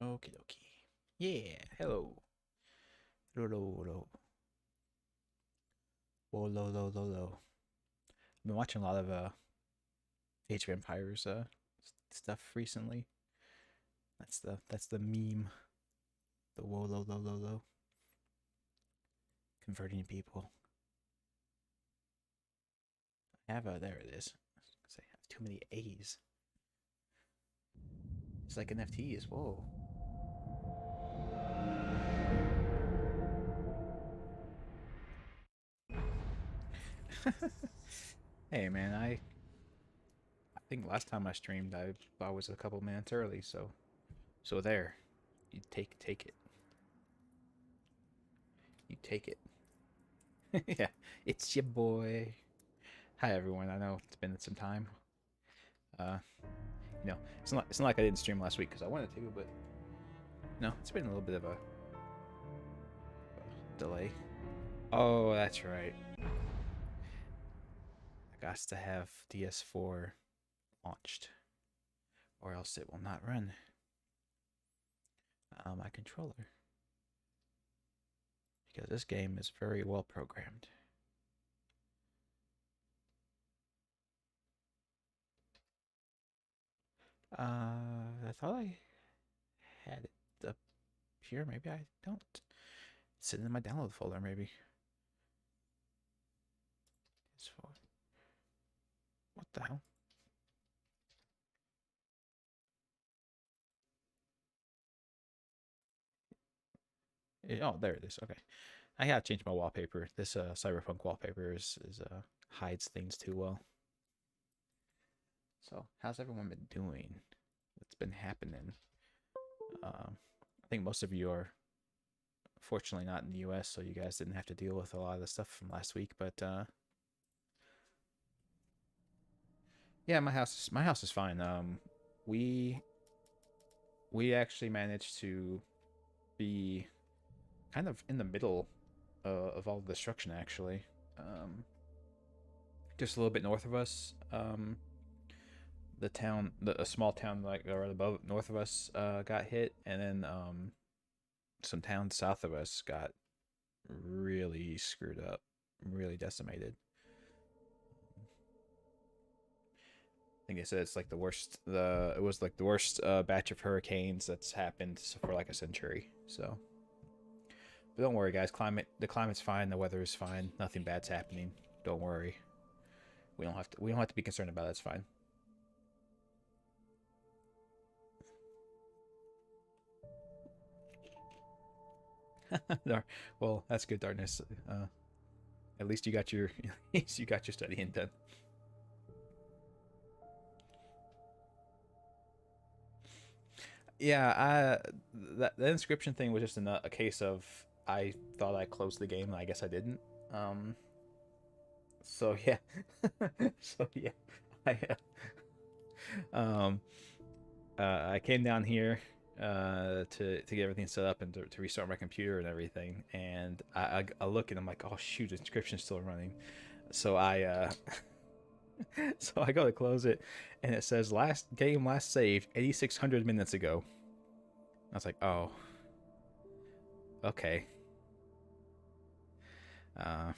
Okie dokie. Yeah, hello. Hello, hello. Whoa, lo, lo, lo, lo. I've been watching a lot of Age of Empires stuff recently. That's the meme. The whoa, lo, lo, lo, lo. Converting people. There it is. I have too many A's. It's like NFTs. Whoa. Hey man, I think last time I streamed I was a couple minutes early, so there. You take it. You take it. Yeah, it's your boy. Hi everyone. I know it's been some time. Uh, it's not like I didn't stream last week because I wanted to, but no, it's been a little bit of a delay. Oh, that's right. I got to have DS4 launched, or else it will not run my controller because this game is very well programmed. I thought I had it up here. Maybe I don't. It's sitting in my download folder. Maybe. It's for what the hell? Oh, there it is. Okay. I gotta change my wallpaper. This cyberpunk wallpaper is hides things too well. So how's everyone been doing? What's been happening? I think most of you are fortunately not in the U.S., so you guys didn't have to deal with a lot of the stuff from last week. But yeah, my house is fine. We we actually managed to be kind of in the middle of all the destruction. Actually, just a little bit north of us. A small town like right above north of us got hit, and then some towns south of us got really screwed up, really decimated. I think they said it's like the worst. It was like the worst batch of hurricanes that's happened for like a century. So, but don't worry, guys. The climate's fine. The weather is fine. Nothing bad's happening. Don't worry. We don't have to be concerned about it. It's fine. Well, that's good, darkness. At least you got your at least you got your studying done. Yeah, the inscription thing was just a case of I thought I closed the game, and I guess I didn't. Um, so yeah, so yeah, I um I came down here to get everything set up and to restart my computer and everything, and I look and I'm like, oh shoot, the inscription's still running. So I so I go to close it, and it says last saved 8,600 minutes ago. I was like, oh, okay. Uh,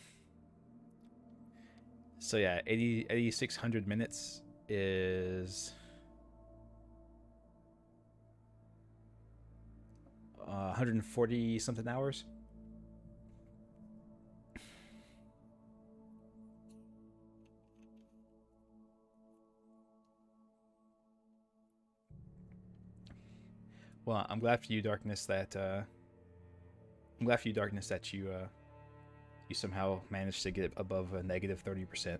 so yeah, 8,600 minutes is 140 something hours. Well, I'm glad for you, darkness, that you somehow managed to get above a negative 30%.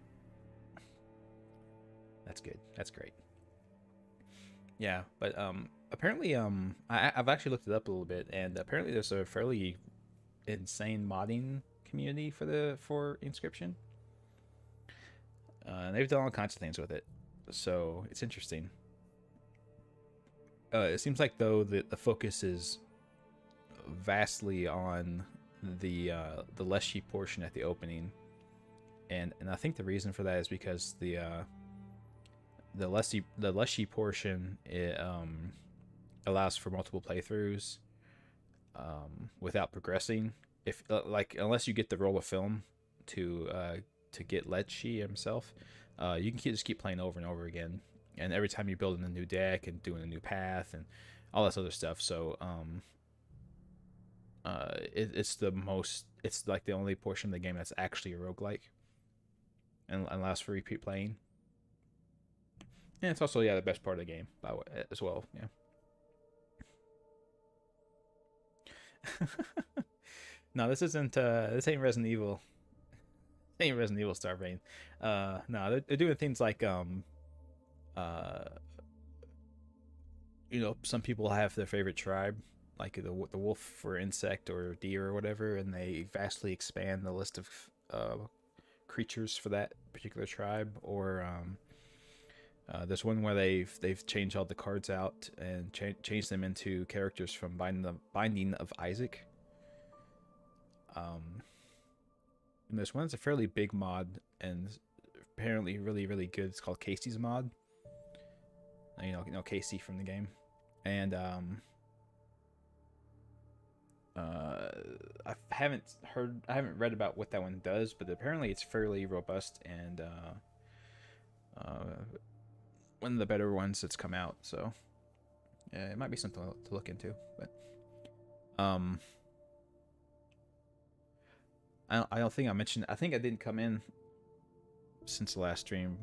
That's good. That's great. Yeah, but apparently I've actually looked it up a little bit, and apparently there's a fairly insane modding community for Inscription. They've done all kinds of things with it, so it's interesting. It seems like though the focus is vastly on the Leshy portion at the opening, and I think the reason for that is because the Leshy portion allows for multiple playthroughs without progressing. If like unless you get the roll of film to get Lechi himself, you can just keep playing over and over again. And every time you're building a new deck and doing a new path and all this other stuff, so it's like the only portion of the game that's actually a roguelike and allows for repeat playing. And it's also the best part of the game as well. Yeah. No, this isn't. This ain't Resident Evil. This ain't Resident Evil Starbane. No, they're doing things like some people have their favorite tribe, like the wolf or insect or deer or whatever, and they vastly expand the list of creatures for that particular tribe. Or there's one where they've changed all the cards out and changed them into characters from Binding of Isaac. And there's one that's a fairly big mod and apparently really, really good. It's called Casey's mod. You know Casey from the game. And I haven't read about what that one does, but apparently it's fairly robust and one of the better ones that's come out. So yeah, it might be something to look into. But I don't think I mentioned. I think I didn't come in since the last stream,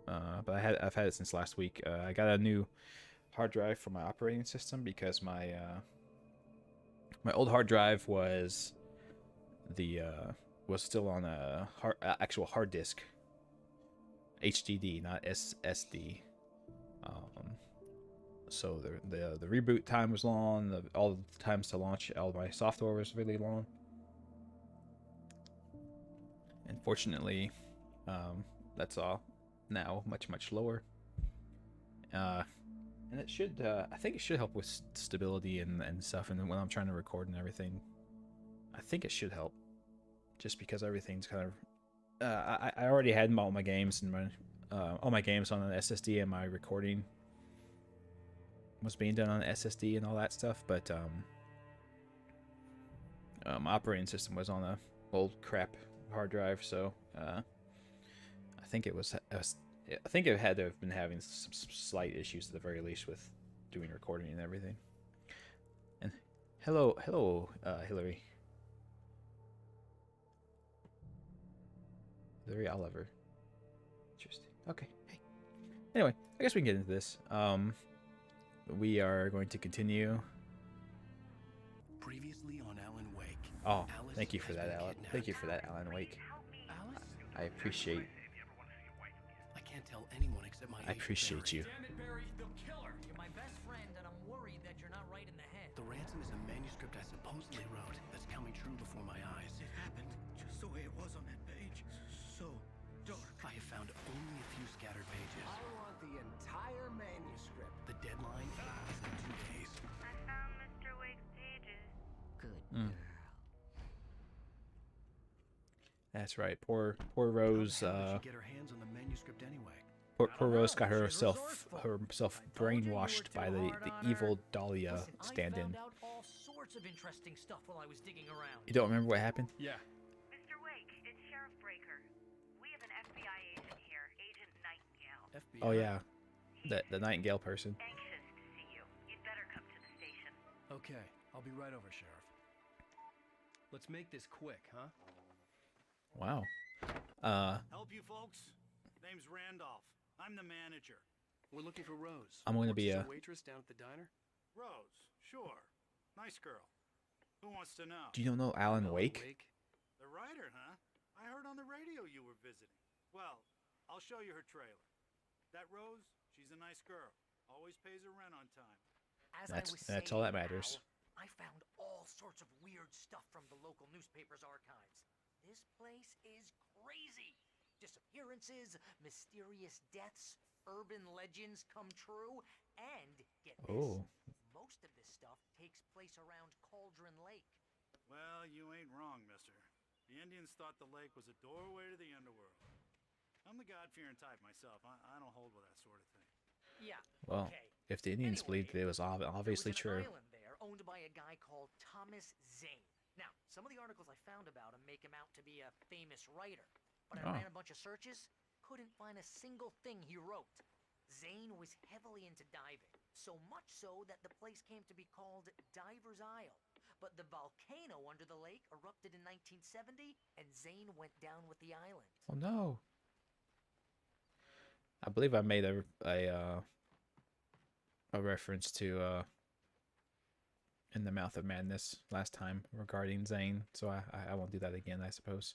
but I've had it since last week. I got a new hard drive for my operating system because my old hard drive was still on a actual hard disk, HDD, not SSD. So the reboot time was long. All the times to launch all my software was really long. And fortunately, that's all now much lower. And it should, I think it should help with stability and stuff. And when I'm trying to record and everything, I think it should help. Just because everything's kind of, I already had all my games and all my games on an SSD, and my recording was being done on an SSD and all that stuff. But my operating system was on a old crap hard drive, so I think it had to have been having some slight issues at the very least with doing recording and everything. And hello, Hillary Oliver. Interesting. Okay. Hey. Anyway, I guess we can get into this. We are going to continue. Previously on Alan Wake. Oh, thank you for that, Alan. Thank you for that, Alan Wake. I appreciate. I can't tell anyone except my. I appreciate you. Damn it, Barry, they'll kill her. You're my best friend, and I'm worried that you're not right in the head. The ransom is a manuscript I supposedly wrote that's coming true before my eyes. It happened just the way it was on that page. So dark. I have found only a few scattered pages. I want the entire manuscript. The deadline is in 2 days. I found Mr. Wake's pages. Good girl. That's right. Poor Rose. How did she get her hands on the manuscript anyway? Poor Rose got herself brainwashed by the evil Dahlia stand-in. I found out all sorts of interesting stuff while I was digging around. You don't remember what happened? Yeah. Mr. Wake, it's Sheriff Breaker. We have an FBI agent here, Agent Nightingale. FBI. Oh yeah, the Nightingale person. Anxious to see you. You'd better come to the station. Okay, I'll be right over, Sheriff. Let's make this quick, huh? Wow. Help you folks? Name's Randolph. I'm the manager. We're looking for Rose. I'm going to be Works a as waitress down at the diner. Rose, sure. Nice girl. Who wants to know? Do you know Alan Wake? The writer, huh? I heard on the radio you were visiting. Well, I'll show you her trailer. That Rose, she's a nice girl. Always pays her rent on time. As I was That's saying, all that matters. Al, I found all sorts of weird stuff from the local newspaper's archives. This place is crazy. Disappearances, mysterious deaths, urban legends come true, and get this, most of this stuff takes place around Cauldron Lake. Well, you ain't wrong, mister. The Indians thought the lake was a doorway to the underworld. I'm the God-fearing type myself. I don't hold with that sort of thing. Yeah, Well. okay. if the Indians Anyway, believed it was obviously there was true. an island there owned by a guy called Thomas Zane. Now, some of the articles I found about him make him out to be a famous writer, but I Oh. ran a bunch of searches, couldn't find a single thing he wrote. Zane was heavily into diving, so much so that the place came to be called Diver's Isle. But the volcano under the lake erupted in 1970, and Zane went down with the island. Oh no. I believe I made a reference to In the Mouth of Madness last time regarding Zane, so I won't do that again, I suppose.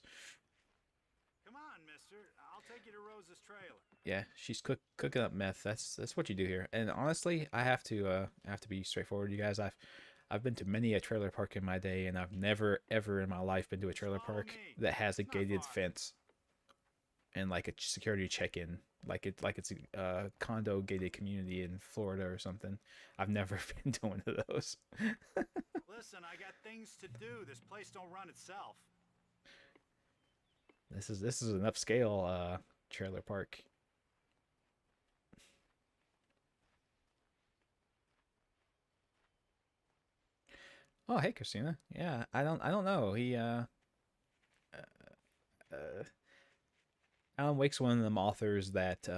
Come on, mister. I'll take you to Rose's trailer. Yeah, she's cooking up meth. That's what you do here. And honestly, I have to be straightforward, you guys. I've been to many a trailer park in my day, and I've never ever in my life been to a trailer park that has a gated fence and like a security check-in, like it's a condo gated community in Florida or something. I've never been to one of those. Listen, I got things to do. This place don't run itself. This is an upscale trailer park. Oh, hey, Christina. Yeah, I don't know. Alan Wake's one of them authors that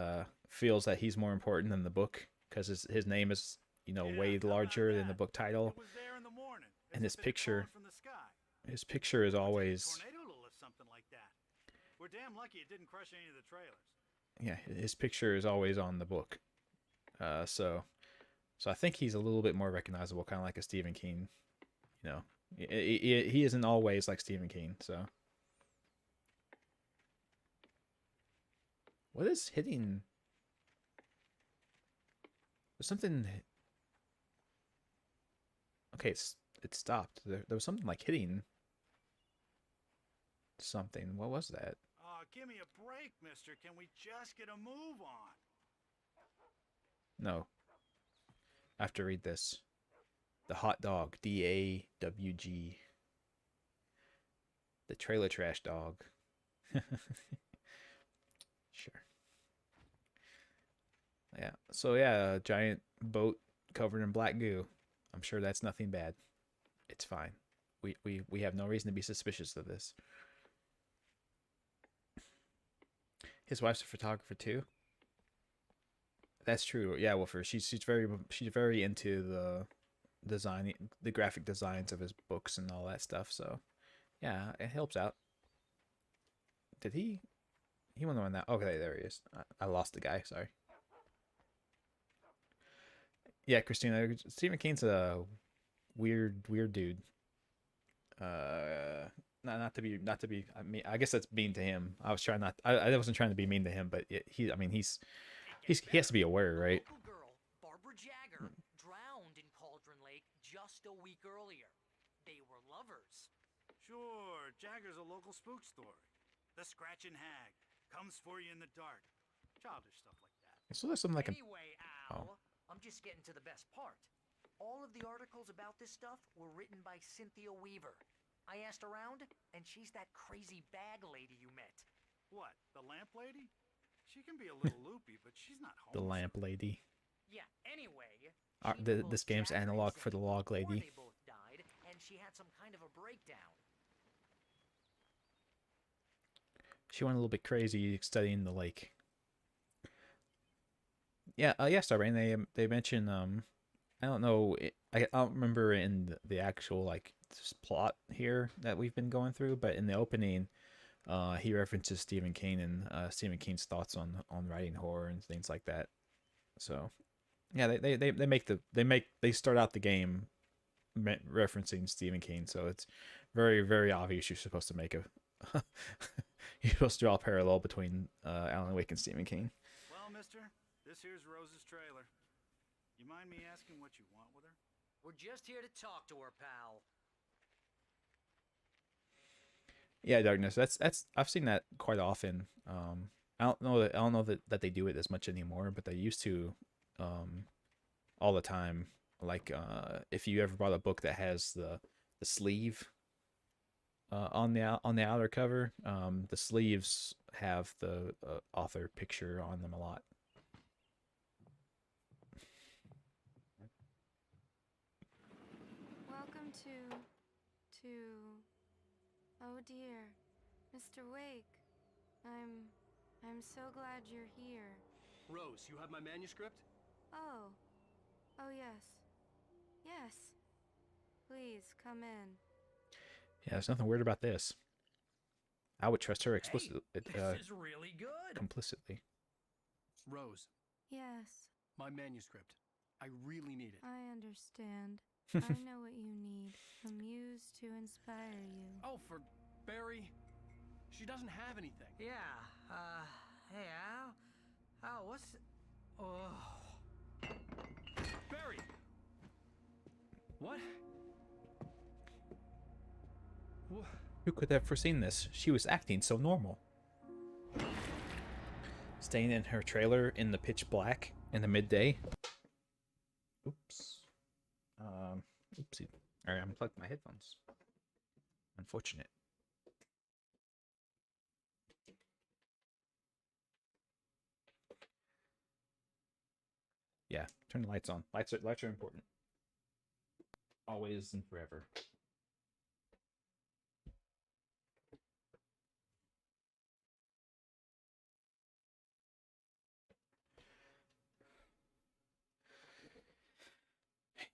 feels that he's more important than the book because his name is, way larger than the book title. It was there in the morning, And as his if it had fallen picture from the sky. His picture is I'll take a always, tornado to lift something like that. We're damn lucky it didn't crush any of the trailers. yeah, his picture is always on the book. So I think he's a little bit more recognizable, kind of like a Stephen King. He isn't always like Stephen King. So what is hitting? There's something. Okay, it stopped. There was something like hitting something. What was that? Oh, give me a break, mister. Can we just get a move on? No. I have to read this. The hot dog. DAWG. The trailer trash dog. Sure. Yeah. So yeah, a giant boat covered in black goo. I'm sure that's nothing bad. It's fine. We have no reason to be suspicious of this. His wife's a photographer too. That's true. Yeah, Wolfer. She's very into the design, the graphic designs of his books and all that stuff. So yeah, it helps out. Did he? He went on that. Okay, there he is. I lost the guy. Sorry. Yeah, Christina. Stephen King's a weird dude. Not to be. I mean, I guess that's mean to him. I was trying not. I wasn't trying to be mean to him, but he has to be aware, right? A local girl, Barbara Jagger, drowned in Cauldron Lake just a week earlier. They were lovers. Sure, Jagger's a local spook story. The Scratching Hag comes for you in the dark. Childish stuff like that. So there's something like a. Anyway, Al, I'm just getting to the best part. All of the articles about this stuff were written by Cynthia Weaver. I asked around, and she's that crazy bag lady you met. What, the lamp lady? She can be a little loopy, but she's not home. The lamp lady. Yeah, anyway. This game's analog for the log lady. They both died, and she had some kind of a breakdown. She went a little bit crazy studying the lake. Yeah, Starbrain. They mention I don't know. I don't remember in the actual like plot here that we've been going through, but in the opening, he references Stephen King and Stephen King's thoughts on writing horror and things like that. So, yeah, they start out the game referencing Stephen King. So it's very, very obvious you're supposed to make a you're supposed to draw a parallel between Alan Wake and Stephen King. Well, mister, this here's Rose's trailer. You mind me asking what you want with her? We're just here to talk to her, pal. Yeah, Darkness. That's I've seen that quite often. I don't know that they do it as much anymore, but they used to all the time. Like if you ever bought a book that has the sleeve on the outer cover, the sleeves have the author picture on them a lot. to... Oh dear, Mr. Wake. I'm so glad you're here. Rose, you have my manuscript? Oh. Oh yes. Yes. Please, come in. Yeah, there's nothing weird about this. I would trust her explicitly. This is really good. Complicitly. Rose, Yes, my manuscript. I really need it. I understand. I know what you need. A muse to inspire you. Oh, for Barry. She doesn't have anything. Yeah, hey, Al, what's... Oh... Barry! What? Who could have foreseen this? She was acting so normal. Staying in her trailer in the pitch black in the midday. Oops. Oopsie. Alright, I unplugged my headphones. Unfortunate. Yeah, turn the lights on. Lights are important. Always and forever.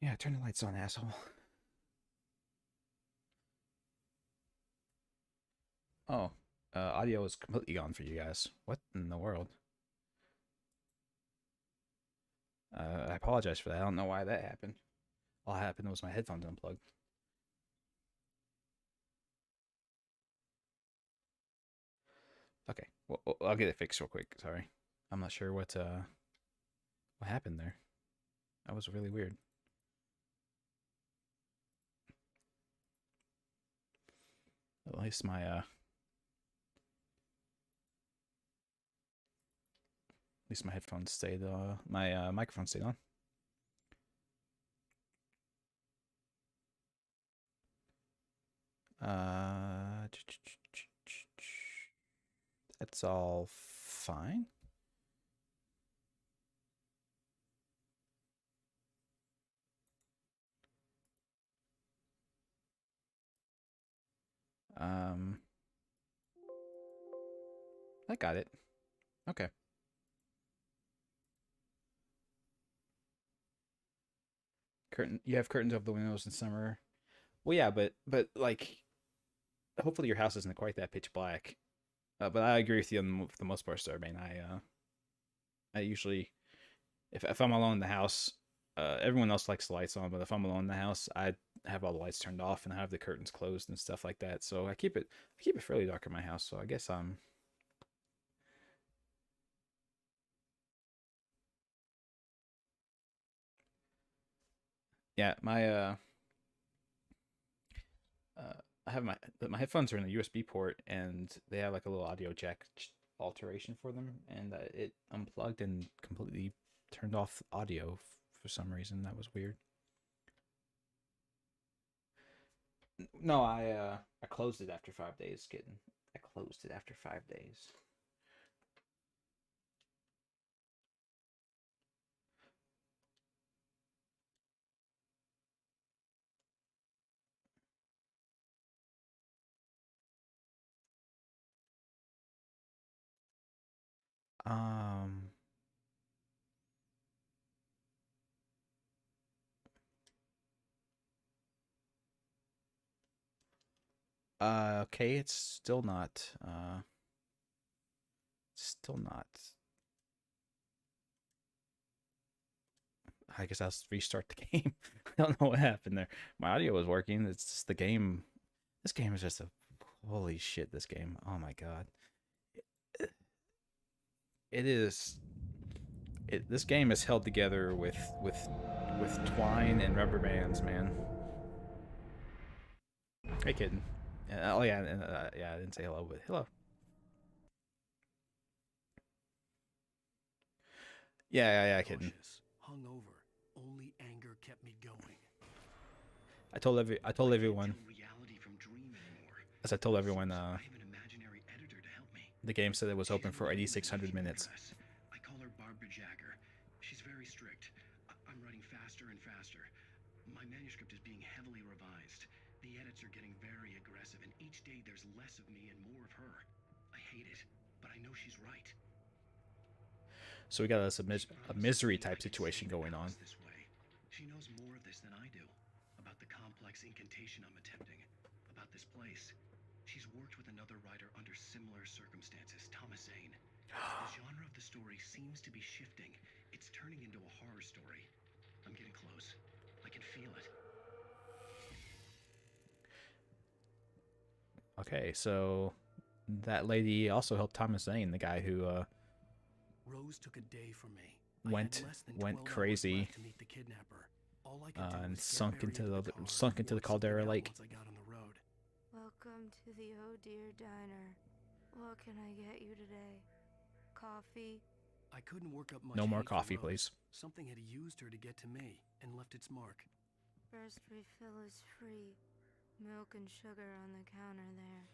Yeah, turn the lights on, asshole. Oh, audio is completely gone for you guys. What in the world? I apologize for that. I don't know why that happened. All that happened was my headphones unplugged. Okay, well, I'll get it fixed real quick. Sorry, I'm not sure what happened there. That was really weird. At least my headphones stayed. My microphone stayed on. That's all fine. I got it. Okay. You have curtains over the windows in summer. Well, yeah, but like, hopefully your house isn't quite that pitch black. But I agree with you for the most part, Starbane. I usually, if I'm alone in the house, everyone else likes the lights on, but if I'm alone in the house, I have all the lights turned off and I have the curtains closed and stuff like that. So I keep it fairly dark in my house. So I guess yeah, I have my headphones are in a USB port and they have like a little audio jack alteration for them, and it unplugged and completely turned off audio for some reason. That was weird. No, I closed it after 5 days. I closed it after 5 days. Okay, it's still not I guess I'll restart the game. I don't know what happened there. My audio was working. It's just the game. This game is just a holy shit. This game. Oh my god. It is. This game is held together with twine and rubber bands, man. Hey, kitten. Oh yeah, and yeah, I didn't say hello, but hello. Yeah, kitten. Hungover. Only anger kept me going. I told everyone. As I told everyone, the game said it was open for 8,600 minutes. I call her Barbara Jagger. She's very strict. I'm writing faster and faster. My manuscript is being heavily revised. The edits are getting very aggressive, and each day there's less of me and more of her. I hate it, but I know she's right. So we got a misery type situation going on. This way. She knows more of this than I do. About the complex incantation I'm attempting. About this place. She's worked with another writer under similar circumstances, Thomas Zane. The genre of the story seems to be shifting. It's turning into a horror story. I'm getting close. I can feel it. Okay, so that lady also helped Thomas Zane, the guy who Rose took a day from me. went crazy To meet the kidnapper. All I could do and was get sunk Barry into car the and sunk into the work something Caldera out Lake. once I got on the road. Welcome to the Oh Dear Diner. What can I get you today? Coffee? I couldn't work up much No more hate for coffee, Rose. please. Something had used her to get to me and left its mark. First refill is free. Milk and sugar on the counter there.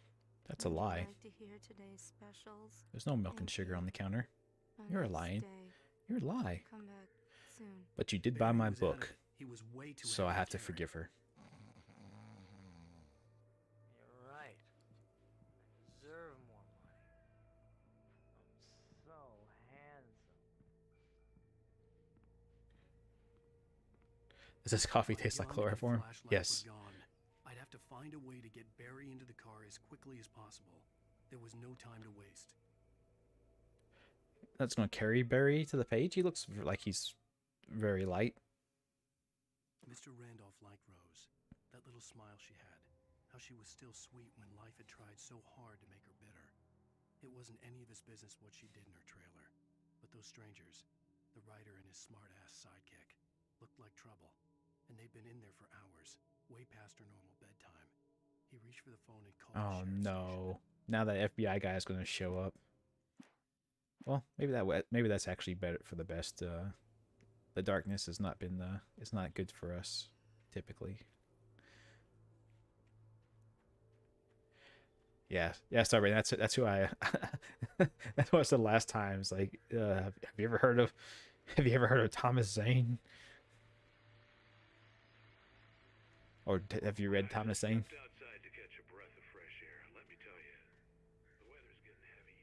That's a Would you lie. like to hear today's specials? There's no milk and Thank sugar you. on the counter. On You're this lying. day, You're a lie. come back soon. But you did buy Barry my was out of book, it. He was way too so I heavy have to carry. forgive her. You're right. I deserve more money. I'm so handsome. Does this coffee My taste like gun and chloroform? flashlight Yes. were gone. I'd have to find a way to get Barry into the car as quickly as possible. There was no time to waste. That's going to carry Barry to the page. He looks like he's very light. Mr. Randolph liked Rose. That little smile she had. How she was still sweet when life had tried so hard to make her bitter. It wasn't any of his business what she did in her trailer. But those strangers, the writer and his smart-ass sidekick, looked like trouble. And they'd been in there for hours, way past her normal bedtime. He reached for the phone and called Oh the sheriff's no! Now that FBI guy is going to show up. Well, maybe that's actually better for the best. The darkness has not been it's not good for us typically. Yeah, sorry, that's who I that was the last time. It's like, have you ever heard of Thomas Zane? Or have you read Thomas Zane? Outside to catch a breath of fresh air. Let me tell you, the weather's getting heavy.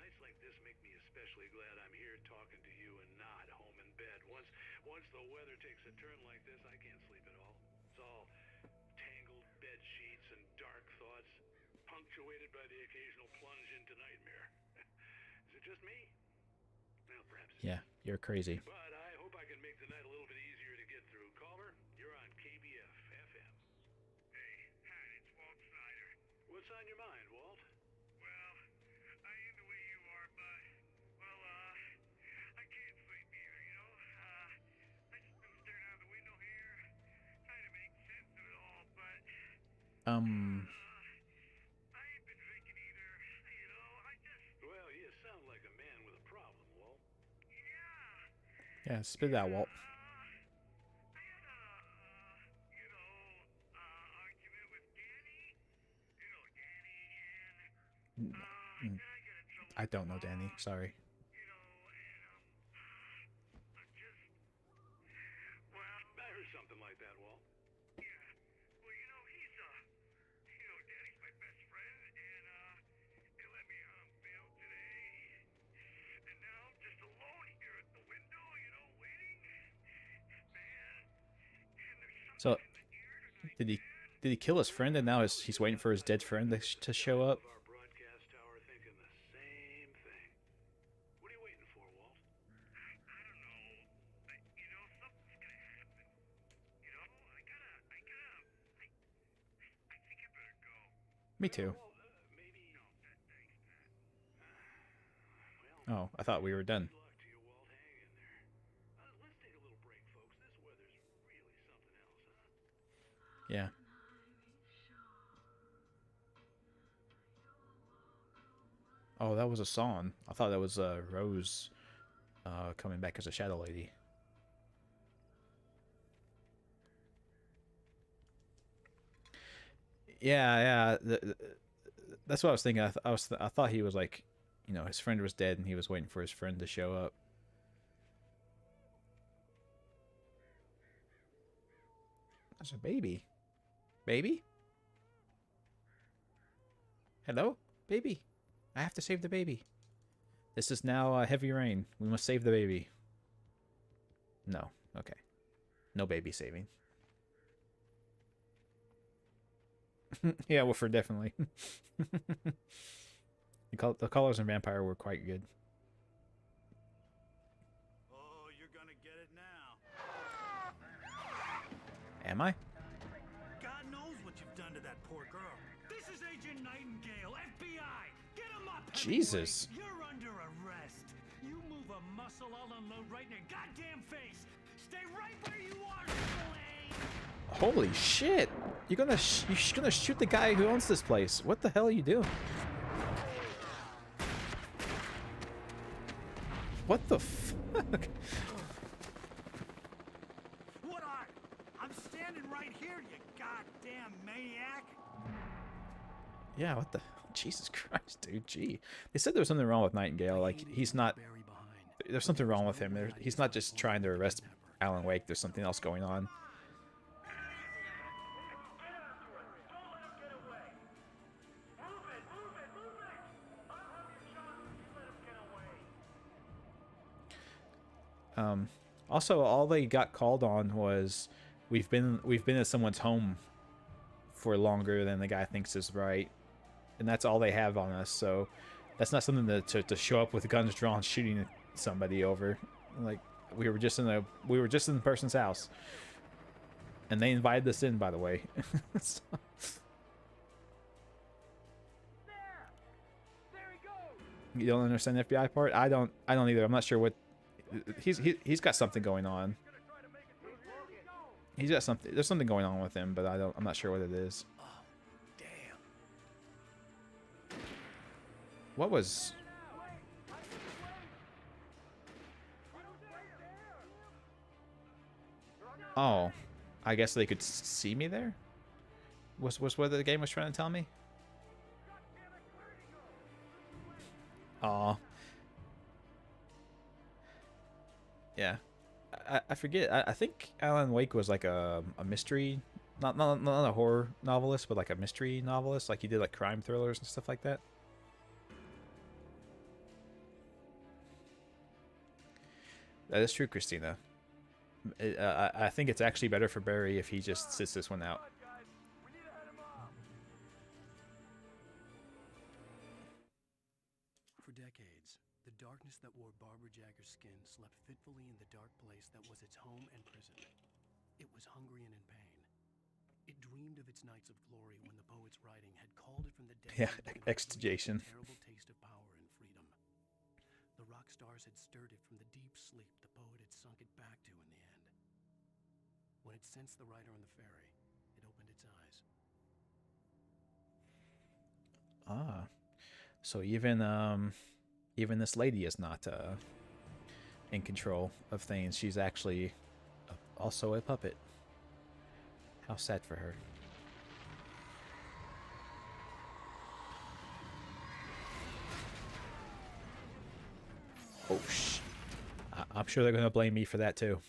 Nights like this make me especially glad I'm here talking to you and not home in bed. Once the weather takes a turn like this, I can't sleep at all. It's all tangled bed sheets and dark thoughts, punctuated by the occasional plunge into nightmare. Is it just me? Well, perhaps. Yeah, you're crazy. But I hope I can make the night a little bit easier to get through. Caller, you're on KBF FM. Hey, hi, it's Walt Snyder. What's on your mind, Walt? Well, I ain't the way you are, but, well, I can't sleep either, you know? I just been staring out the window here, trying to make sense of it all, but, I ain't been drinking either, you know? I just... Well, you sound like a man with a problem, Walt. Yeah. Yeah, spit it out, Walt. I had a, argument with Danny. You know Danny, and, I got in trouble I with don't know Mom, Danny. Sorry. you know, and, I'm just, well, I heard something like that, Walt. Yeah, well, you know, Danny's my best friend, and, he let me on bail today, and now I'm just alone here at the window, you know, waiting, man, and there's So, something in the air tonight. did he kill his friend and now he's waiting for his dead friend to show up? Our broadcast tower thinking the same thing. What are you waiting for, Walt? I don't know. You know, something's gonna happen. You know, I think I better go. Me too. Well, maybe. No, thanks, Pat. Well, Oh, I thought we were done. good luck to you, Walt. Hang in there. Let's take a little break, folks. This weather's really something else, huh? Yeah. Oh, that was a song. I thought that was Rose coming back as a shadow lady. Yeah. That's what I was thinking. I thought he was like, his friend was dead and he was waiting for his friend to show up. That's a baby. Baby? Hello? Baby? I have to save the baby. This is now heavy rain. We must save the baby. No. Okay. No baby saving. Yeah, Woofer, definitely. The colors in Vampire were quite good. Oh, you're gonna get it now. Am I? God knows what you've done to that poor girl. This is Agent Nightingale, FBI. Get him up. Jesus. Heavyweight. You're under arrest. You move a muscle, I'll unload right in your goddamn face. Stay right where you are, Lane. Holy shit! You're gonna shoot the guy who owns this place. What the hell are you doing? What the fuck? What are? I'm standing right here, you goddamn maniac. Yeah, what the? Jesus Christ, dude. Gee. They said there was something wrong with Nightingale. Like, he's not... There's something wrong with him. He's not just trying to arrest Alan Wake. There's something else going on. Also, all they got called on was we've been at someone's home for longer than the guy thinks is right, and that's all they have on us. So that's not something to show up with guns drawn shooting somebody over. Like, we were just in the person's house, and they invited us in, by the way. So, you don't understand the FBI part? I don't either. I'm not sure what he's got something going on. He's got something. There's something going on with him, but I'm not sure what it is. Oh, damn. What was? Oh, I guess they could see me there. Was what the game was trying to tell me? Aw. Yeah. I forget. I think Alan Wake was like a mystery, not a horror novelist, but like a mystery novelist. Like, he did like crime thrillers and stuff like that. That is true, Christina. I think it's actually better for Barry if he just sits this one out. For decades, the darkness that wore Barbara Jagger's skin slept fitfully in the dark place that was its home and prison. It was hungry and in pain. It dreamed of its nights of glory when the poet's writing had called it from the dead. Yeah, extubation. Terrible taste of power and freedom. The rock stars had stirred it from the deep sleep the poet had sunk it back to in the end. When it sensed the writer on the ferry, it opened its eyes. Ah, so even this lady is not in control of things. She's actually also a puppet. How sad for her. Oh, I'm sure they're going to blame me for that, too.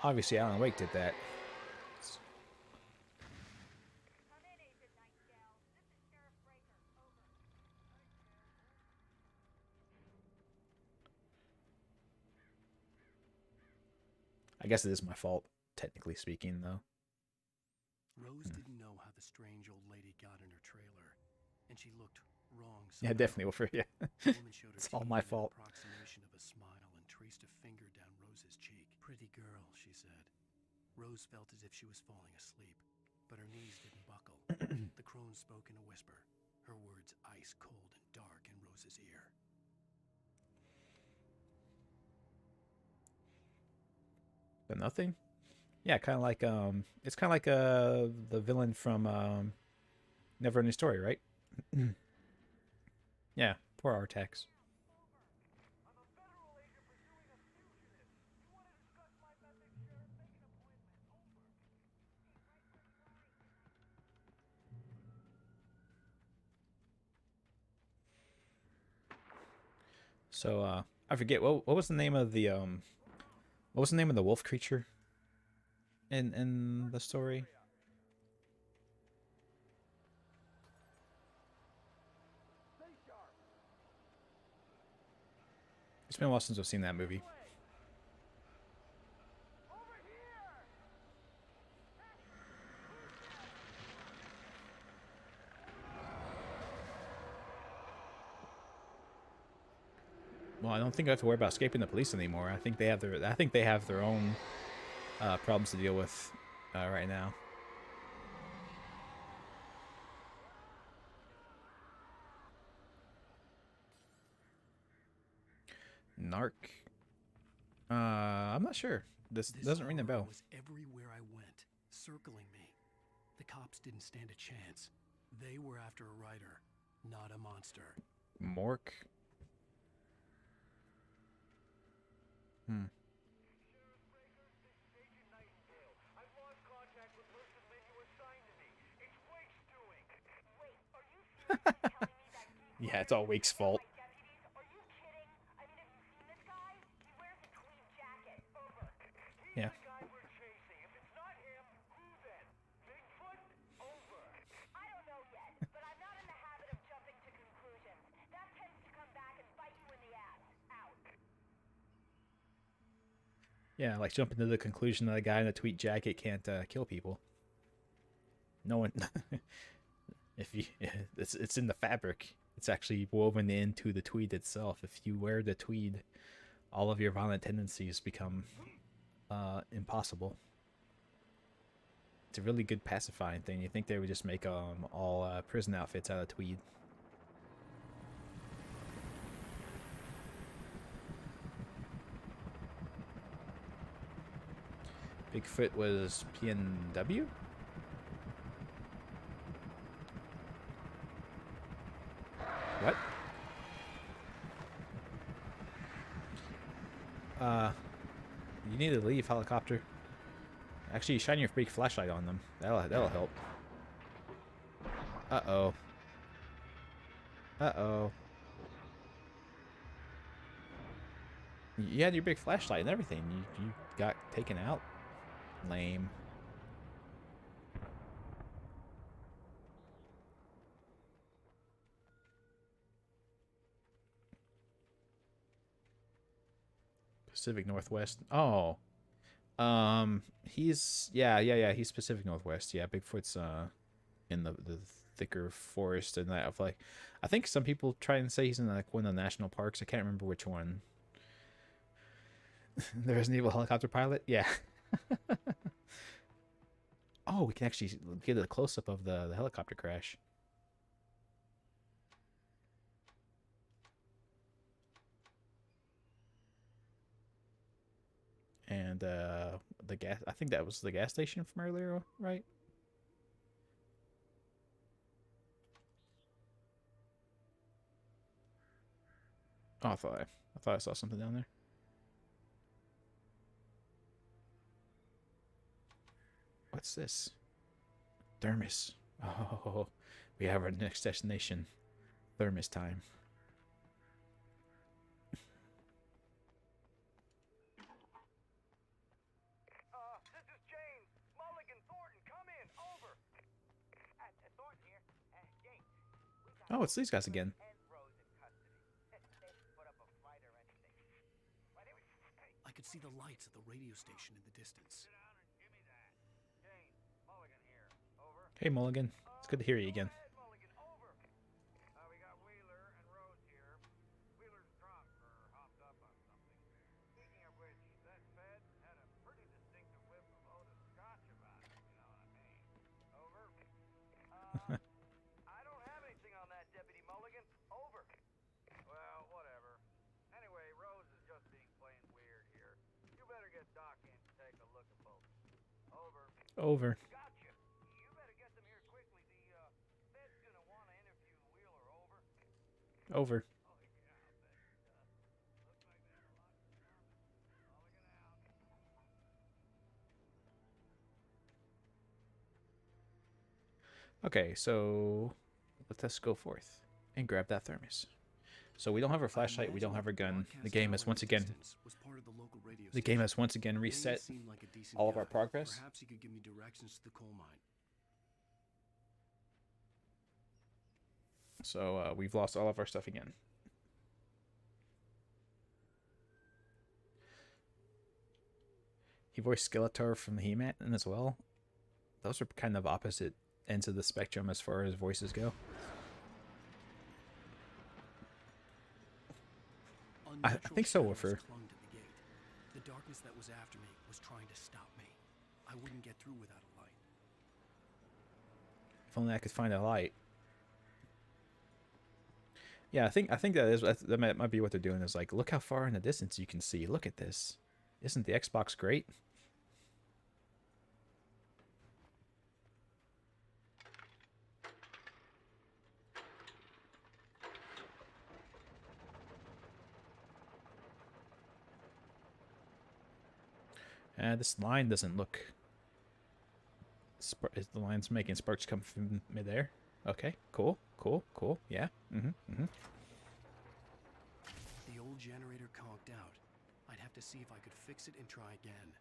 Obviously, Alan Wake did that. I guess it is my fault, technically speaking, though. Rose didn't know how the strange old lady got in her trailer, and she looked wrong. Yeah, definitely, Wilfred. Yeah, it's all my fault. Approximation of a smile and traced a finger down Rose's cheek. Pretty girl, she said. Rose felt as if she was falling asleep, but her knees didn't buckle. The crone spoke in a whisper, her words ice cold and dark in Rose's ear. But nothing? Yeah, kind of like it's kind of like the villain from Never Ending Story, right? Yeah, poor Artax. So I forget what was the name of the What was the name of the wolf creature in the story? It's been a while since I've seen that movie. Well, I don't think I have to worry about escaping the police anymore. I think they have their own problems to deal with right now. Narc. I'm not sure. This doesn't ring a bell. Was everywhere I went, circling me. The cops didn't stand a chance. They were after a writer, not a monster. Mork. Yeah, it's all Wake's fault. Yeah. Yeah, like jumping to the conclusion that a guy in a tweed jacket can't kill people. No one. If you, it's in the fabric. It's actually woven into the tweed itself. If you wear the tweed, all of your violent tendencies become impossible. It's a really good pacifying thing. You think they would just make all prison outfits out of tweed? Bigfoot was PNW? What? You need to leave, helicopter. Actually, shine your big flashlight on them. That'll help. Uh-oh. Uh-oh. You had your big flashlight and everything. You got taken out? Lame. Pacific Northwest. Oh. He's he's Pacific Northwest. Yeah, Bigfoot's in the thicker forest and that of like I think some people try and say he's in like one of the national parks. I can't remember which one. There's an evil helicopter pilot? Yeah. Oh, we can actually get a close up of the helicopter crash. And the gas, I think that was the gas station from earlier, right? Oh, I thought I saw something down there. What's this? Thermos. Oh, we have our next destination. Thermos time. Oh, it's these guys again. I could see the lights at the radio station in the distance. Hey, Mulligan. It's good to hear you again. Over. Over. Okay, so let us go forth and grab that thermos. So we don't have our flashlight, we don't have our gun. The game is once again radio The game station. has once again Name reset seemed like a decent all of our guy. progress. Perhaps he could give me directions to the coal mine. So we've lost all of our stuff again. He voiced Skeletor from He-Man as well. Those are kind of opposite ends of the spectrum as far as voices go. I think so, Woofer. Clung to the gate. The darkness that was after me was trying to stop me. I wouldn't get through without a light. If only I could find a light. Yeah, I think that might be what they're doing. Is like, look how far in the distance you can see. Look at this. Isn't the Xbox great? This line doesn't look... The line's making sparks come from midair. Okay, cool. Yeah. The old generator conked out. I'd have to see if I could fix it and try again.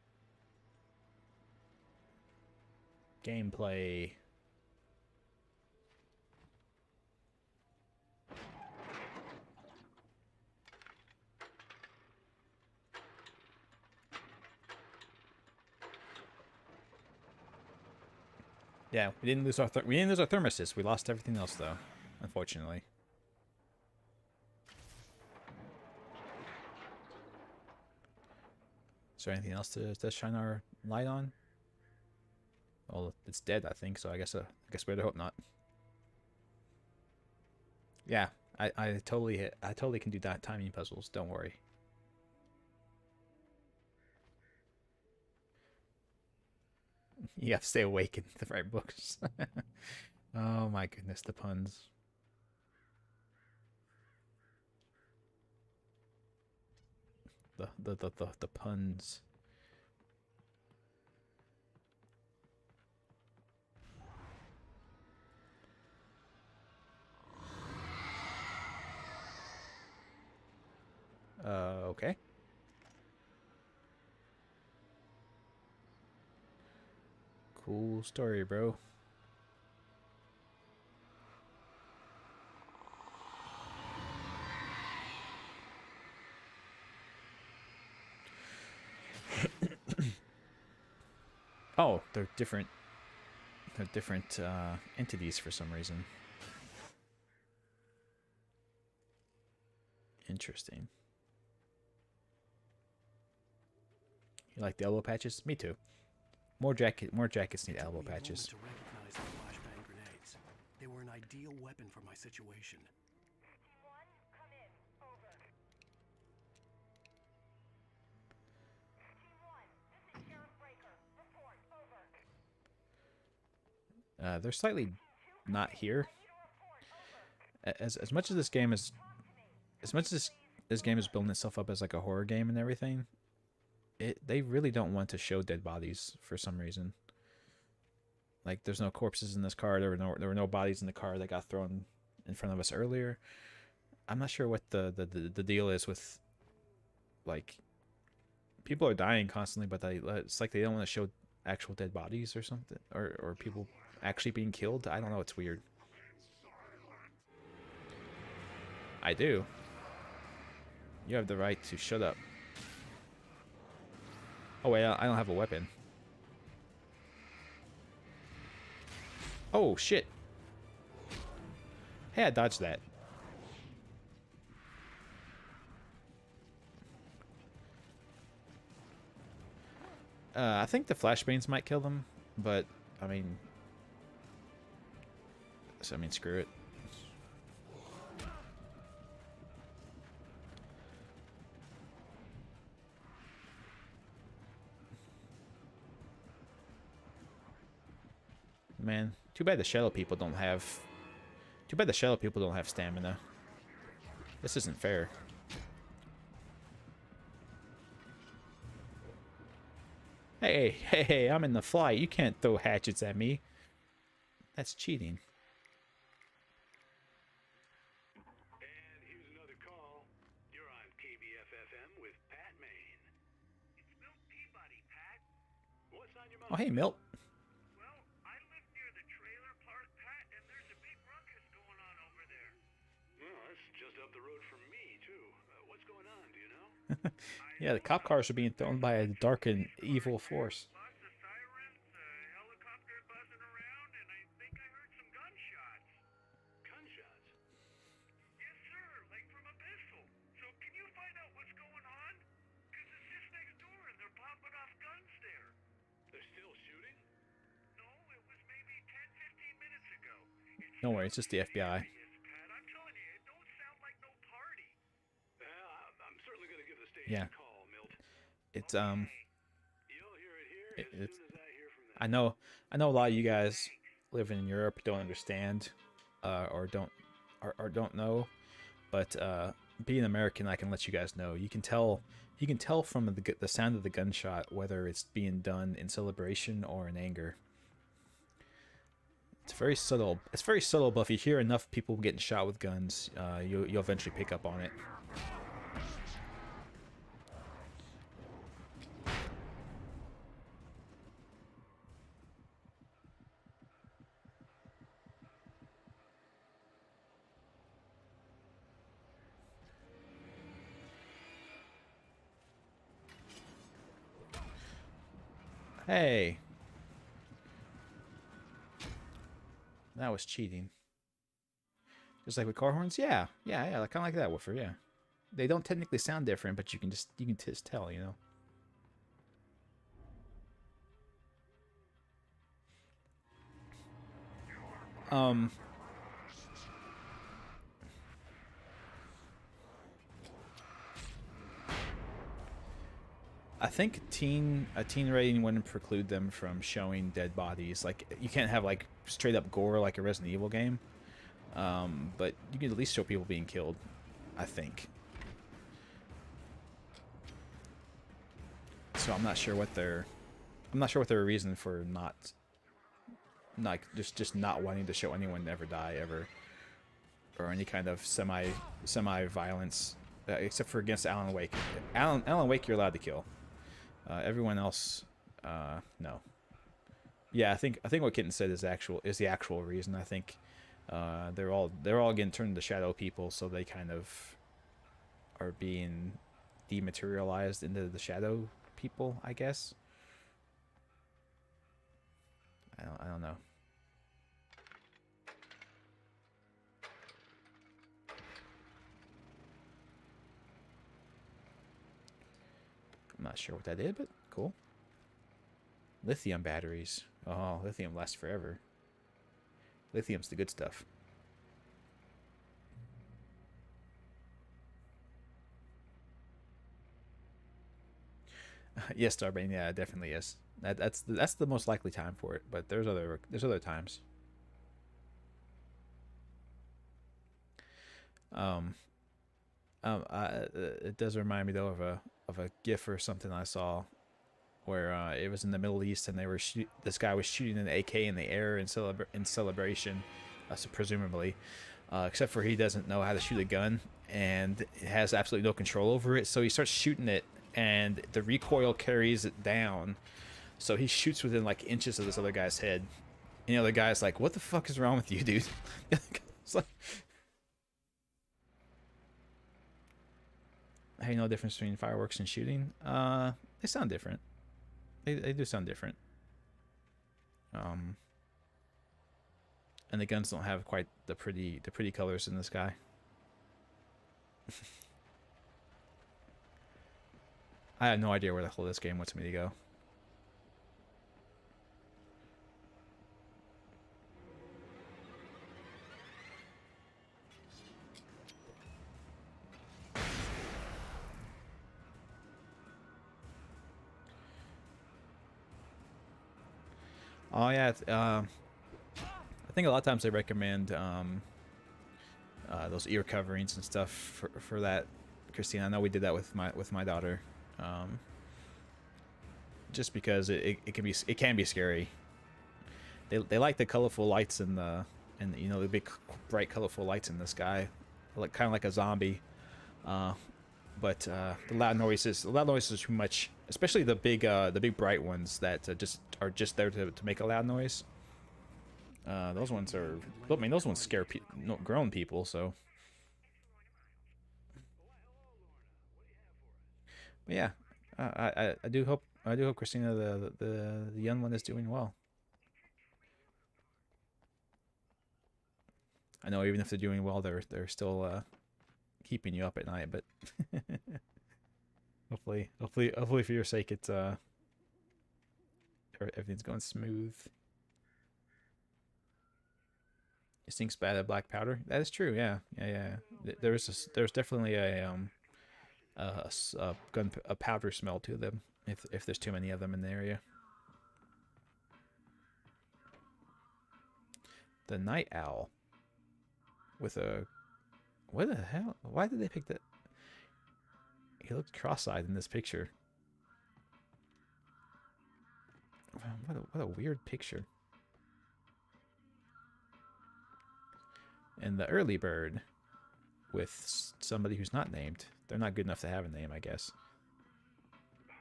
Gameplay. Yeah, we didn't lose our thermostats. We lost everything else though, unfortunately. Is there anything else to shine our light on? Well, it's dead, I think. So I guess we'd hope not. Yeah, I totally can do that timing puzzles. Don't worry. You have to stay awake in the right books. Oh my goodness, the puns. The puns. Okay. Cool story, bro. Oh, they're different. They're different entities for some reason. Interesting. You like the elbow patches? Me too. More jackets need elbow patches. To recognize the flashbang grenades. They were an ideal weapon for my situation. Come in. Over. Team 1, this is Sheriff Breaker. Report. Over. They're slightly not here. As much as this game is, this game is building itself up as like a horror game and everything, they really don't want to show dead bodies for some reason. Like, there's no corpses in this car. There were no bodies in the car that got thrown in front of us earlier. I'm not sure what the deal is with, like, people are dying constantly, but it's like they don't want to show actual dead bodies or something, or people actually being killed. I don't know. It's weird. I do. You have the right to shut up. Oh wait, I don't have a weapon. Oh shit. Hey, I dodged that. I think the flashbangs might kill them, but I mean, screw it. Man, too bad the shadow people don't have stamina. This isn't fair. Hey, I'm in the flight. You can't throw hatchets at me. That's cheating. And here's another call. You're on KBFFM with Pat Maine. on your Oh, mind? hey, Milt. Well, I live near the trailer park, Pat, and there's a big ruckus going on over there. Well, that's just up the road from me, too. What's going on, do you know? Yeah, the cop cars are being thrown by a dark and evil force. Lots of sirens, helicopter buzzing around, and I think I heard some gunshots. Gunshots? Yes, sir, like from a pistol. So can you find out what's going on? Because it's just next door and they're popping off guns there. They're still shooting? No, it was maybe 10, 15 minutes ago. Don't worry, it's just the FBI. Pat, I'm telling you, it don't sound like no party. I'm certainly going to give the station Yeah. a call, Milt. It's You'll hear it here as it's. soon as I hear from them. I know a lot of you guys living in Europe don't understand, or don't know, but being American, I can let you guys know. You can tell from the sound of the gunshot whether it's being done in celebration or in anger. It's very subtle. It's very subtle, but if you hear enough people getting shot with guns, you'll eventually pick up on it. Hey. That was cheating. Just like with car horns? Yeah, kind of like that, woofer, yeah. They don't technically sound different, but you can just tell, you know. I think a teen rating wouldn't preclude them from showing dead bodies. Like, you can't have like straight up gore like a Resident Evil game, but you can at least show people being killed, I think. So I'm not sure what their reason for not just not wanting to show anyone ever die ever, or any kind of semi violence, except for against Alan Wake. Alan Wake you're allowed to kill. Everyone else, no. Yeah, I think what Kitten said is the actual reason. I think they're all getting turned into shadow people, so they kind of are being dematerialized into the shadow people, I guess. I don't know. I'm not sure what that did, but cool. Lithium batteries. Oh, lithium lasts forever. Lithium's the good stuff. Yes, Starbane. Yeah, it definitely is. That's the most likely time for it. But there's other times. It does remind me though of a GIF or something I saw, where it was in the Middle East and this guy was shooting an AK in the air in celebration, so presumably, except for he doesn't know how to shoot a gun and has absolutely no control over it. So he starts shooting it, and the recoil carries it down. So he shoots within like inches of this other guy's head. And the other guy's like, "What the fuck is wrong with you, dude?" It's like, hey, no difference between fireworks and shooting. They sound different. They do sound different. And the guns don't have quite the pretty colors in the sky. I have no idea where the hell this game wants me to go. Oh yeah, I think a lot of times they recommend those ear coverings and stuff for that, Christine. I know we did that with my daughter, just because it can be scary. They like the colorful lights and the big bright colorful lights in the sky, like kind of like a zombie. But the loud noises are too much, especially the big bright ones that are just there to make a loud noise. Those ones are, I mean, those ones scare grown people. So, but yeah, I do hope Christina the young one is doing well. I know even if they're doing well, they're still keeping you up at night, but hopefully for your sake, it's everything's going smooth. It stinks bad at black powder. That is true. Yeah. There's definitely a powder smell to them if there's too many of them in the area. The night owl with a, what the hell? Why did they pick that? He looked cross-eyed in this picture. What a weird picture. And the early bird with somebody who's not named. They're not good enough to have a name, I guess.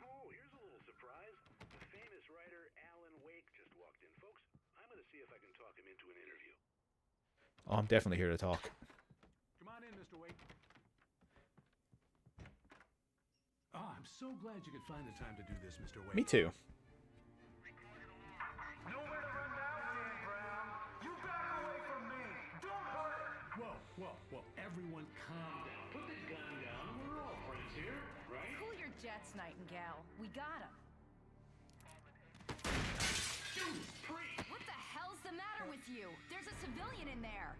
Oh, here's a little surprise. The famous writer Alan Wake just walked in, folks. I'm going to see if I can talk him into an interview. Oh, I'm definitely here to talk. Come on in, Mr. Wake. Oh, I'm so glad you could find the time to do this, Mr. Wake. Me too. Nowhere to run now, Dan Brown. You back away from me. Don't hurt her. Whoa, everyone calm down. Put the gun down. We're all friends here, right? Cool your jets, Nightingale. We got him. What the hell's the matter with you? There's a civilian in there.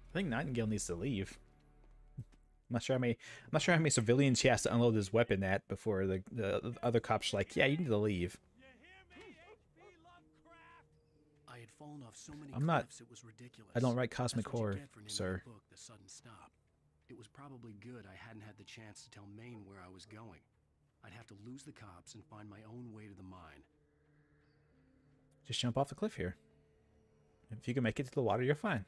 I think Nightingale needs to leave. I'm not sure how many civilians he has to unload his weapon at before the other cops are like, yeah, you need to leave. I had fallen off so many I'm not. cliffs, it was ridiculous. I don't write cosmic That's what you horror, get for naming sir. the book The Sudden Stop. It was probably good I hadn't had the chance to tell Maine where I was going. I'd have to lose the cops and find my own way to the mine. Just jump off the cliff here. If you can make it to the water, you're fine.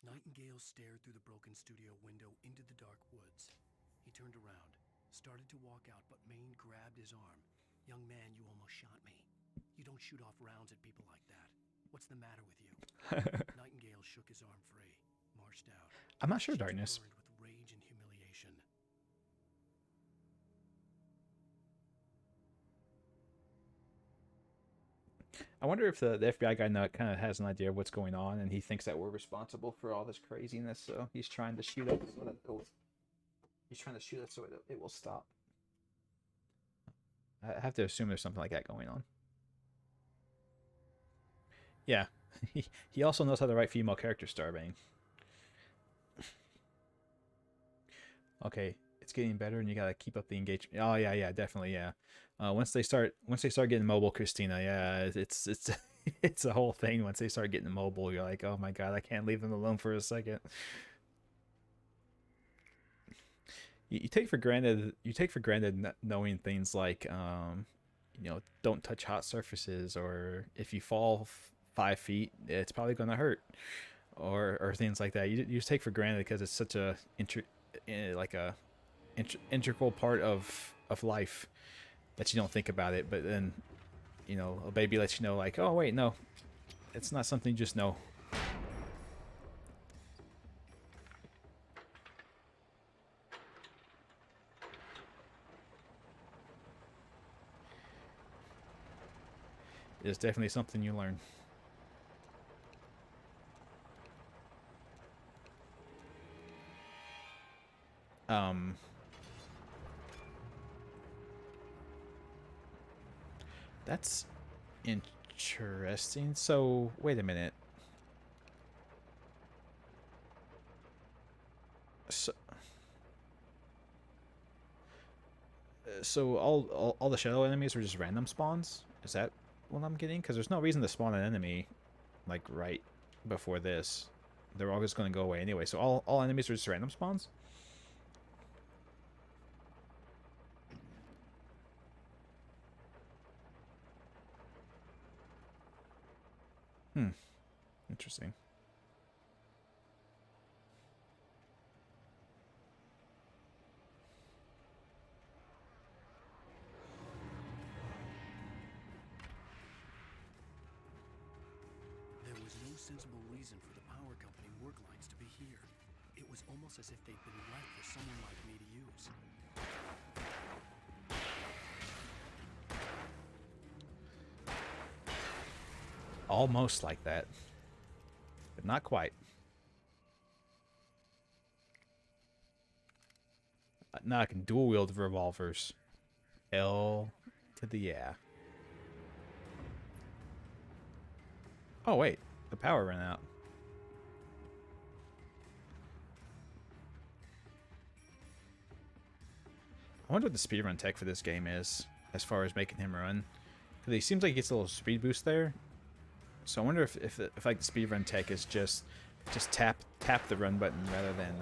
Nightingale stared through the broken studio window into the dark woods. He turned around, started to walk out, but Maine grabbed his arm. Young man, you almost shot me. You don't shoot off rounds at people like that. What's the matter with you? Nightingale shook his arm free, marched out. I'm not sure, Sheets Darkness. burned with rage and humiliation. I wonder if the FBI guy kind of has an idea of what's going on, and he thinks that we're responsible for all this craziness, so he's trying to shoot us so that it will stop. I have to assume there's something like that going on. Yeah, he also knows how to write female characters, Starbane. Okay, it's getting better, and you gotta keep up the engagement. Oh yeah, definitely, yeah. Once they start getting mobile, Christina, yeah, it's it's a whole thing. Once they start getting mobile, you're like, oh my god, I can't leave them alone for a second. You take for granted knowing things like don't touch hot surfaces, or if you fall 5 feet, it's probably gonna hurt, or things like that. You just take for granted because it's such a integral part of life that you don't think about it. But then, a baby lets you know, like, oh wait, no, it's not something you just know. It's definitely something you learn. That's interesting. So, wait a minute. So all the shadow enemies are just random spawns? Is that what I'm getting? Because there's no reason to spawn an enemy like right before this. They're all just going to go away anyway. So all enemies are just random spawns? Interesting. There was no sensible reason for the power company work lines to be here. It was almost as if they'd been left for someone like me to use. Almost like that, but not quite. Now I can dual wield revolvers. L to the yeah. Oh wait, the power ran out. I wonder what the speedrun tech for this game is, as far as making him run. Because he seems like he gets a little speed boost there. So I wonder if like the speedrun tech is just tap the run button rather than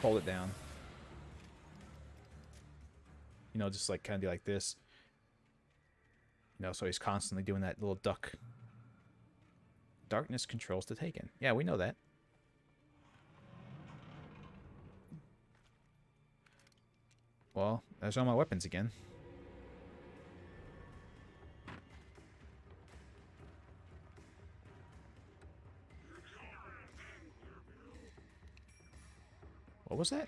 hold it down. You know, just like kind of do like this. You know, so he's constantly doing that little duck. Darkness controls the Taken. Yeah, we know that. Well, there's all my weapons again. What was that?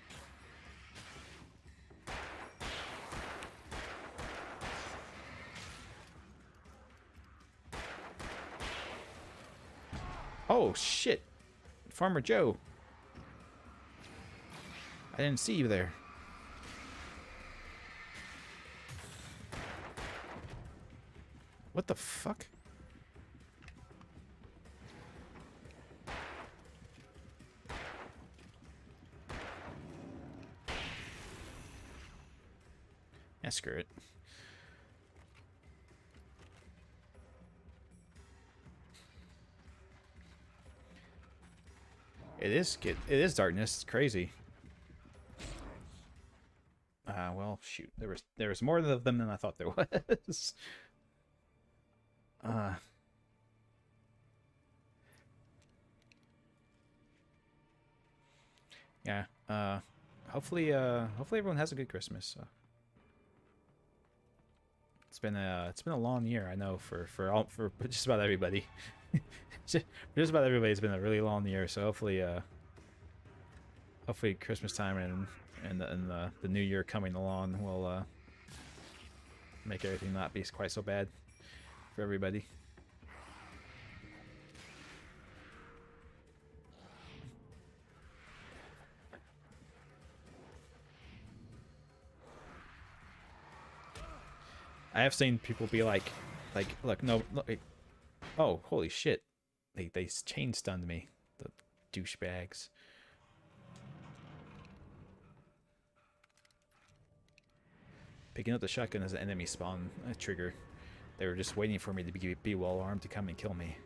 Oh, shit. Farmer Joe. I didn't see you there. What the fuck? Yeah, screw it. It is darkness. It's crazy. Well, shoot. There was more of them than I thought there was. Yeah. Hopefully everyone has a good Christmas. It's been a long year, I know, for just about everybody. Just about everybody, it's been a really long year. So hopefully Christmas time and the new year coming along will make everything not be quite so bad for everybody. I have seen people be like, look, no, look, oh, holy shit, they chain stunned me, the douchebags. Picking up the shotgun as an enemy spawn trigger. They were just waiting for me to be well armed to come and kill me.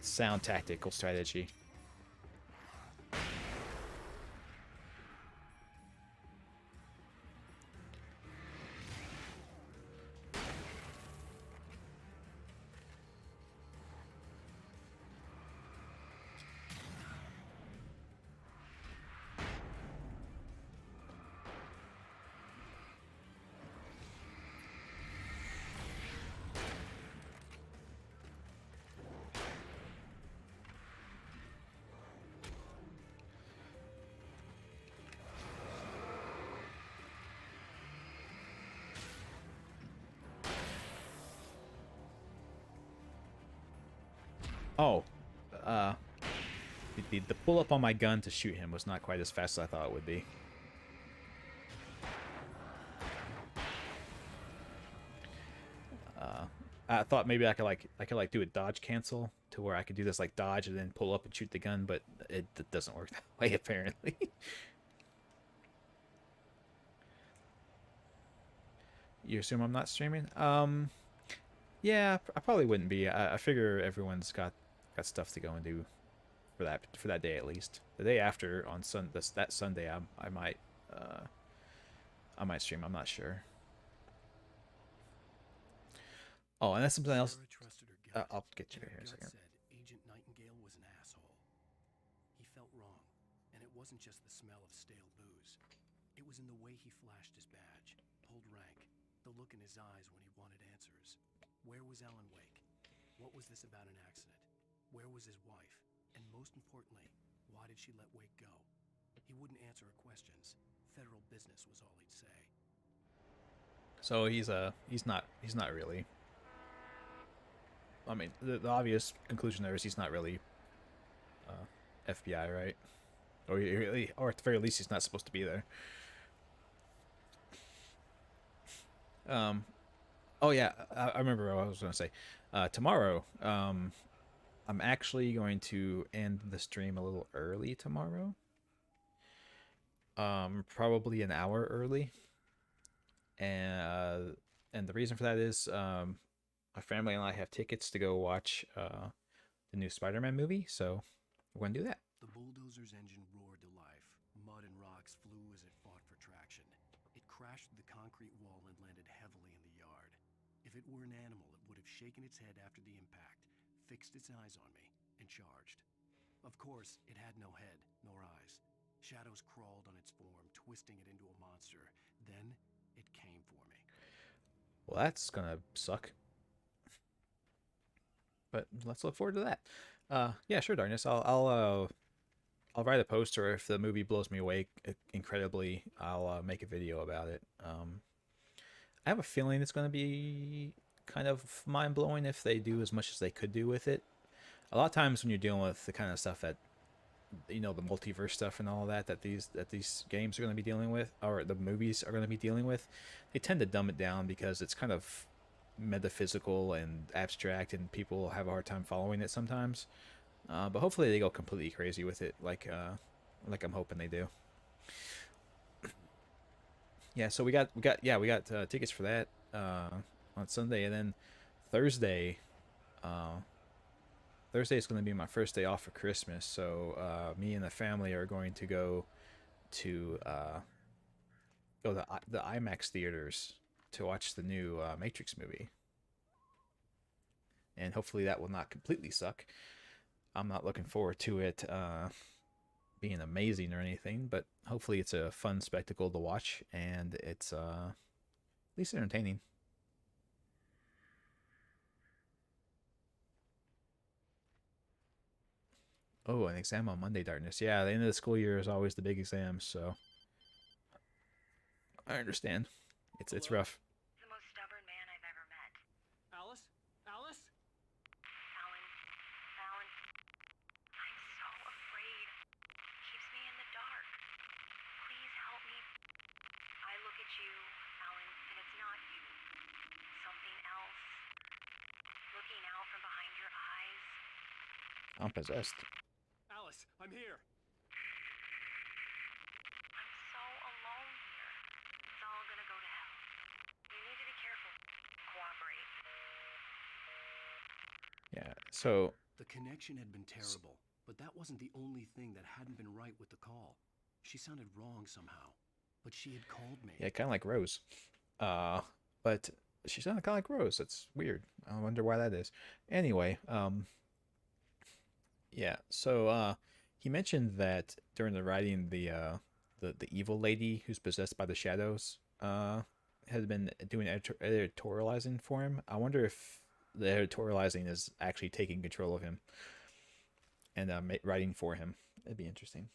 Sound tactical strategy. Oh, the pull up on my gun to shoot him was not quite as fast as I thought it would be. I thought maybe I could do a dodge cancel to where I could do this like dodge and then pull up and shoot the gun, but it doesn't work that way apparently. You assume I'm not streaming? Yeah, I probably wouldn't be. I figure everyone's got stuff to go and do for that day at least. The day after on that Sunday, I might stream. I'm not sure. Oh, and that's something else. Sarah trusted her gut. I'll get you and here in a her gut second. said Agent Nightingale was an asshole. He felt wrong, and it wasn't just the smell of stale booze. It was in the way he flashed his badge, pulled rank, the look in his eyes when he wanted answers. Where was Alan Wake? What was this about an accident? Where was his wife? And most importantly, why did she let Wake go? He wouldn't answer her questions. Federal business was all he'd say. So he's not really. I mean, the obvious conclusion there is he's not really FBI, right? Or at the very least, he's not supposed to be there. Oh yeah, I remember what I was going to say. Tomorrow, I'm actually going to end the stream a little early tomorrow. Probably an hour early. And the reason for that is my family and I have tickets to go watch the new Spider-Man movie, so we're gonna do that. The bulldozer's engine roared to life. Mud and rocks flew as it fought for traction. It crashed through the concrete wall and landed heavily in the yard. If it were an animal, it would have shaken its head after the impact, fixed its eyes on me, and charged. Of course, it had no head, nor eyes. Shadows crawled on its form, twisting it into a monster. Then it came for me. Well, that's gonna suck. But let's look forward to that. Yeah, sure, Darkness. I'll write a post, or if the movie blows me away incredibly, I'll make a video about it. I have a feeling it's gonna be kind of mind blowing if they do as much as they could do with it. A lot of times when you're dealing with the kind of stuff that, you know, the multiverse stuff and all that these games are going to be dealing with, or the movies are going to be dealing with, they tend to dumb it down because it's kind of metaphysical and abstract, and people have a hard time following it sometimes. But hopefully they go completely crazy with it, like I'm hoping they do. Yeah, so we got tickets for that on Sunday, and then Thursday. Thursday is going to be my first day off for Christmas, so me and the family are going to go to the IMAX theaters to watch the new Matrix movie, and hopefully that will not completely suck. I'm not looking forward to it being amazing or anything, but hopefully it's a fun spectacle to watch, and it's at least entertaining. Oh, an exam on Monday, Darkness. Yeah, the end of the school year is always the big exam, so I understand. It's rough. The most stubborn man I've ever met. Alice? Alice? Alan. Alan. I'm so afraid. Keeps me in the dark. Please help me. I look at you, Alan, and it's not you. Something else. Looking out from behind your eyes. I'm possessed. Alice, I'm here. I'm so alone here. It's all gonna go to hell. You need to be careful. Cooperate. Yeah, so The connection had been terrible, but that wasn't the only thing that hadn't been right with the call. She sounded wrong somehow, but she had called me. yeah, kind of like Rose. But she sounded kind of like Rose. That's weird. I wonder why that is. Anyway, yeah. So he mentioned that during the writing, the evil lady who's possessed by the shadows had been doing editorializing for him. I wonder if the editorializing is actually taking control of him and writing for him. It'd be interesting.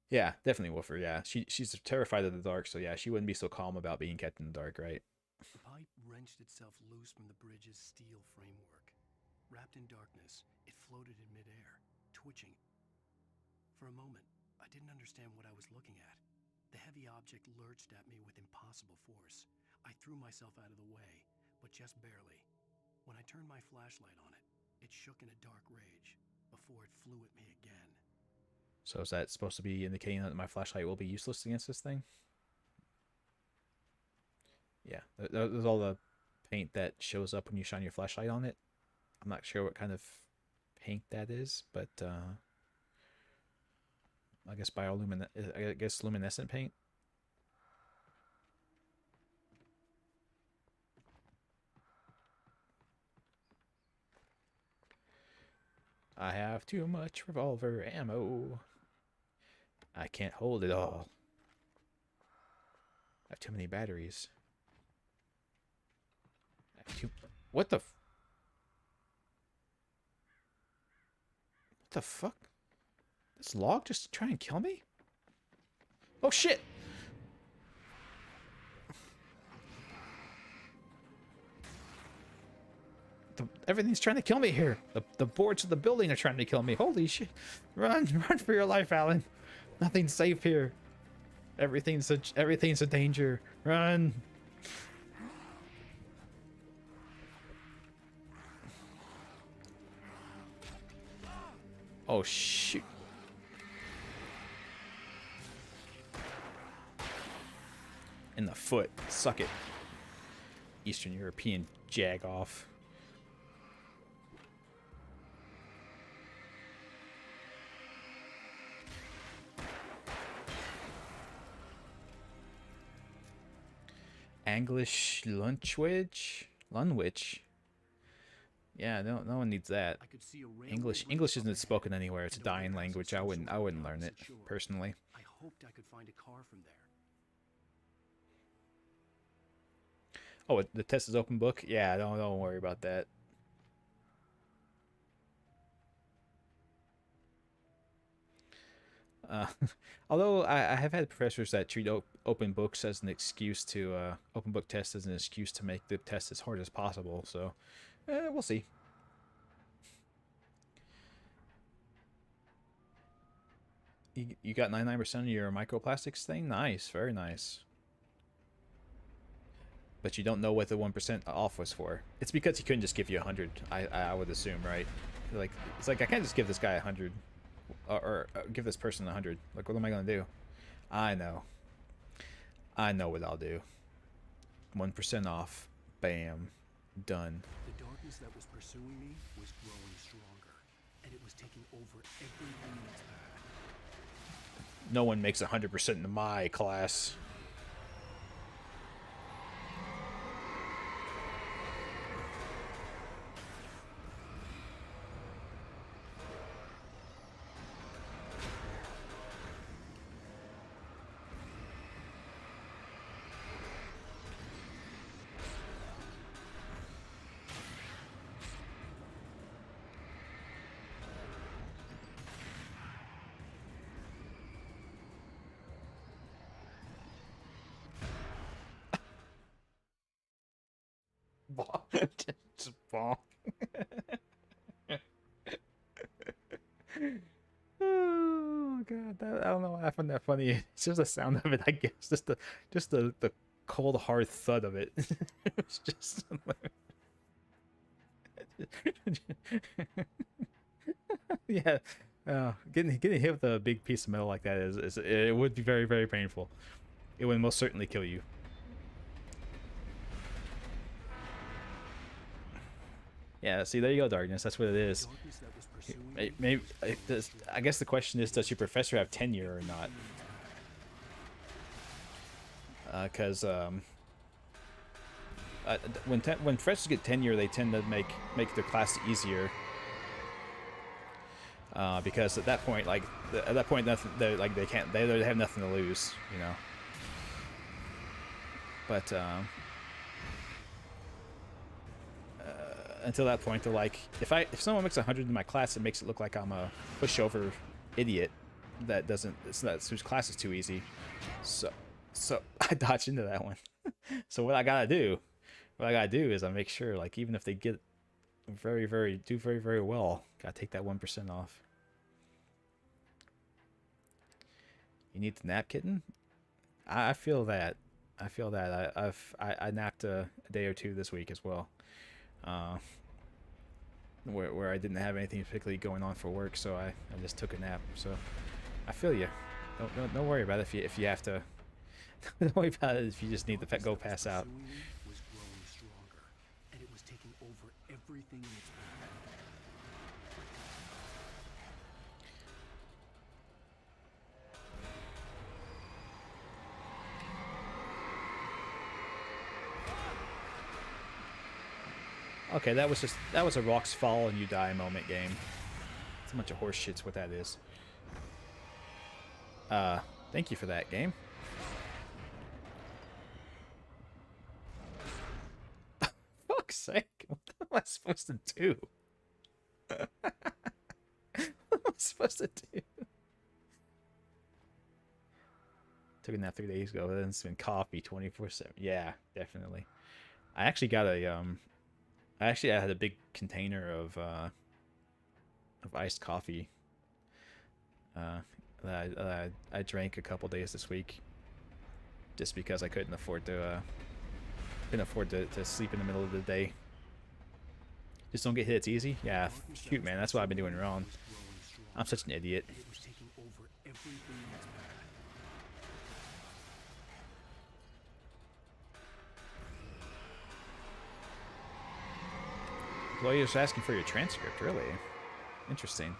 Yeah, definitely Wolfer. Yeah, she's terrified of the dark, so yeah, she wouldn't be so calm about being kept in the dark, right? The pipe wrenched itself loose from the bridge's steel framework. Wrapped in darkness, it floated in midair, twitching. For a moment, I didn't understand what I was looking at. The heavy object lurched at me with impossible force. I threw myself out of the way, but just barely. When I turned my flashlight on it, it shook in a dark rage before it flew at me again. So is that supposed to be indicating that my flashlight will be useless against this thing? Yeah, there's all the paint that shows up when you shine your flashlight on it. I'm not sure what kind of paint that is, but I guess luminescent paint. I have too much revolver ammo. I can't hold it all. I have too many batteries. I have too... What the... What the fuck? This log just trying to kill me? Oh shit! Everything's trying to kill me here. The boards of the building are trying to kill me. Holy shit. Run for your life, Alan. Nothing's safe here. Everything's a danger. Run. Oh shoot. In the foot. Suck it. Eastern European jag off. English Lunwich. Yeah, no one needs that. English isn't spoken anywhere. It's a dying language. I wouldn't learn it personally. I hoped I could find a car from there. Oh, the test is open book? Yeah, don't worry about that. Although I have had professors that treat open books as an excuse to open book tests as an excuse to make the test as hard as possible. So we'll see. You got 99% of your microplastics thing? Nice, very nice. But you don't know what the 1% off was for. It's because he couldn't just give you 100. I would assume, right? Like it's like I can't just give this guy 100. Or give this person 100. Like, what am I gonna do? I know what I'll do. 1% off. Bam. Done. The darkness that was pursuing me was growing stronger, and it was taking over everything in its path. No one makes 100% in my class. Just bonk. Oh god, I don't know why I find that funny. It's just the sound of it, I guess. Just the cold hard thud of it. It's just yeah. Getting hit with a big piece of metal like that is it would be very, very painful. It would most certainly kill you. Yeah, see, there you go, darkness. That's what it is. Maybe I guess the question is, does your professor have tenure or not? Because when professors get tenure, they tend to make their class easier. Because at that point, nothing. They have nothing to lose, you know. But until that point, they're like, if someone makes 100 in my class, it makes it look like I'm a pushover idiot whose class is too easy. So I dodge into that one. So what I gotta do is I make sure, like, even if they get very, very well, gotta take that 1% off. You need the nap, kitten? I feel that. I napped a day or two this week as well. Where I didn't have anything particularly going on for work, so I just took a nap. So I feel you. Don't worry about it if you have to. Don't worry about it if you just need to go pass out. Was growing stronger, and it was taking over everything in its path. Okay, that was a rocks fall and you die moment game. a bunch of horse shit's what that is. Thank you for that, game. Fuck's sake, what am I supposed to do? What am I supposed to do? Took a nap 3 days ago, and it's been coffee 24/7. Yeah, definitely. I actually got a I had a big container of iced coffee that I drank a couple days this week, just because I couldn't afford to sleep in the middle of the day. Just don't get hit. It's easy. Yeah, shoot, man, that's what I've been doing wrong. I'm such an idiot. It was taking over everything in its path. Lawyer's asking for your transcript, really? Interesting.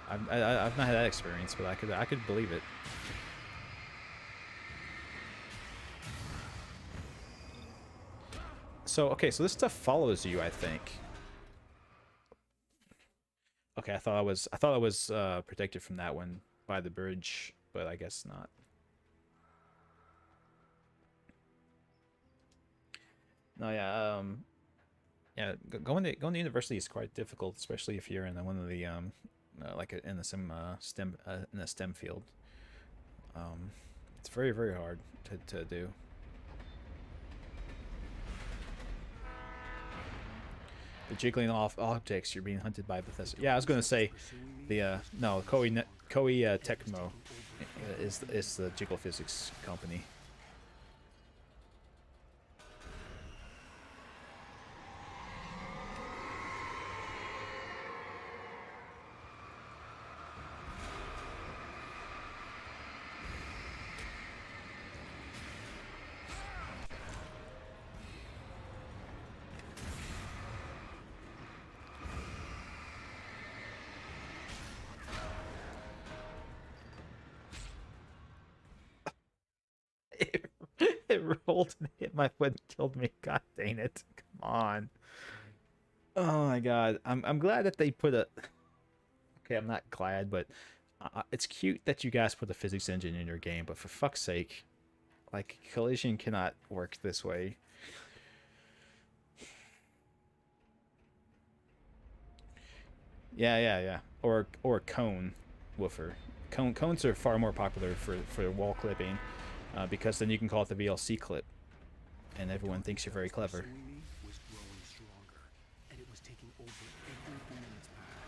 I've not had that experience, but I could believe it. So okay, so this stuff follows you, I think. Okay, I thought I was protected from that one by the bridge, but I guess not. No, yeah, yeah, going to university is quite difficult, especially if you're in one of the in the STEM field. It's very, very hard to do. The jiggling off objects, you're being hunted by Bethesda. Yeah, I was gonna say the no, Koei Tecmo is the jiggle physics company. It rolled and hit my foot and killed me. God dang it. Come on. Oh my god. I'm glad that they put a... Okay, I'm not glad, but it's cute that you guys put a physics engine in your game, but for fuck's sake, like, collision cannot work this way. Yeah. Or cone woofer. Cones are far more popular for wall clipping. Because then you can call it the VLC clip, and everyone thinks you're very clever. Was growing stronger, and it was taking over everything in its path.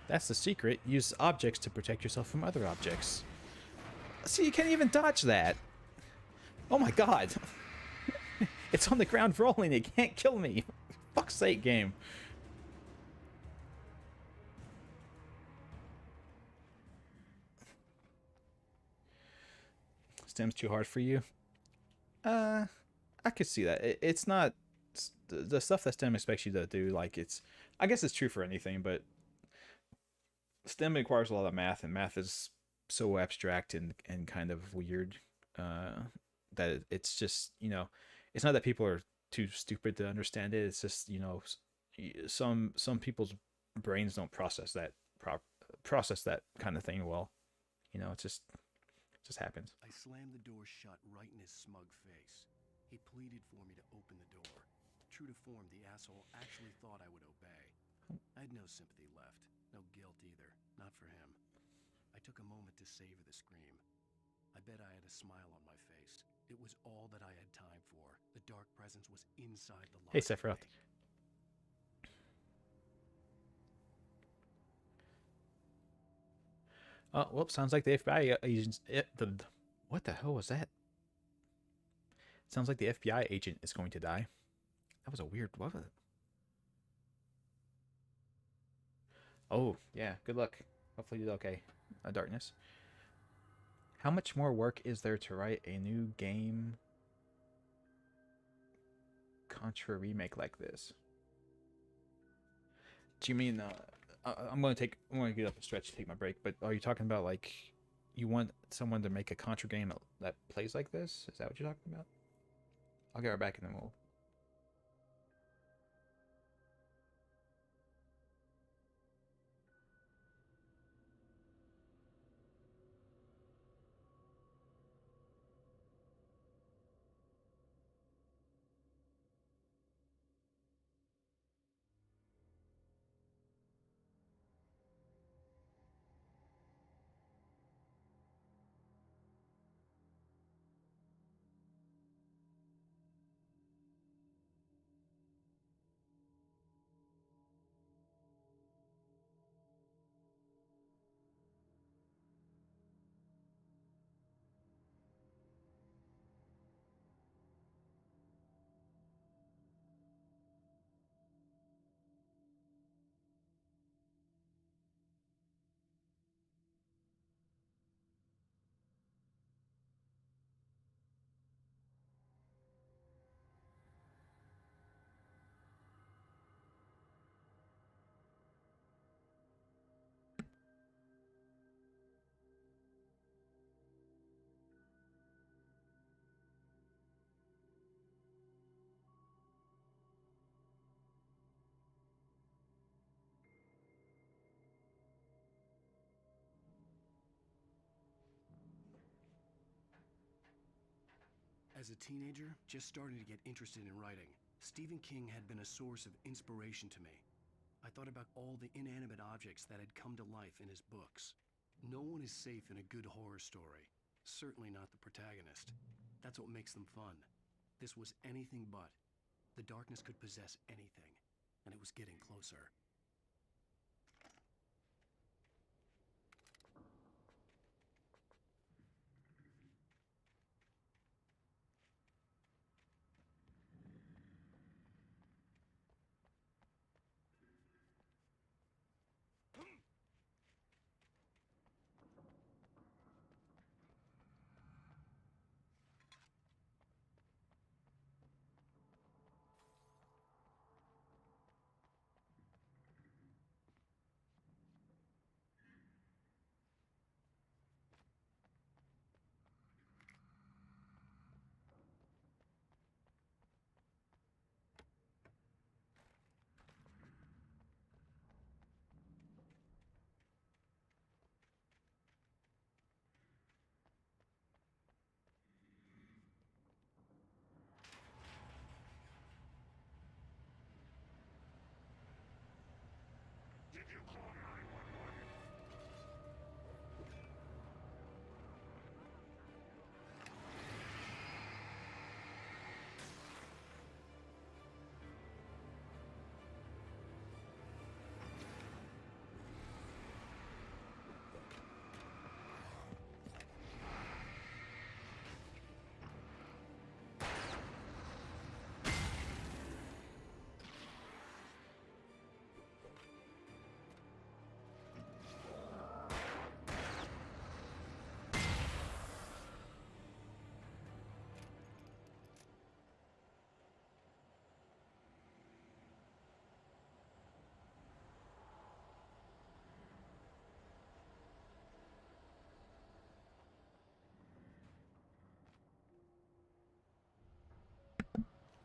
That's the secret. Use objects to protect yourself from other objects. See, you can't even dodge that. Oh my god. It's on the ground rolling. It can't kill me. Fuck's sake, game. STEM's too hard for you? I could see that. It's not... The stuff that STEM expects you to do, like, it's... I guess it's true for anything, but... STEM requires a lot of math, and math is so abstract and kind of weird that it's just, you know, it's not that people are too stupid to understand it. It's just, you know, some people's brains don't process that kind of thing well. You know, it just happens. I slammed the door shut right in his smug face. He pleaded for me to open the door. True to form, the asshole actually thought I would obey. I had no sympathy left. No guilt either, not for him. I took a moment to savor the scream. I bet I had a smile on my face. It was all that I had time for. The dark presence was inside the lock. Hey, Sephiroth. Oh, whoops, sounds like the FBI agents... What the hell was that? Sounds like the FBI agent is going to die. That was a weird... What was it? Oh, yeah, good luck. Hopefully you do okay. Darkness. How much more work is there to write a new game? Contra remake like this. Do you mean I'm gonna get up a stretch to take my break, but are you talking about like you want someone to make a Contra game that plays like this? Is that what you're talking about? I'll get her back and then we'll. As a teenager, just starting to get interested in writing, Stephen King had been a source of inspiration to me. I thought about all the inanimate objects that had come to life in his books. No one is safe in a good horror story. Certainly not the protagonist. That's what makes them fun. This was anything but. The darkness could possess anything, and it was getting closer.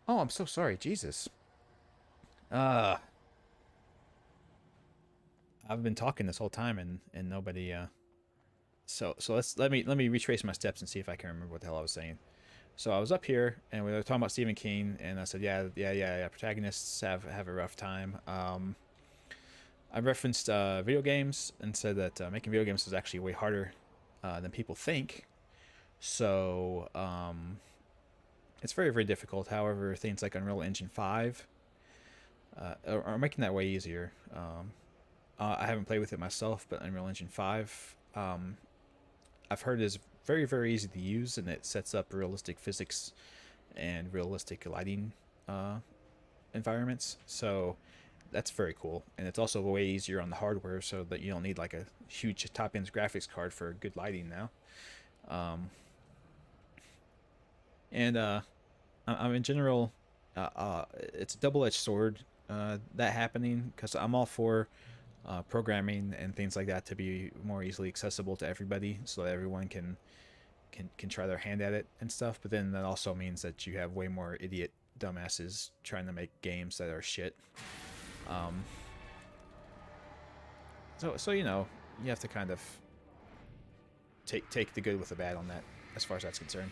Oh, I'm so sorry. Jesus. Uh, I've been talking this whole time and nobody so let me retrace my steps and see if I can remember what the hell I was saying. So I was up here and we were talking about Stephen King and I said yeah protagonists have a rough time. I referenced video games and said that making video games is actually way harder than people think. So it's very, very difficult. However, things like Unreal Engine 5 are making that way easier. I haven't played with it myself, but Unreal Engine 5, I've heard is very, very easy to use, and it sets up realistic physics and realistic lighting environments. So that's very cool, and it's also way easier on the hardware, so that you don't need like a huge top-end graphics card for good lighting now. And I'm in general it's a double-edged sword, that happening, because I'm all for programming and things like that to be more easily accessible to everybody, so that everyone can try their hand at it and stuff. But then that also means that you have way more idiot dumbasses trying to make games that are shit. So you know, you have to kind of take the good with the bad on that, as far as that's concerned.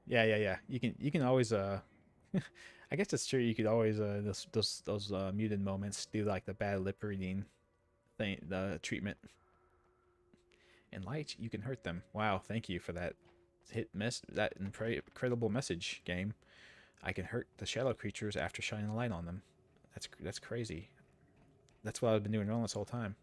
Yeah. You can always I guess it's true. You could always those muted moments do like the bad lip reading thing, the treatment. And light, you can hurt them. Wow, thank you for that incredible message, game. I can hurt the shadow creatures after shining a light on them. That's crazy. That's what I've been doing wrong this whole time.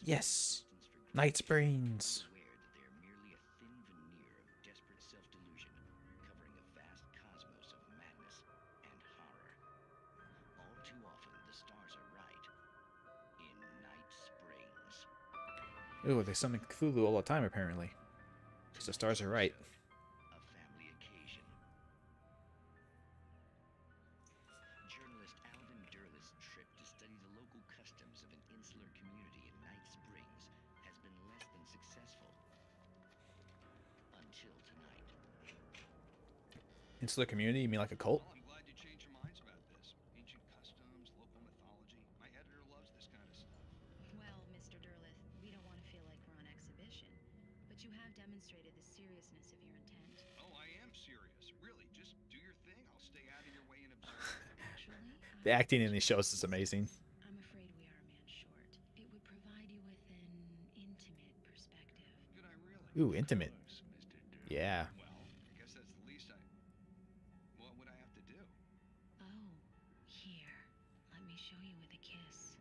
Yes! Knight's brains! Ooh, they summon Cthulhu all the time, apparently. Because the stars are right. Journalist Alvin Durlis' trip to study the local customs of an insular community in Night Springs has been less than successful. Until tonight. Insular community? You mean like a cult? Well, I'm glad you changed your minds about this. Ancient customs, local mythology. My editor loves this kind of stuff. Well, Mr. Durlith, we don't want to feel like we're on exhibition, but you have demonstrated the seriousness of your intent. Oh, I am serious. Really, just do your thing. I'll stay out of your way and observe. Actually, The acting in these shows is amazing. I'm afraid we are a man short. It would provide you with an intimate perspective. Could I really? Ooh, intimate. Close, Mr. Durley. Yeah. Well, I guess that's the least I... What would I have to do? Oh, here. Let me show you with a kiss.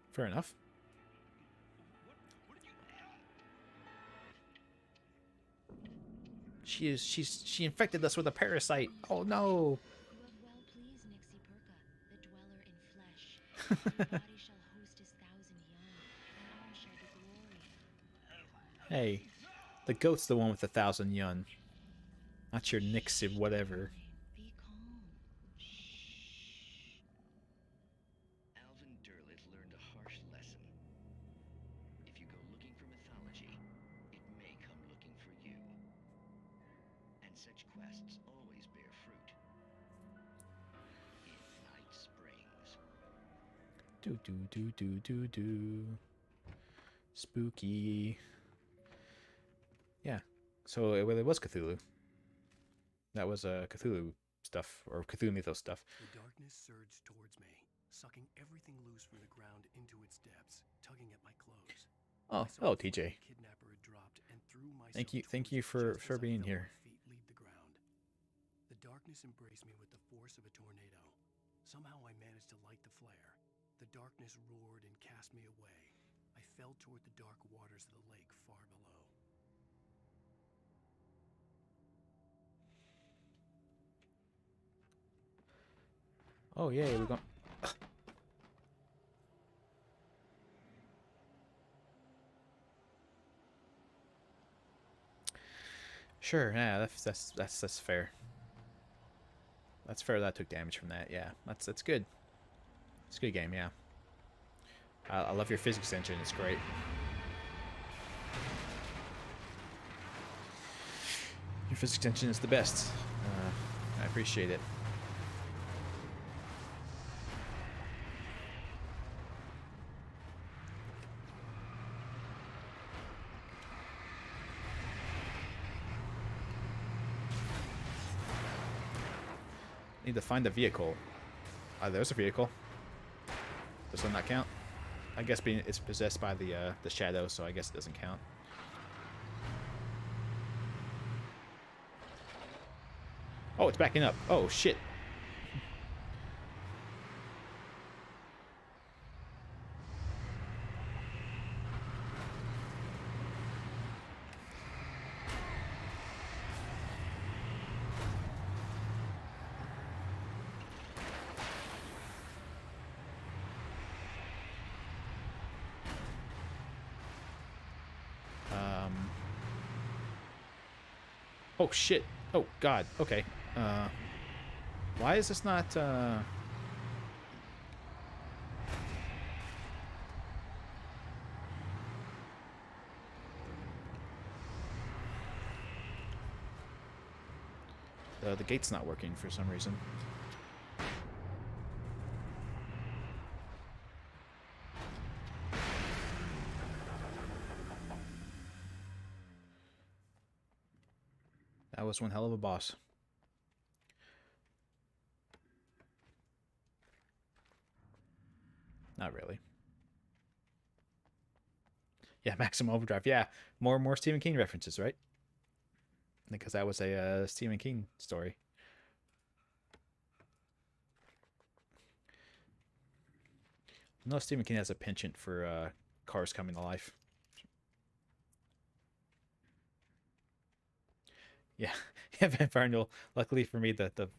Fair enough. What did you... She infected us with a parasite. Oh no. You have well pleased Nixie Perka, the dweller in flesh. Your body shall host his 1,000 young, and all shall be glory. Hey, the goat's the one with 1,000 yun. Not your Nixie whatever. Be calm. Alvin Durlith learned a harsh lesson. If you go looking for mythology, it may come looking for you. And such quests always bear fruit. In Night Springs. Do. Spooky. Yeah. So it was Cthulhu. That was Cthulhu stuff, or Cthulhu mythos stuff. The darkness surged towards me, sucking everything loose from the ground into its depths, tugging at my clothes. Oh, I saw hello, the foot TJ. the kidnapper had dropped and threw myself Thank you towards it for just as I being felt here. my feet leave the ground. The darkness embraced me with the force of a tornado. Somehow I managed to light the flare. The darkness roared and cast me away. I fell toward the dark waters of the lake far below. Oh yeah, we're going. Sure, yeah, that's fair. That's fair that I took damage from that. Yeah, that's good. It's a good game. Yeah, I love your physics engine. It's great. Your physics engine is the best. I appreciate it. Need to find a vehicle. There's a vehicle. Does that not count? I guess being it's possessed by the shadow, so I guess it doesn't count. Oh, it's backing up. Oh shit. Oh shit. Oh god. Okay. Why is this not the gate's not working for some reason. That was one hell of a boss. Not really. Yeah, Maximum Overdrive. Yeah, more Stephen King references, right? Because that was a Stephen King story. No, Stephen King has a penchant for cars coming to life. Yeah, yeah, Vampire Noel. Luckily for me, the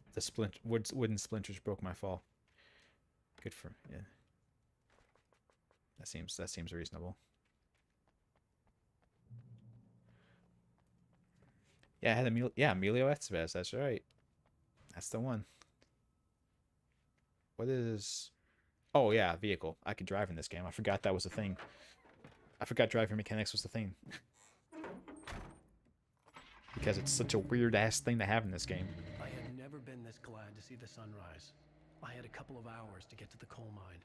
wooden splinters broke my fall. Good for yeah. That seems reasonable. Yeah, I had Emilio Estevez. That's right. That's the one. What is? Oh yeah, vehicle. I could drive in this game. I forgot that was a thing. I forgot driving mechanics was the thing. Because it's such a weird ass thing to have in this game. I had never been this glad to see the sunrise. I had a couple of hours to get to the coal mine.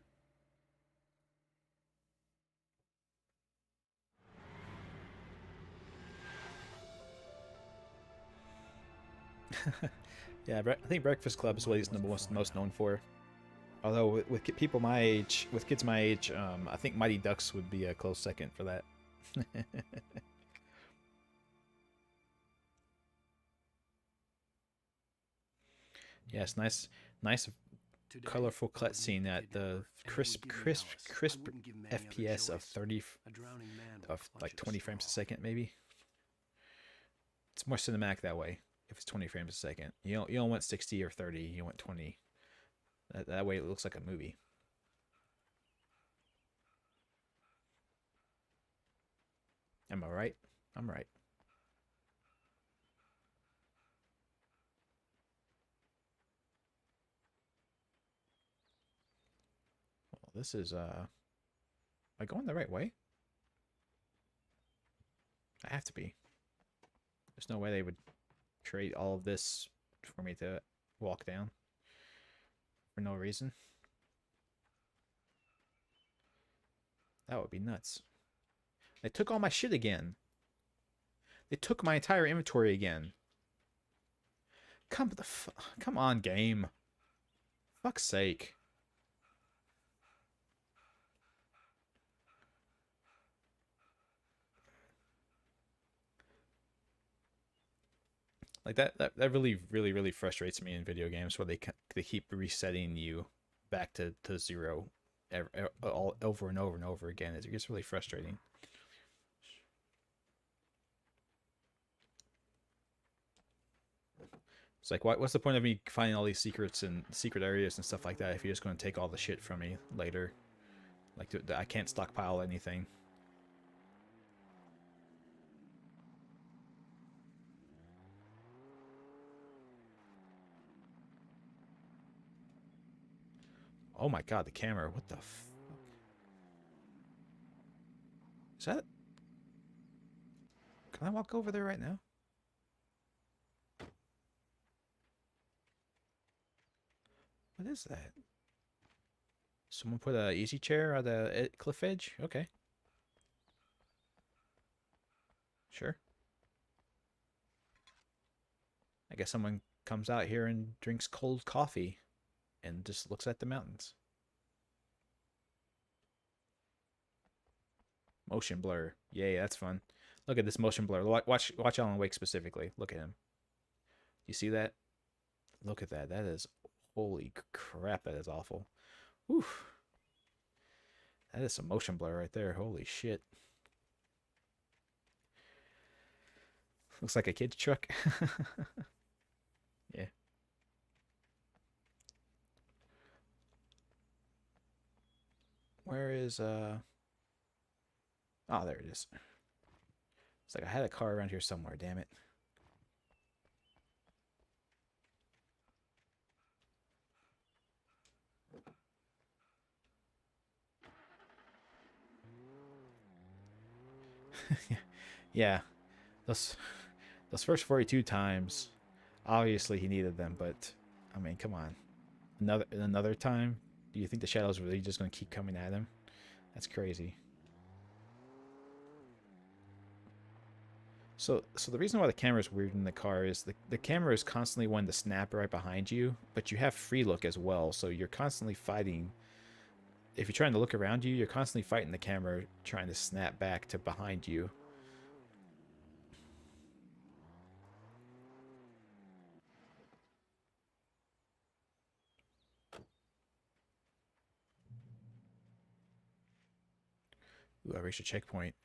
Yeah, I think Breakfast Club is what he's most known for. Although with people my age, with kids my age, I think Mighty Ducks would be a close second for that. Yes, nice colorful cutscene at the crisp FPS of 30 of like 20 frames a second maybe. It's more cinematic that way if it's 20 frames a second. You don't want 60 or 30, you want 20. That way it looks like a movie. Am I right? I'm right. Well, this is am I going the right way? I have to be. There's no way they would create all of this for me to walk down for no reason. That would be nuts. They took all my shit again. They took my entire inventory again. Come on, game. Fuck's sake. Like that really frustrates me in video games where they keep resetting you back to zero all over and over and over again. It gets really frustrating. It's like, what's the point of me finding all these secrets and secret areas and stuff like that if you're just going to take all the shit from me later? Like, I can't stockpile anything. Oh my god, the camera. What the fuck? Is that... Can I walk over there right now? What is that? Someone put a easy chair at the cliff edge? Okay. Sure. I guess someone comes out here and drinks cold coffee and just looks at the mountains. Motion blur. Yay, that's fun. Look at this motion blur. Watch Alan Wake specifically. Look at him. You see that? Look at that. That is, holy crap, that is awful. Whew. That is some motion blur right there. Holy shit. Looks like a kid's truck. Yeah. Where is oh, there it is. It's like I had a car around here somewhere, damn it. Yeah. Those first 42 times, obviously he needed them, but I mean, come on. Another time? Do you think the shadows are really just going to keep coming at him? That's crazy. So the reason why the camera is weird in the car is the camera is constantly wanting to snap right behind you, but you have free look as well, so you're constantly fighting. If you're trying to look around you, you're constantly fighting the camera trying to snap back to behind you. Ooh, I reached a checkpoint.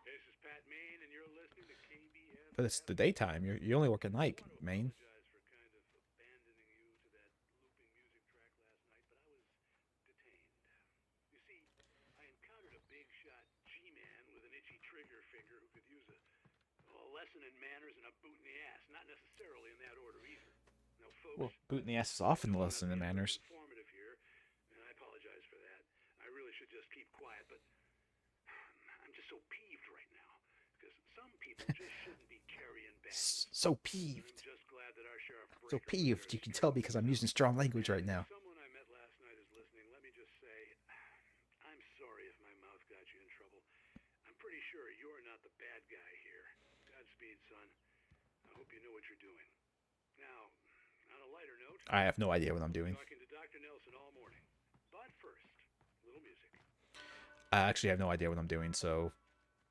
This is Pat Main, and you're listening to KBF. But it's the daytime. You only work at night, Maine. For kind of abandoning you to that looping music track last night, but I was detained. You see, I encountered a big shot G-man with an itchy trigger finger who could use a lesson in manners and a boot in the ass. Not necessarily in that order either. Now, folks, Well, boot in the ass is often the lesson in manners. informative here, and I apologize for that. I really should just keep quiet, but I'm just so peeved right now because some people just shouldn't be carrying bags. So peeved. I'm just glad that our sheriff So peeved. You can tell because I'm using strong language right now. Someone I met last night is listening. Let me just say, I'm sorry if my mouth got you in trouble. I'm pretty sure you're not the bad guy here. Godspeed, son. I hope you know what you're doing. Now, on a lighter note, I have no idea what I'm doing. talking to Dr. Nelson all morning. But first, a little music. I actually have no idea what I'm doing, so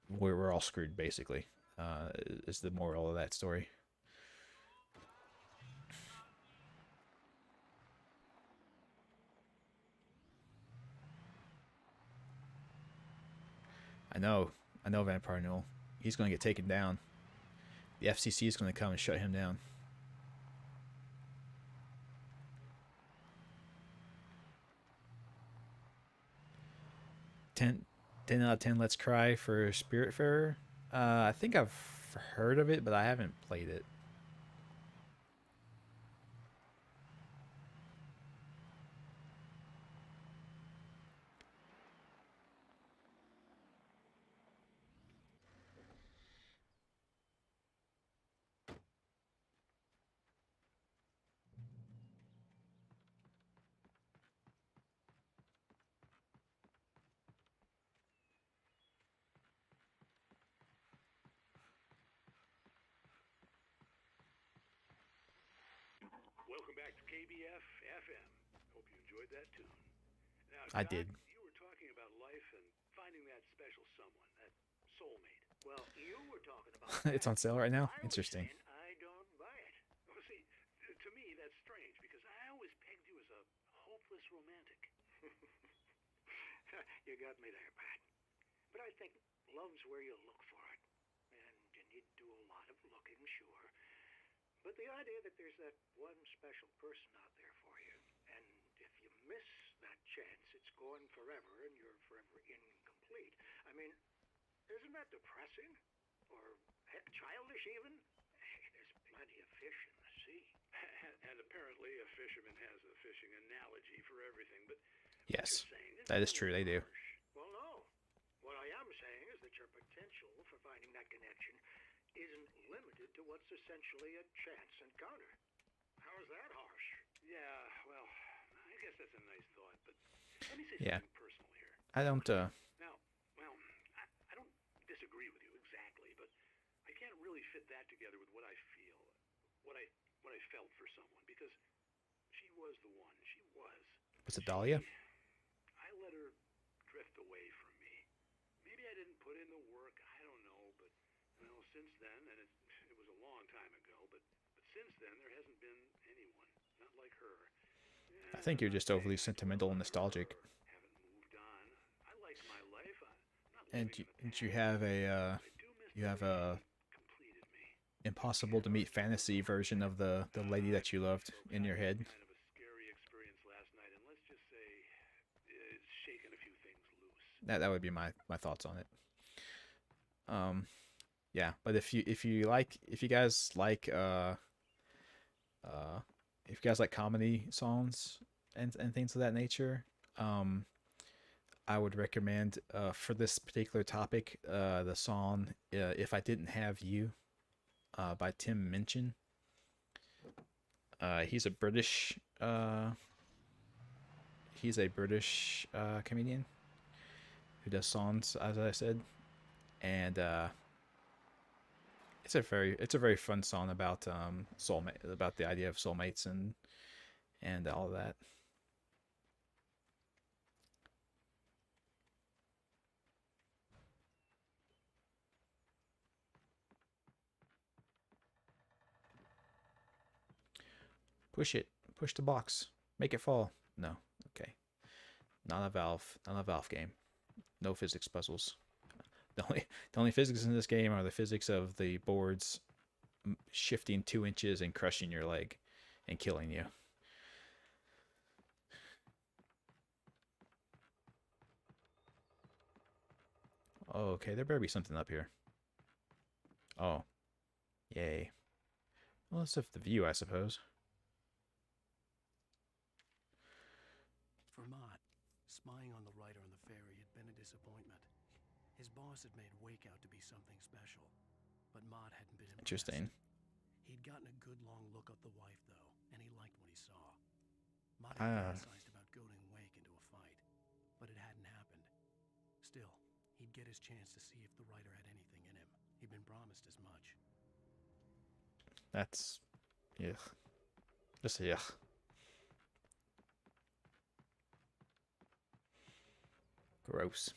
we're all screwed, basically, is the moral of that story. I know, Vampire Newell. He's going to get taken down. The FCC is going to come and shut him down. Ten out of 10 Let's Cry for Spiritfarer. I think I've heard of it, but I haven't played it. Welcome back to KBF FM. Hope you enjoyed that tune. Now, I Doc, did. You were talking about life and finding that special someone, that soulmate. Well, you were talking about It's on sale right now? I was Interesting. saying I don't buy it. Well, see, to me that's strange because I always pegged you as a hopeless romantic. You got me there, Pat. But I think love's where you look for it. And you need to do a lot of looking, sure. But the idea that there's that one special person out there for you, and if you miss that chance, it's gone forever and you're forever incomplete. I mean, isn't that depressing? Or childish even? There's plenty of fish in the sea. And apparently a fisherman has a fishing analogy for everything, but Yes, that is true, they do. well, no. What I am saying is that your potential for finding that connection isn't limited to what's essentially a chance encounter. How is that harsh? Yeah, well, I guess that's a nice thought, but let me say something personal here. I don't, Now, well, I don't disagree with you exactly, but I can't really fit was the one. She was. Was it Dahlia? I let her drift away from me. Maybe I didn't put in the work. I don't know, but well, since then, and it was a long time ago, but since then there hasn't been anyone, not like her. I think you're just overly sentimental and nostalgic. Haven't moved on. I like my life. I'm not And living you have a completed me. impossible to meet fantasy version of the lady that you loved in your head. Kind of a scary experience last night, and let's just say it's shaken a few things loose. That would be my thoughts on it. Yeah, but if you guys like comedy songs and things of that nature, I would recommend for this particular topic the song "If I Didn't Have You" by Tim Minchin. He's a British comedian who does songs, as I said, and it's a very fun song about soulmate, about the idea of soulmates and all of that. Push it. Push the box. Make it fall. No. Okay. Not a Valve game. No physics puzzles. The only physics in this game are the physics of the boards shifting 2 inches and crushing your leg and killing you. Oh, okay, there better be something up here. Oh. Yay. Well, let's have the view, I suppose. For Mott, spying on the writer on the ferry had been a disappointment. His boss had made Wake out to be something special, but Mott hadn't been impressed. Interesting. He'd gotten a good long look at the wife, though, and he liked what he saw. Mott had fantasized about goading Wake into a fight, but it hadn't happened. Still, he'd get his chance to see if the writer had anything in him. He'd been promised as much. That's... yuck. Just a yuck. Gross.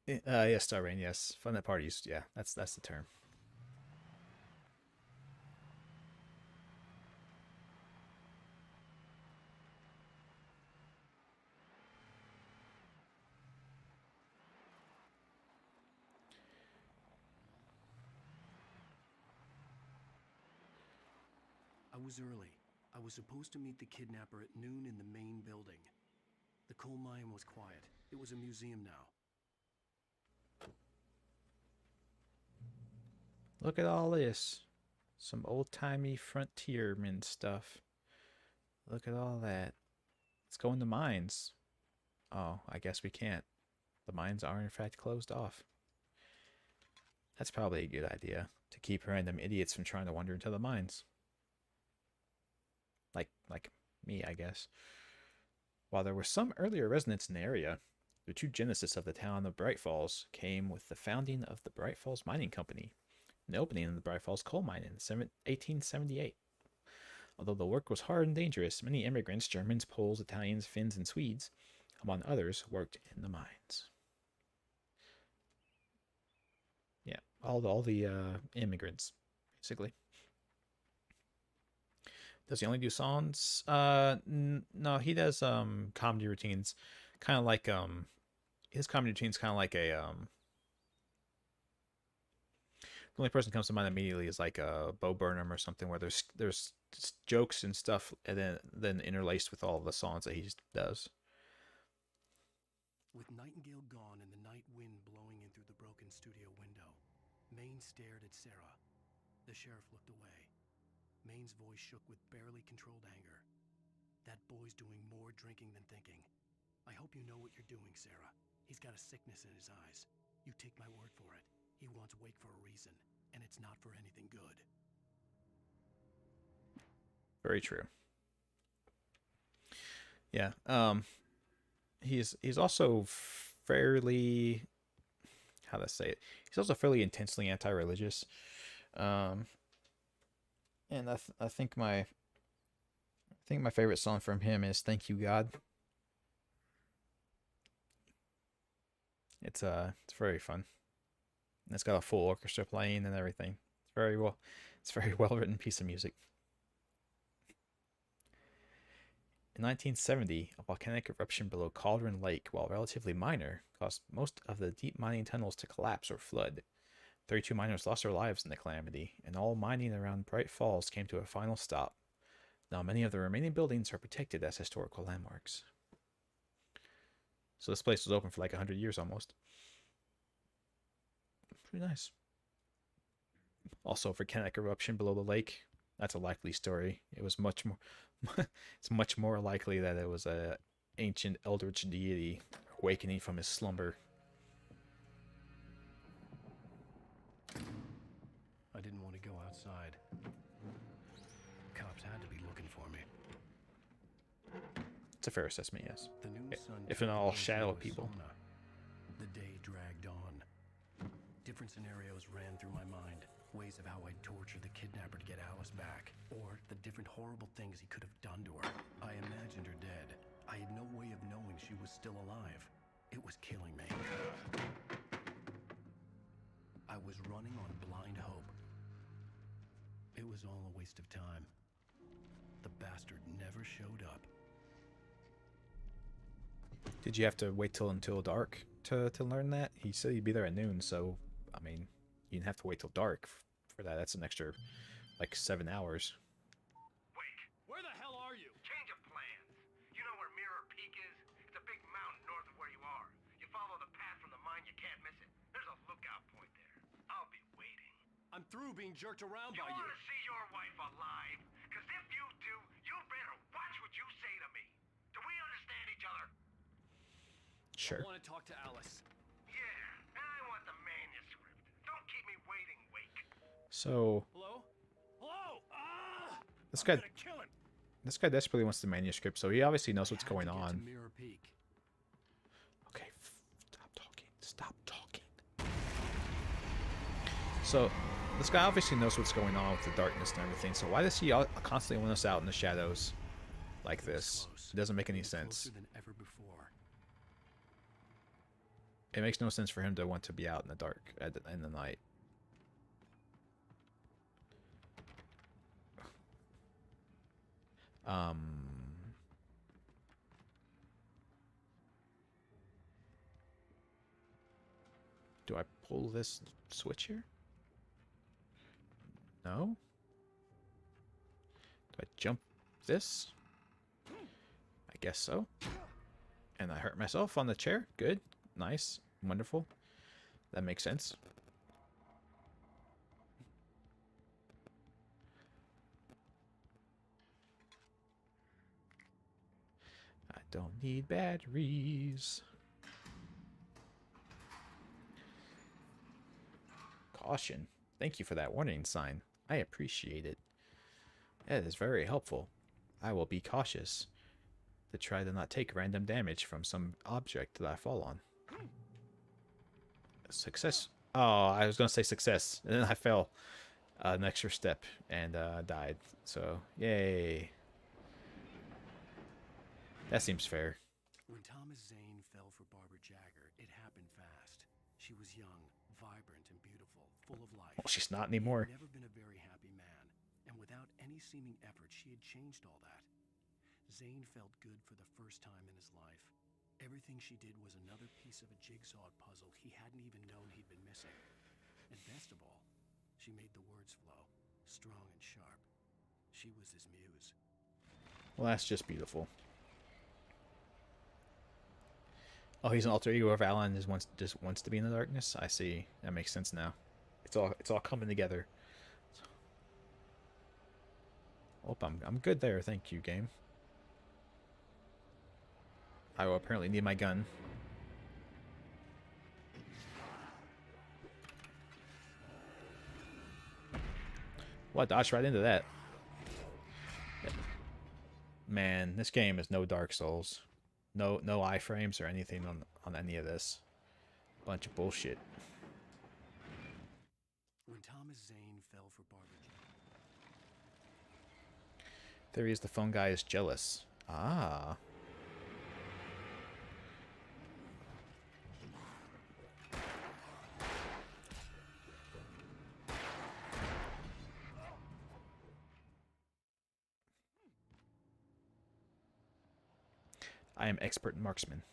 Yes, Starrain, yes. Fun at parties, yeah, that's the term. I was early. I was supposed to meet the kidnapper at noon in the main building. The coal mine was quiet. It was a museum now. Look at all this. Some old-timey frontierman stuff. Look at all that. Let's go in the mines. Oh, I guess we can't. The mines are in fact closed off. That's probably a good idea, to keep random idiots from trying to wander into the mines. Like me, I guess. While there were some earlier residents in the area, the true genesis of the town of Bright Falls came with the founding of the Bright Falls Mining Company and the opening of the Bright Falls coal mine in 1878. Although the work was hard and dangerous, many immigrants, Germans, Poles, Italians, Finns, and Swedes, among others, worked in the mines. Yeah, all the immigrants, basically. Does he only do songs? No, he does comedy routines, kind of like his comedy routines kind of like a the only person that comes to mind immediately is like Bo Burnham or something, where there's jokes and stuff, and then interlaced with all of the songs that he does. With Nightingale gone and the night wind blowing in through the broken studio window, Maine stared at Sarah. The sheriff looked away. Maine's voice shook with barely controlled anger. That boy's doing more drinking than thinking. I hope you know what you're doing, Sarah. He's got a sickness in his eyes. You take my word for it. He wants Wake for a reason, and it's not for anything good. Very true. Yeah. He's also fairly, how to say it. He's also fairly intensely anti-religious. Um, and I think my favorite song from him is "Thank You God." It's very fun. And it's got a full orchestra playing and everything. It's a very well written piece of music. In 1970, a volcanic eruption below Cauldron Lake, while relatively minor, caused most of the deep mining tunnels to collapse or flood. 32 miners lost their lives in the calamity, and all mining around Bright Falls came to a final stop. Now many of the remaining buildings are protected as historical landmarks. So this place was open for like 100 years almost. Pretty nice. Also, volcanic eruption below the lake. That's a likely story. It was much more. It's much more likely that it was a ancient eldritch deity awakening from his slumber. I didn't want to go outside. Cops had to be looking for me. It's a fair assessment, yes. The noon sun If they're not all turned shadow into a people. sauna. The day dragged on. Different scenarios ran through my mind. Ways of how I'd torture the kidnapper to get Alice back. Or the different horrible things he could have done to her. I imagined her dead. I had no way of knowing she was still alive. It was killing me. I was running on blind hope. It was all a waste of time. The bastard never showed up. Did you have to wait until dark to learn that? He said he'd be there at noon, so I mean, you didn't have to wait till dark for that. That's an extra like 7 hours. Wait, where the hell are you? Change of plans. You know where Mirror Peak is? It's a big mountain north of where you are. You follow the path from the mine, you can't miss it. There's a lookout point there. I'll be waiting. I'm through being jerked around You by you. want to see your wife alive? Because if you do, you better watch what you say to me. Do we understand each other? Sure. I want to talk to Alice. Yeah, and I want the manuscript. Don't keep me waiting, Wake. So Hello? Hello? Ah! this I'm guy gonna kill him. this guy desperately wants the manuscript, so he obviously knows what's going I had to get on. to Mirror Peak. Okay, stop talking. Stop talking. So this guy obviously knows what's going on with the darkness and everything. So why does he constantly want us out in the shadows like this? It doesn't make any sense. Closer than ever before. It makes no sense for him to want to be out in the dark in the night. Do I pull this switch here? No? Do I jump this? I guess so. And I hurt myself on the chair. Good. Nice. Wonderful. That makes sense. I don't need batteries. Caution. Thank you for that warning sign. I appreciate it. That is very helpful. I will be cautious to try to not take random damage from some object that I fall on. Success. Oh, I was going to say success. And then I fell an extra step and died. So, yay. That seems fair. When Thomas Zane fell for Barbara Jagger, it happened fast. She was young, vibrant, and beautiful, full of life. Well, she's not anymore. He'd never been a very happy man, and without any seeming effort, she had changed all that. Zane felt good for the first time in his life. Everything she did was another piece of a jigsaw puzzle he hadn't even known he'd been missing. And best of all, she made the words flow, strong and sharp. She was his muse. Well, that's just beautiful. Oh, he's an alter ego of Alan. Just wants to be in the darkness. I see. That makes sense now. It's all coming together. Oh, I'm good there. Thank you, game. I will apparently need my gun. Well, I dodged right into that. Man, this game is no Dark Souls. No iframes or anything on any of this. Bunch of bullshit. When Thomas Zane fell for barbecue. Theory is the phone guy is jealous. Ah. I am expert marksman.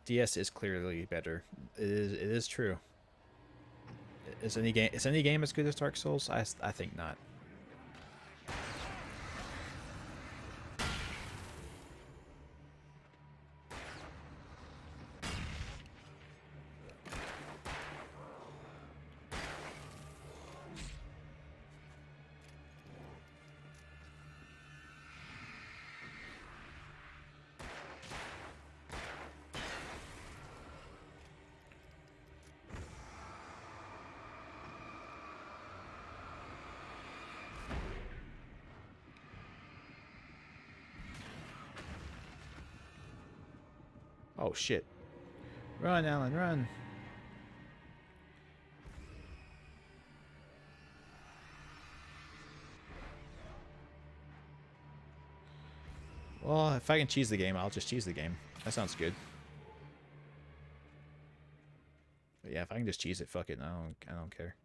DS is clearly better. It is true. Is any game as good as Dark Souls? I think not. Oh shit. Run, Alan, run. Well, if I can cheese the game, I'll just cheese the game. That sounds good. But yeah, if I can just cheese it, fuck it. I don't care.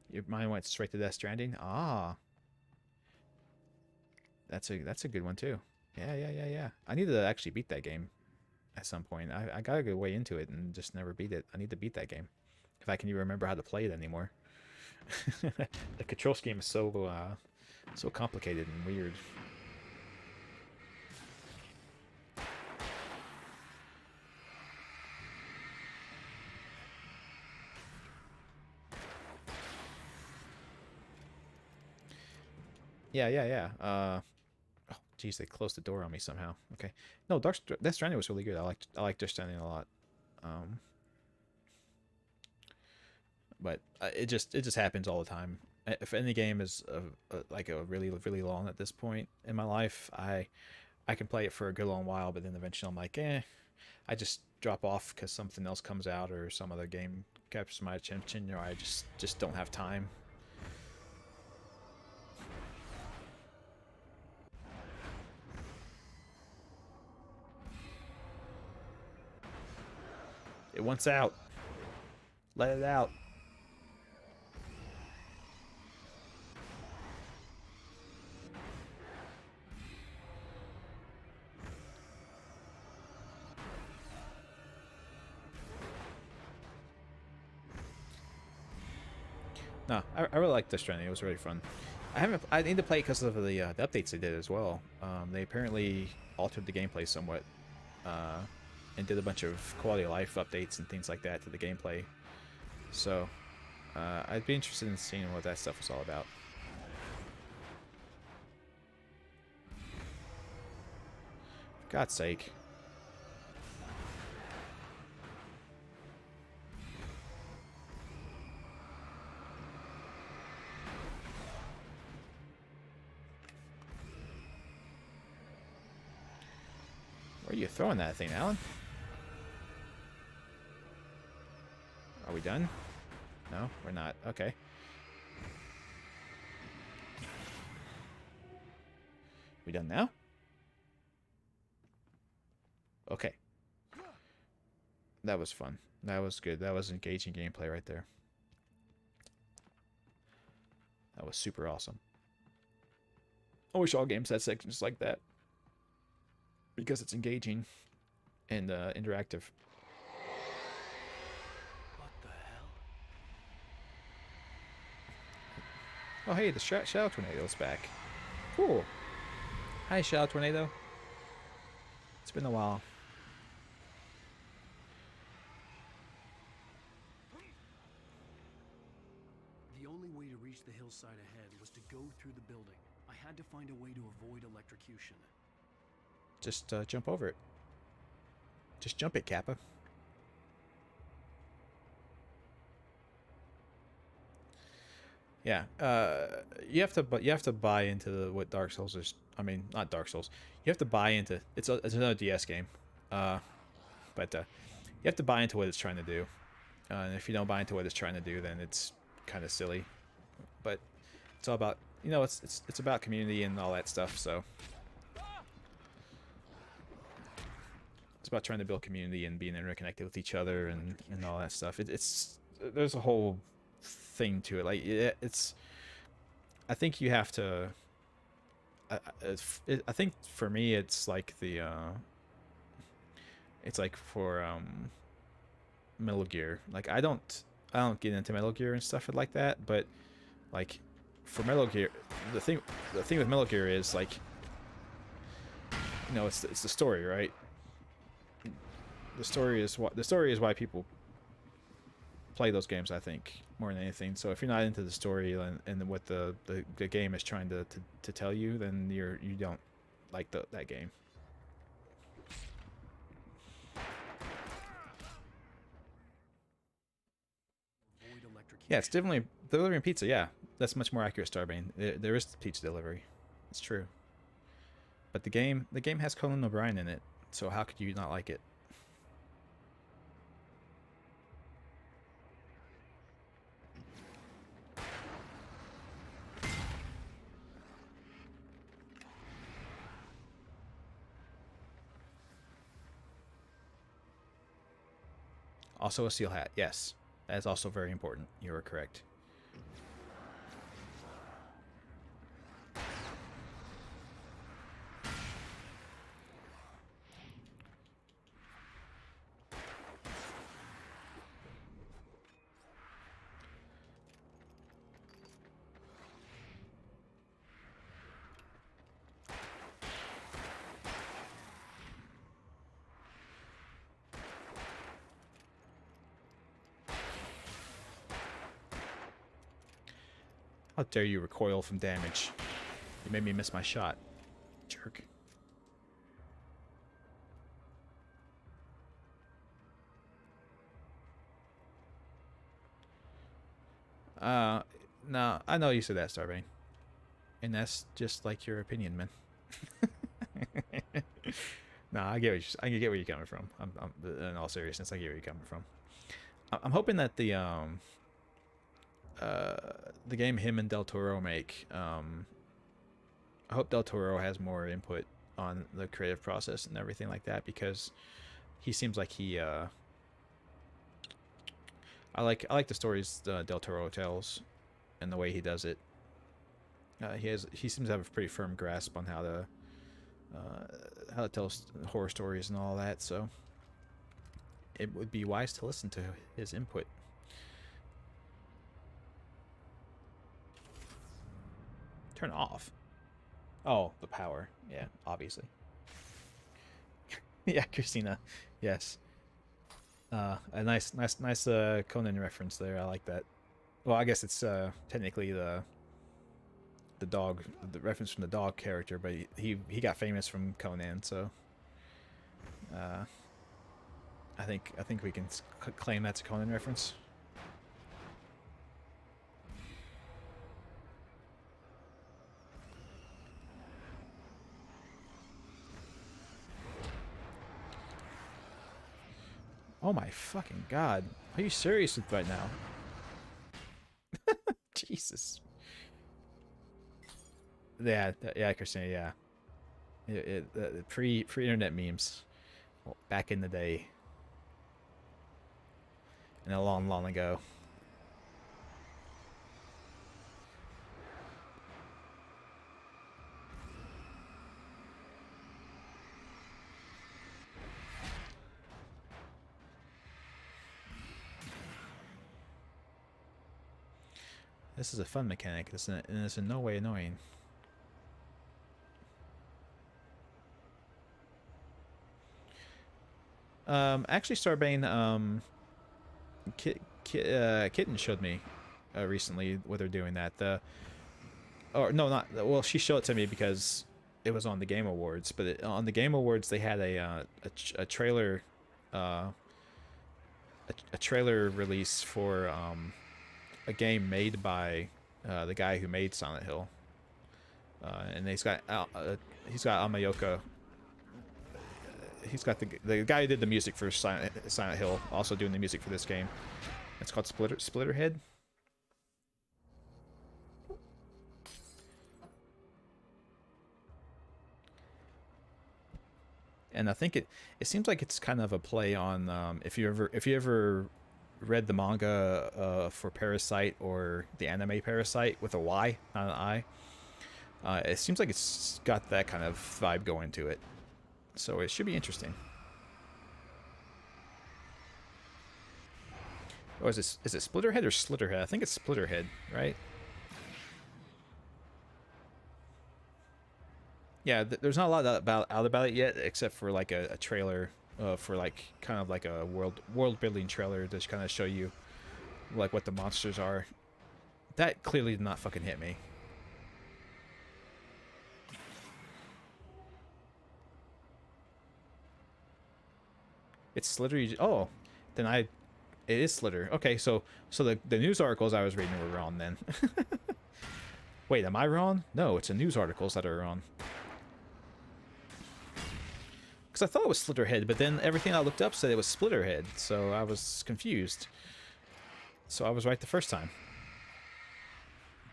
Your mind went straight to Death Stranding? Ah. That's a good one too. Yeah. I need to actually beat that game at some point. I gotta go way into it and just never beat it. I need to beat that game. If I can even remember how to play it anymore. The control scheme is so complicated and weird. Yeah. Oh, geez, they closed the door on me somehow. Okay. No, Death Stranding was really good. I liked Death Stranding a lot. But it just happens all the time. If any game is like a really long at this point in my life, I can play it for a good long while, but then eventually I'm like, I just drop off because something else comes out or some other game captures my attention, or I just don't have time. It wants out. Let it out. No, I really liked Death Stranding. It was really fun. I need to play it because of the updates they did as well. They apparently altered the gameplay somewhat, and did a bunch of quality of life updates and things like that to the gameplay. So I'd be interested in seeing what that stuff was all about. For God's sake. Where are you throwing that thing, Alan? Are we done? No, we're not. Okay. We done now? Okay. That was fun. That was good. That was engaging gameplay right there. That was super awesome. I wish all games had sections like that, because it's engaging and interactive. What the hell? Oh, hey, the Shadow Tornado's back. Cool. Hi, Shadow Tornado. It's been a while. The only way to reach the hillside ahead was to go through the building. I had to find a way to avoid electrocution. Just jump over it. Just jump it, Kappa. Yeah. You have to buy into what Dark Souls is. I mean, not Dark Souls. You have to buy into it's another DS game. But you have to buy into what it's trying to do. And if you don't buy into what it's trying to do, then it's kind of silly. But it's all about, it's about community and all that stuff. So it's about trying to build community and being interconnected with each other and all that stuff. It's there's a whole thing to it. Like it's, I think you have to. I think for me, it's like the. It's like for Metal Gear. Like I don't get into Metal Gear and stuff like that, but like for Metal Gear, the thing with Metal Gear is like, it's the story, right? The story is why people play those games, I think, more than anything. So if you're not into the story and what the game is trying to tell you, then you don't like that game. Yeah, it's definitely delivering pizza. Yeah, that's much more accurate, Starbane. There is pizza delivery. It's true. But the game has Conan O'Brien in it, so how could you not like it? Also a seal hat. Yes, that is also very important. You are correct. How dare you recoil from damage? You made me miss my shot. Jerk. No, I know you said that, Starbane. And that's just like your opinion, man. No, I get where you're coming from. In all seriousness, I get where you're coming from. I'm hoping that the game him and Del Toro make, I hope Del Toro has more input on the creative process and everything like that, because he seems like he I like the stories Del Toro tells and the way he does it. He seems to have a pretty firm grasp on how to tell horror stories and all that, so it would be wise to listen to his input. Turn off. Oh, the power. Yeah, obviously. Yeah, Christina. Yes. A nice Conan reference there. I like that. Well, I guess it's technically the dog, the reference from the dog character, but he got famous from Conan, so I think we can claim that's a Conan reference. Oh my fucking god. Are you serious right now? Jesus. Yeah, Christina, yeah. Pre-internet memes. Well, back in the day. And a long, long ago. This is a fun mechanic, and it's in no way annoying. Actually, Starbane, Kitten showed me recently what they're doing that. Or no, not well. She showed it to me because it was on the Game Awards. But on the Game Awards, they had a trailer, a trailer release for a game made by the guy who made Silent Hill, and he's got Amayoka. He's got the guy who did the music for Silent Hill, also doing the music for this game. It's called Splitterhead. And I think it seems like it's kind of a play on if you ever read the manga for Parasite or the anime Parasite with a Y, not an I. It seems like it's got that kind of vibe going to it, so it should be interesting. Oh, is it Splitterhead or Slitterhead? I think it's Splitterhead, right? Yeah, there's not a lot out about it yet, except for like a trailer for like kind of like a world building trailer to kind of show you like what the monsters are. That clearly did not fucking hit me. It's Slittery. Oh, then it is Slitter. Okay, so the news articles I was reading were wrong then. Wait, am I wrong? No, it's the news articles that are wrong. Because I thought it was Slitterhead, but then everything I looked up said it was Splitterhead, so I was confused. So I was right the first time.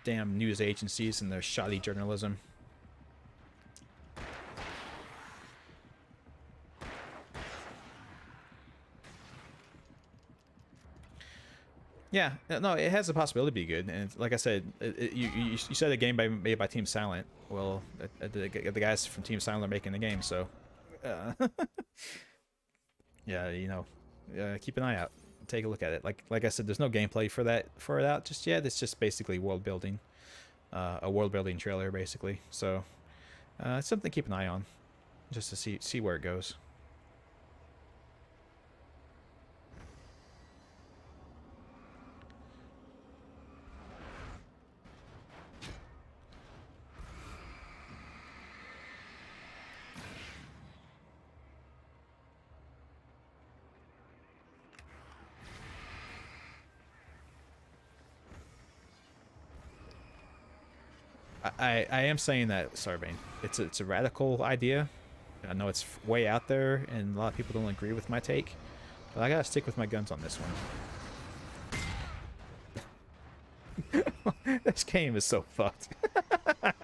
Damn news agencies and their shoddy journalism. Yeah, no, it has the possibility to be good, and like I said, you said a game made by Team Silent. Well, the guys from Team Silent are making the game, so yeah, you know, keep an eye out, take a look at it. Like I said, there's no gameplay for it out just yet. It's just basically world building, a world building trailer basically. So it's something to keep an eye on, just to see where it goes. I am saying that, Sarbane, it's a radical idea. I know it's way out there, and a lot of people don't agree with my take, but I gotta stick with my guns on this one. This game is so fucked. God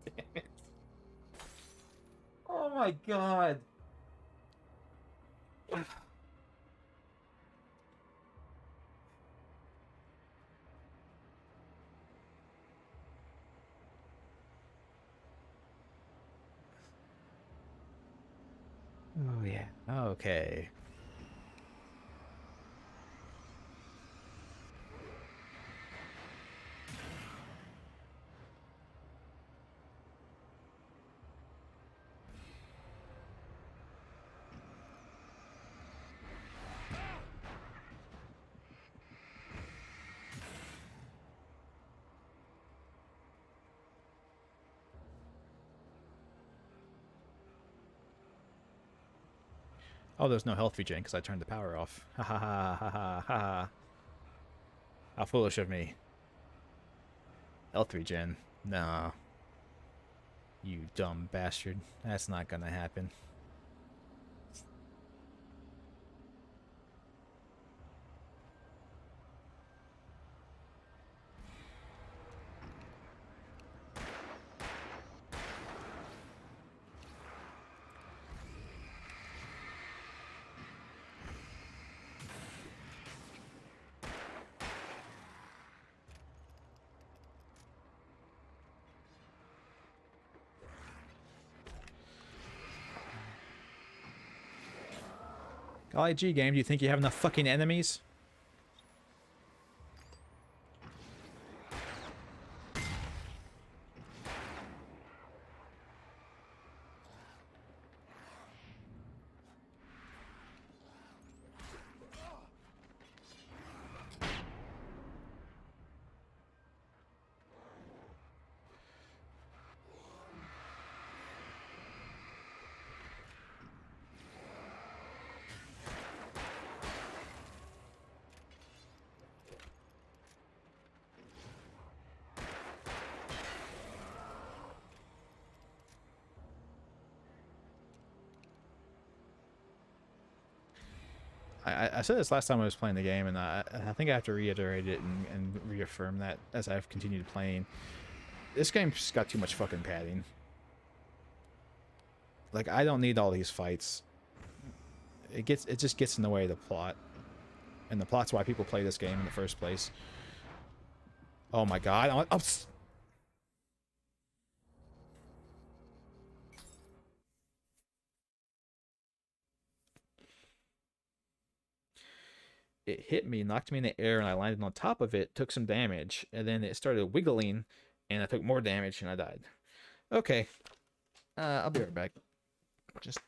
damn it. Oh my god. Oh yeah. Okay. Oh, there's no health regen because I turned the power off. Ha ha ha ha ha ha. How foolish of me. Health regen. Nah. You dumb bastard. That's not gonna happen. Golly gee, game, do you think you have enough fucking enemies? I said this last time I was playing the game, and I think I have to reiterate it and reaffirm that as I've continued playing. This game's got too much fucking padding. Like, I don't need all these fights. It just gets in the way of the plot. And the plot's why people play this game in the first place. Oh my god. It hit me, knocked me in the air, and I landed on top of it, took some damage, and then it started wiggling, and I took more damage, and I died. Okay. I'll be right back. Just...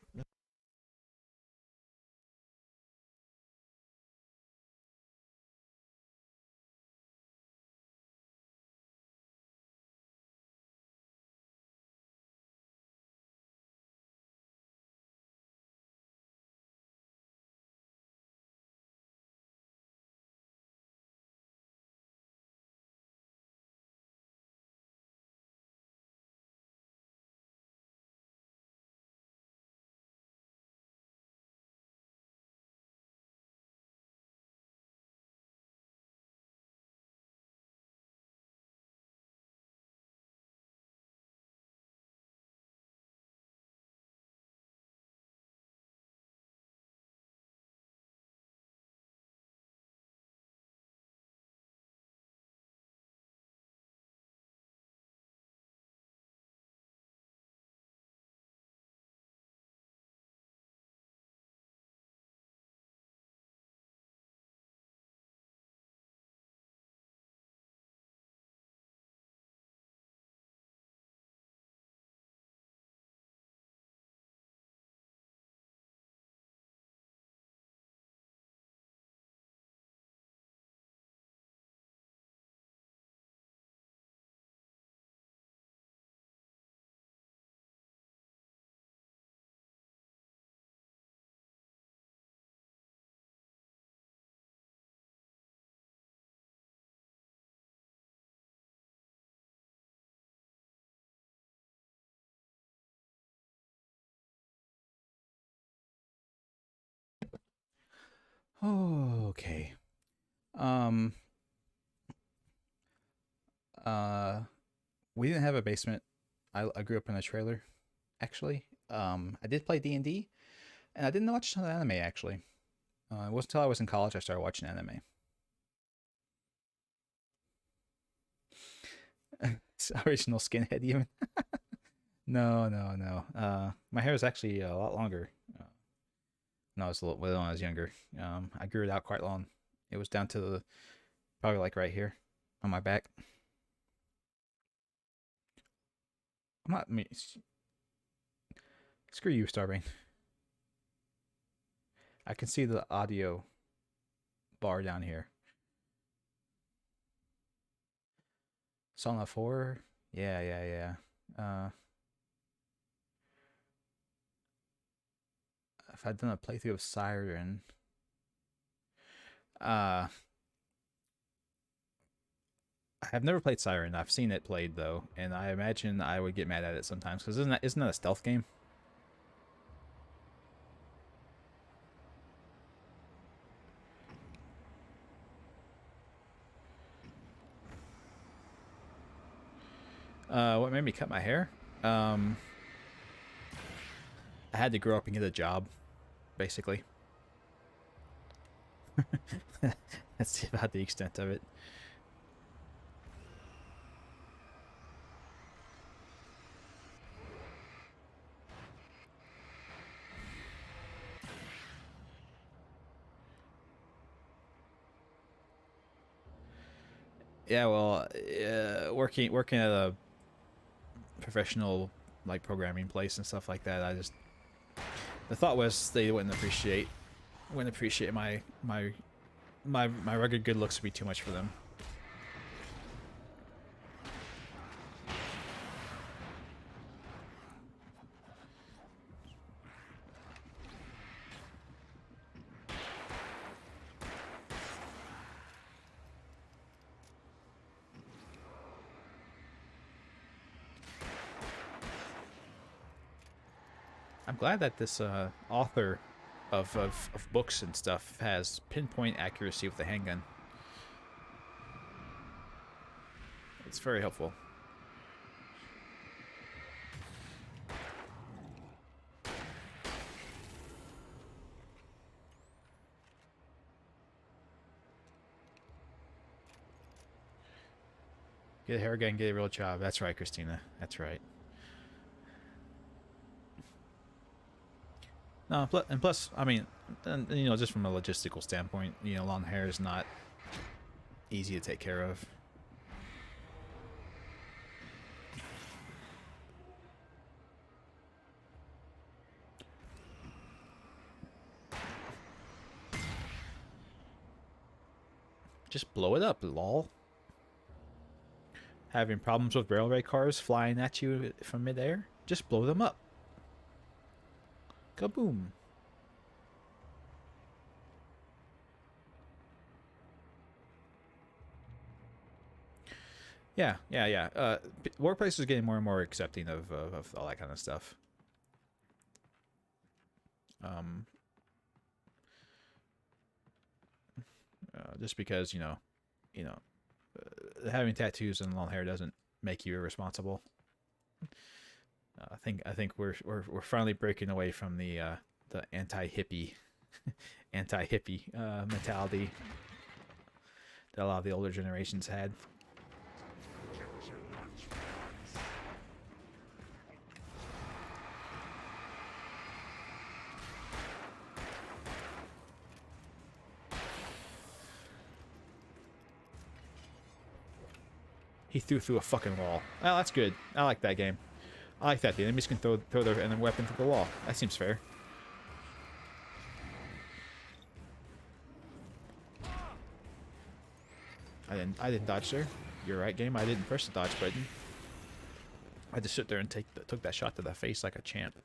Oh, okay. Um, we didn't have a basement. I grew up in a trailer, actually. I did play D&D, and I didn't watch a ton of anime, actually. It wasn't until I was in college I started watching anime. It's original skinhead, even. No, no, no. My hair is actually a lot longer. When I was younger. I grew it out quite long. It was down to probably like right here on my back. I'm not me. Screw you, Starbane. I can see the audio bar down here. Sauna 4? Yeah, yeah, yeah. If I'd done a playthrough of Siren, I have never played Siren. I've seen it played though, and I imagine I would get mad at it sometimes because isn't that a stealth game? What made me cut my hair? I had to grow up and get a job, basically. That's about the extent of it. Yeah, well, working at a professional like programming place and stuff like that, the thought was they wouldn't appreciate my rugged good looks would be too much for them. I'm glad that this author of books and stuff has pinpoint accuracy with the handgun. It's very helpful. Get a hair gun, get a real job. That's right, Christina. That's right. No, and plus, I mean, you know, just from a logistical standpoint, you know, long hair is not easy to take care of. Just blow it up, lol. Having problems with railway cars flying at you from midair? Just blow them up. Kaboom. Yeah. Workplaces are getting more and more accepting of all that kind of stuff. Just because, you know, having tattoos and long hair doesn't make you irresponsible. I think we're finally breaking away from the anti-hippie mentality that a lot of the older generations had. He threw a fucking wall. Oh, that's good. I like that game. I like that. The enemies can throw their weapon through the wall. That seems fair. I didn't dodge there. You're right, game. I didn't press the dodge button. I just sit there and took that shot to the face like a champ.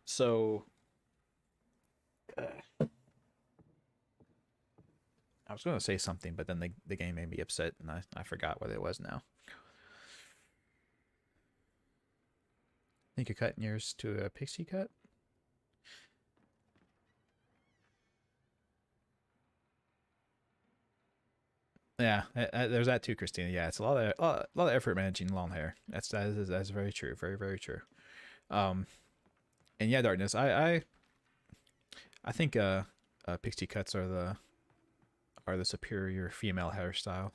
So I was going to say something, but then the game made me upset, and I forgot what it was now. I think you're cutting yours to a pixie cut? Yeah, there's that too, Christina. Yeah, it's a lot of effort managing long hair. That's very true. Very, very true. And yeah, Darkness. I think pixie cuts are the superior female hairstyle.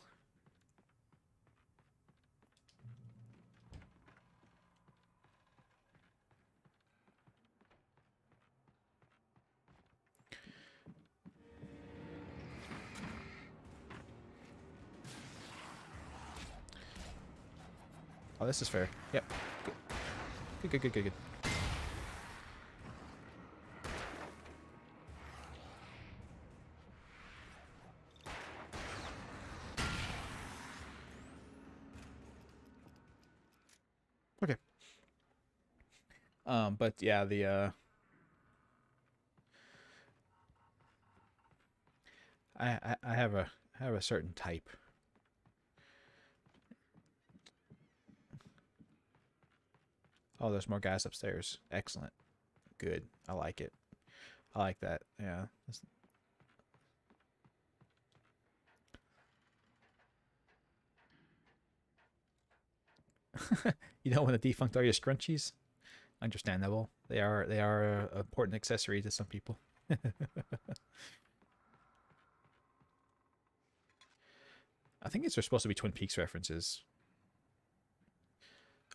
Oh, this is fair. Yep. Good. Okay. But yeah, I have a certain type. Oh, there's more guys upstairs. Excellent. Good. I like it. I like that. Yeah. You don't want to defunct all your scrunchies? Understandable. They are an important accessory to some people. I think these are supposed to be Twin Peaks references.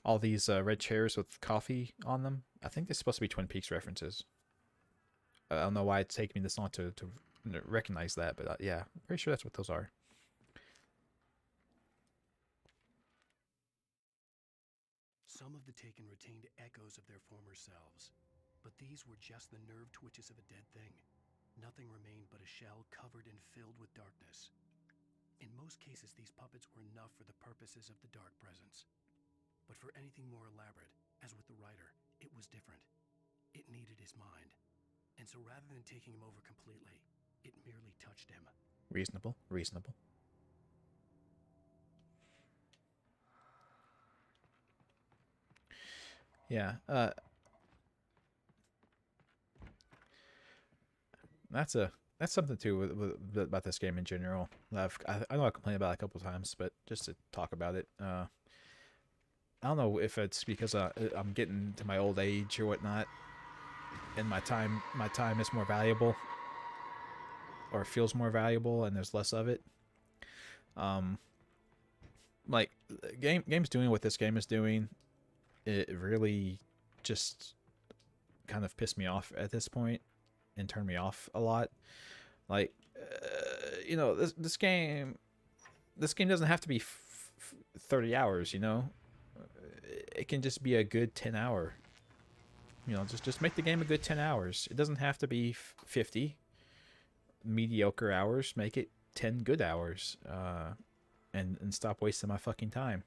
All these red chairs with coffee on them. I think they're supposed to be Twin Peaks references. I don't know why it's taken me this long to recognize that, but yeah, I'm pretty sure that's what those are. Some of the Taken retained echoes of their former selves, but these were just the nerve twitches of a dead thing. Nothing remained but a shell covered and filled with darkness. In most cases, these puppets were enough for the purposes of the Dark Presence. But for anything more elaborate, as with the writer, it was different. It needed his mind. And so rather than taking him over completely, it merely touched him. Reasonable. Yeah. That's something too about this game in general. I know I complained about it a couple times, but just to talk about it. I don't know if it's because I'm getting to my old age or whatnot, and my time is more valuable, or feels more valuable, and there's less of it. Like game's doing what this game is doing. It really just kind of pissed me off at this point and turned me off a lot. Like, you know, this game doesn't have to be 30 hours. You know, it can just be a good 10-hour. You know, just make the game a good 10 hours. It doesn't have to be 50 mediocre hours. Make it 10 good hours. And stop wasting my fucking time.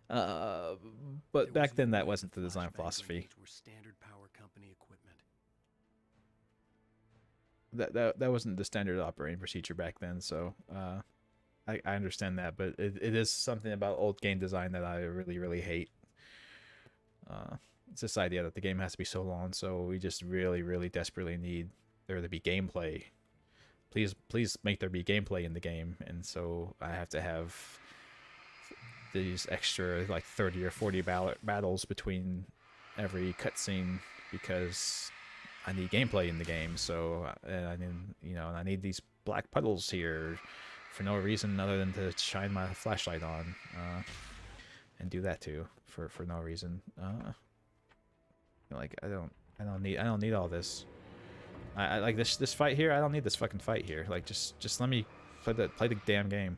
But back then that wasn't the design philosophy. Standard power company equipment. That wasn't the standard operating procedure back then, so I understand that, but it is something about old game design that I really hate. It's this idea that the game has to be so long, so we just really desperately need there to be gameplay. Please make there be gameplay in the game, and so I have to have these extra like 30 or 40 battles between every cutscene because I need gameplay in the game. So and I need, you know, and I need these black puddles here for no reason other than to shine my flashlight on, and do that too for no reason. Like I don't need all this. I like this fight here. I don't need this fucking fight here. Like just let me play the damn game.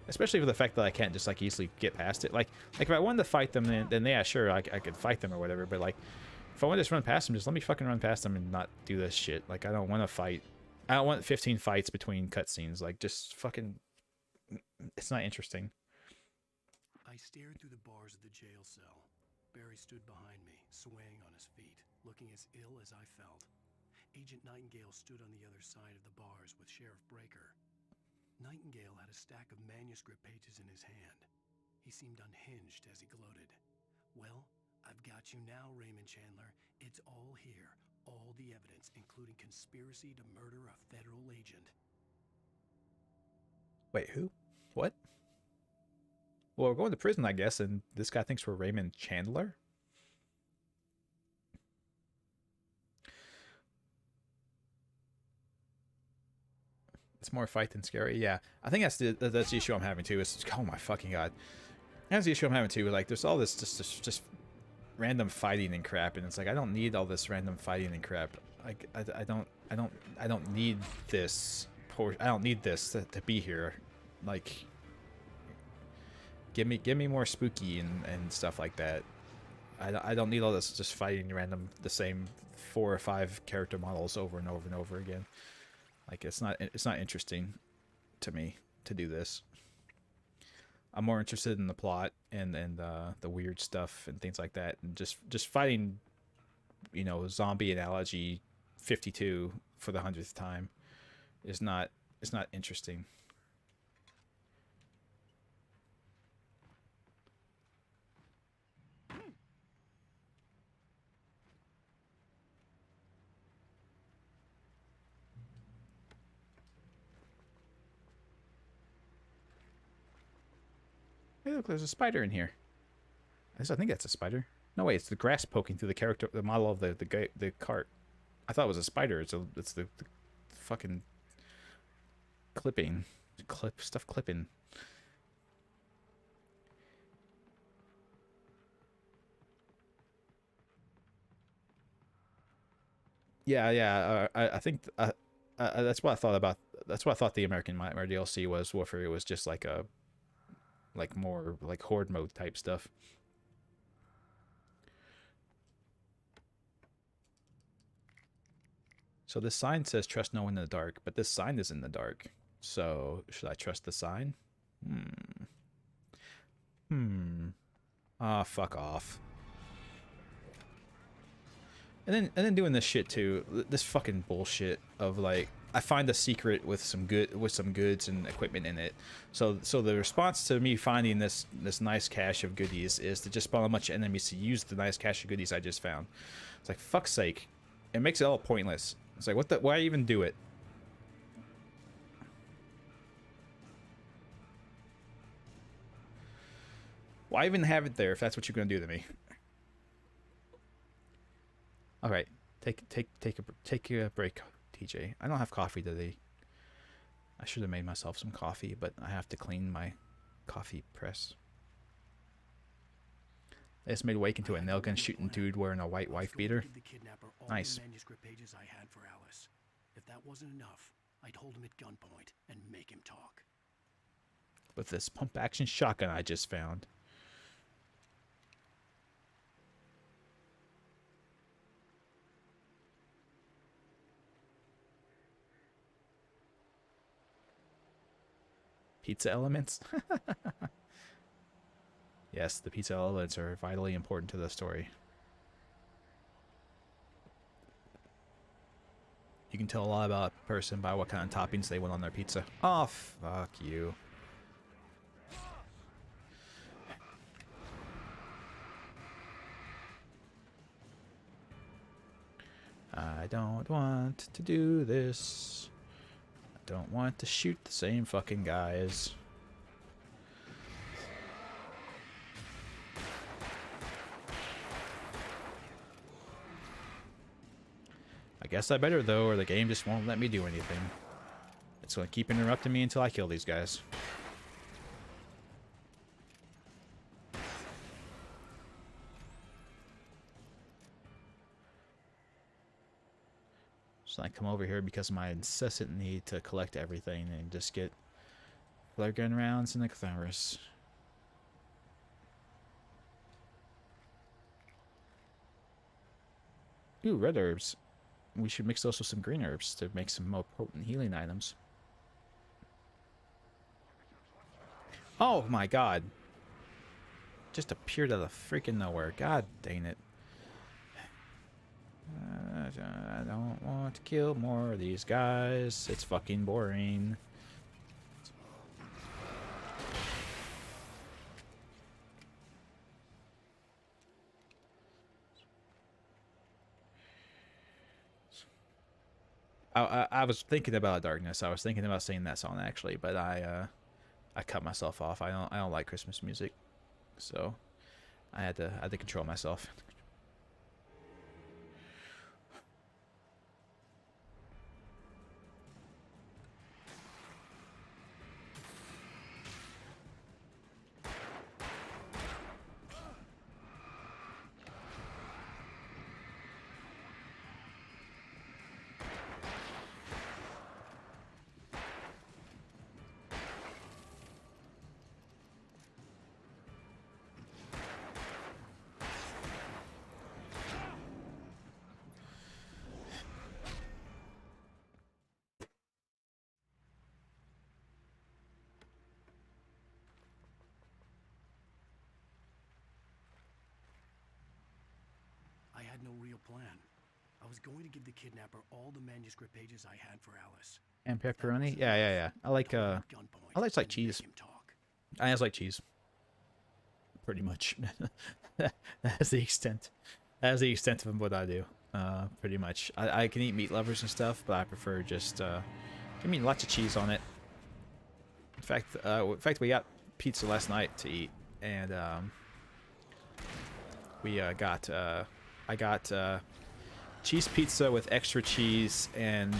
Especially for the fact that I can't just like easily get past it. Like if I wanted to fight them, then yeah, sure, I could fight them or whatever. But like if I want to just run past them, just let me fucking run past them and not do this shit. Like I don't want to fight. I don't want 15 fights between cutscenes. Like just fucking, it's not interesting. I stared through the bars of the jail cell. Barry stood behind me, swaying on his feet, looking as ill as I felt. Agent Nightingale stood on the other side of the bars with Sheriff Breaker. Nightingale had a stack of manuscript pages in his hand. He seemed unhinged as he gloated. Well, I've got you now, Raymond Chandler. It's all here. All the evidence, including conspiracy to murder a federal agent. Wait, who? What? Well, we're going to prison, I guess, and this guy thinks we're Raymond Chandler? It's more fight than scary. Yeah, I think that's the issue I'm having too. Is, oh my fucking god, that's the issue I'm having too. Like, there's all this just random fighting and crap, and it's like I don't need all this random fighting and crap. Like I don't need this. I don't need this to be here. Like, give me more spooky and stuff like that. I don't need all this just fighting the same 4 or 5 character models over and over and over again. Like it's not interesting to me to do this. I'm more interested in the plot and the weird stuff and things like that, and just fighting, you know, zombie analogy 52 for the 100th time is not interesting. Hey, look, there's a spider in here. I think that's a spider. No, wait, it's the grass poking through the model of the cart. I thought it was a spider. It's the fucking clipping, stuff clipping. Yeah. I think that's what I thought about. That's what I thought the American Nightmare DLC was. Warfare. It was just like a more like horde mode type stuff. So this sign says trust no one in the dark, but this sign is in the dark. So should I trust the sign? Ah, fuck off. And then doing this shit too. This fucking bullshit of like I find a secret with some goods and equipment in it. So the response to me finding this nice cache of goodies is to just spawn a bunch of enemies to use the nice cache of goodies I just found. It's like, fuck's sake. It makes it all pointless. It's like, why even do it? Why even have it there if that's what you're gonna do to me? All right, take a break, TJ. I don't have coffee today. I should have made myself some coffee, but I have to clean my coffee press. I just made Wake into a nail gun shooting dude wearing a white wife beater. Nice. Manuscript pages I had for Alice. If that wasn't enough, I'd hold him at gunpoint and make him talk. With this pump action shotgun I just found. Pizza elements? Yes, the pizza elements are vitally important to the story. You can tell a lot about a person by what kind of toppings they want on their pizza. Oh, fuck you. I don't want to do this. I don't want to shoot the same fucking guys. I guess I better though, or the game just won't let me do anything. It's gonna keep interrupting me until I kill these guys. So I come over here because of my incessant need to collect everything and just get flare gun rounds and the Thesaurus. Ooh, red herbs. We should mix those with some green herbs to make some more potent healing items. Oh my god. Just appeared out of freaking nowhere. God dang it. I don't want to kill more of these guys. It's fucking boring. I was thinking about Darkness. I was thinking about singing that song actually, but I cut myself off. I don't like Christmas music, so I had to control myself. I had no real plan. I was going to give the kidnapper all the manuscript pages I had for Alice. And pepperoni? Yeah. I like cheese. I just like cheese. Pretty much. That's the extent. That's the extent of what I do. Pretty much. I can eat meat lovers and stuff, but I prefer just give me lots of cheese on it. In fact, we got pizza last night to eat, and I got cheese pizza with extra cheese and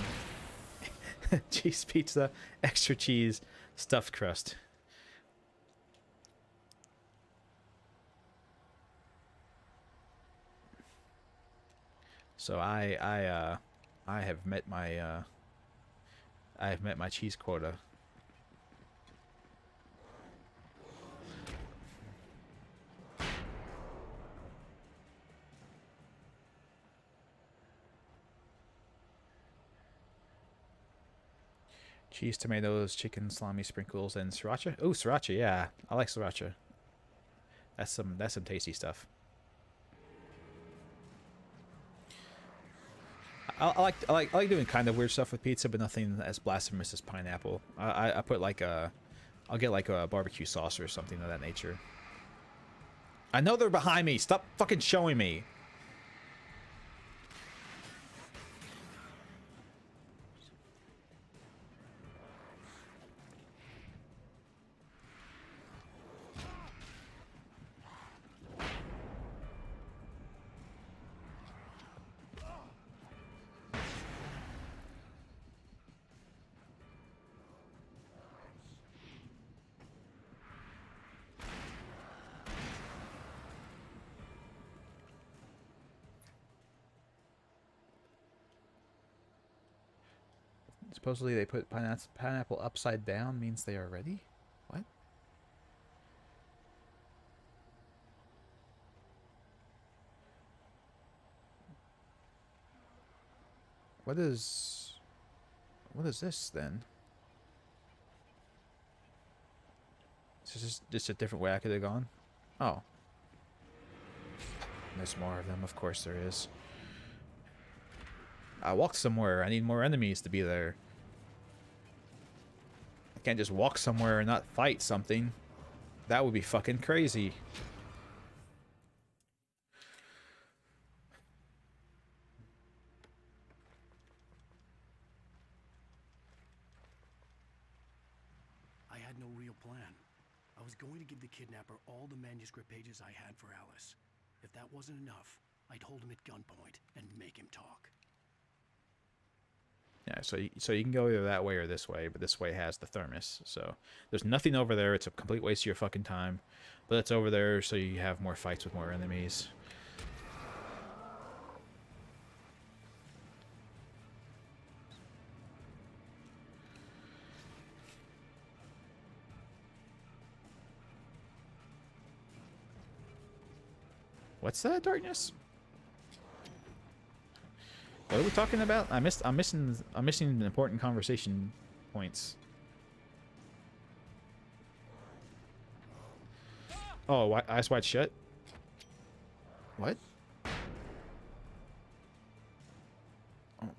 cheese pizza, extra cheese, stuffed crust. So I have met my cheese quota. Cheese, tomatoes, chicken, salami, sprinkles, and sriracha. Oh, sriracha, yeah, I like sriracha. That's some tasty stuff. I like doing kind of weird stuff with pizza, but nothing as blasphemous as pineapple. I put like a, I'll get like a barbecue sauce or something of that nature. I know they're behind me. Stop fucking showing me. Supposedly they put pineapple upside down means they are ready? What? What is this then? Is this just a different way I could have gone? Oh. There's more of them, of course there is. I walked somewhere. I need more enemies to be there. I can't just walk somewhere and not fight something. That would be fucking crazy. I had no real plan. I was going to give the kidnapper all the manuscript pages I had for Alice. If that wasn't enough, I'd hold him at gunpoint and make him talk. Yeah, so you can go either that way or this way, but this way has the thermos. So there's nothing over there. It's a complete waste of your fucking time. But it's over there so you have more fights with more enemies. What's that, darkness? What are we talking about? I'm missing important conversation points. Oh, eyes wide shut. What?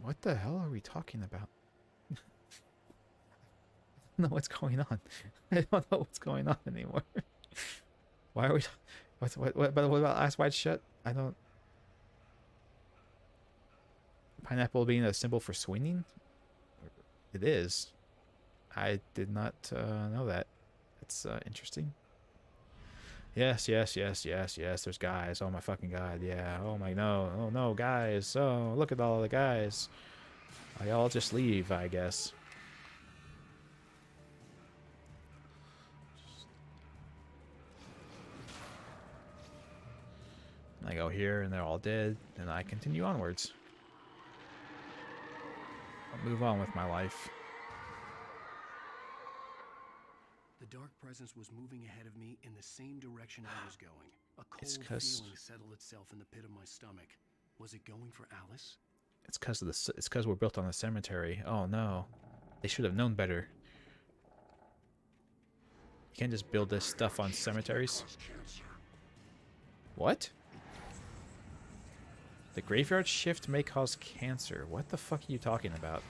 What the hell are we talking about? I don't know what's going on. I don't know what's going on anymore. Why are we? What about eyes wide shut? I don't. Pineapple being a symbol for swinging? It is. I did not know that. It's interesting. Yes. There's guys. Oh my fucking god. Yeah. Oh my no. Oh no, guys. Oh, look at all the guys. I'll just leave, I guess. I go here and they're all dead, and I continue onwards. I'll move on with my life. The dark presence was moving ahead of me in the same direction I was going. A It's cold 'cause- feeling settled itself in the pit of my stomach. Was it going for Alice? It's because we're built on a cemetery. Oh no. They should have known better. You can't just build this stuff on cemeteries. What? The graveyard shift may cause cancer. What the fuck are you talking about?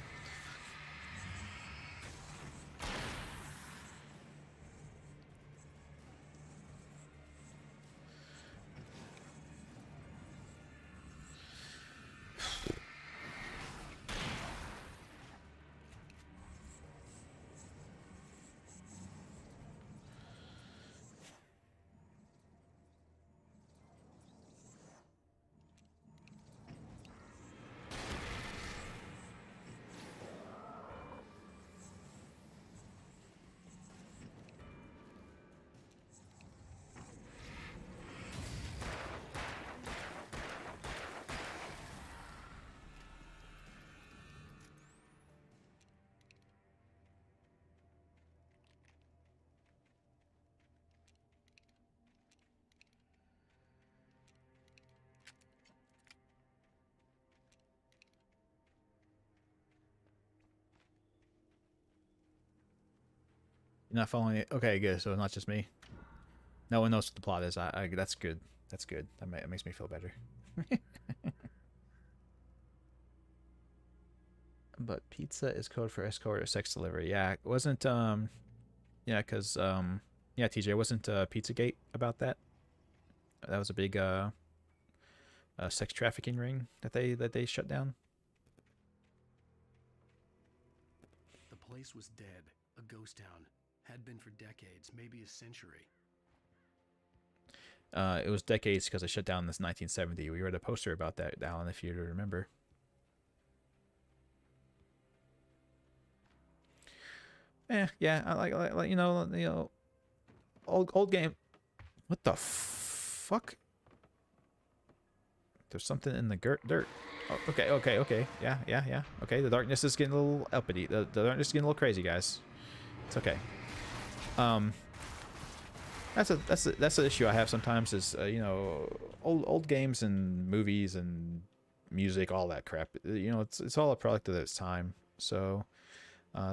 You're not following it? Okay, good. So not just me. No one knows what the plot is. That's good. That's good. That makes me feel better. But pizza is code for escort or sex delivery. Yeah, it wasn't yeah, cuz yeah, TJ, wasn't Pizzagate about that? That was a big sex trafficking ring that they shut down. The place was dead, a ghost town. Had been for decades, maybe a century. It was decades because it shut down in this 1970. We read a poster about that, Alan, if you remember. Yeah, I like you know, old game. What the fuck? There's something in the dirt. Oh, okay. Yeah. Okay, the darkness is getting a little uppity. The darkness is getting a little crazy, guys. It's okay. That's the issue I have sometimes is you know, old games and movies and music, all that crap. You know, it's all a product of its time. So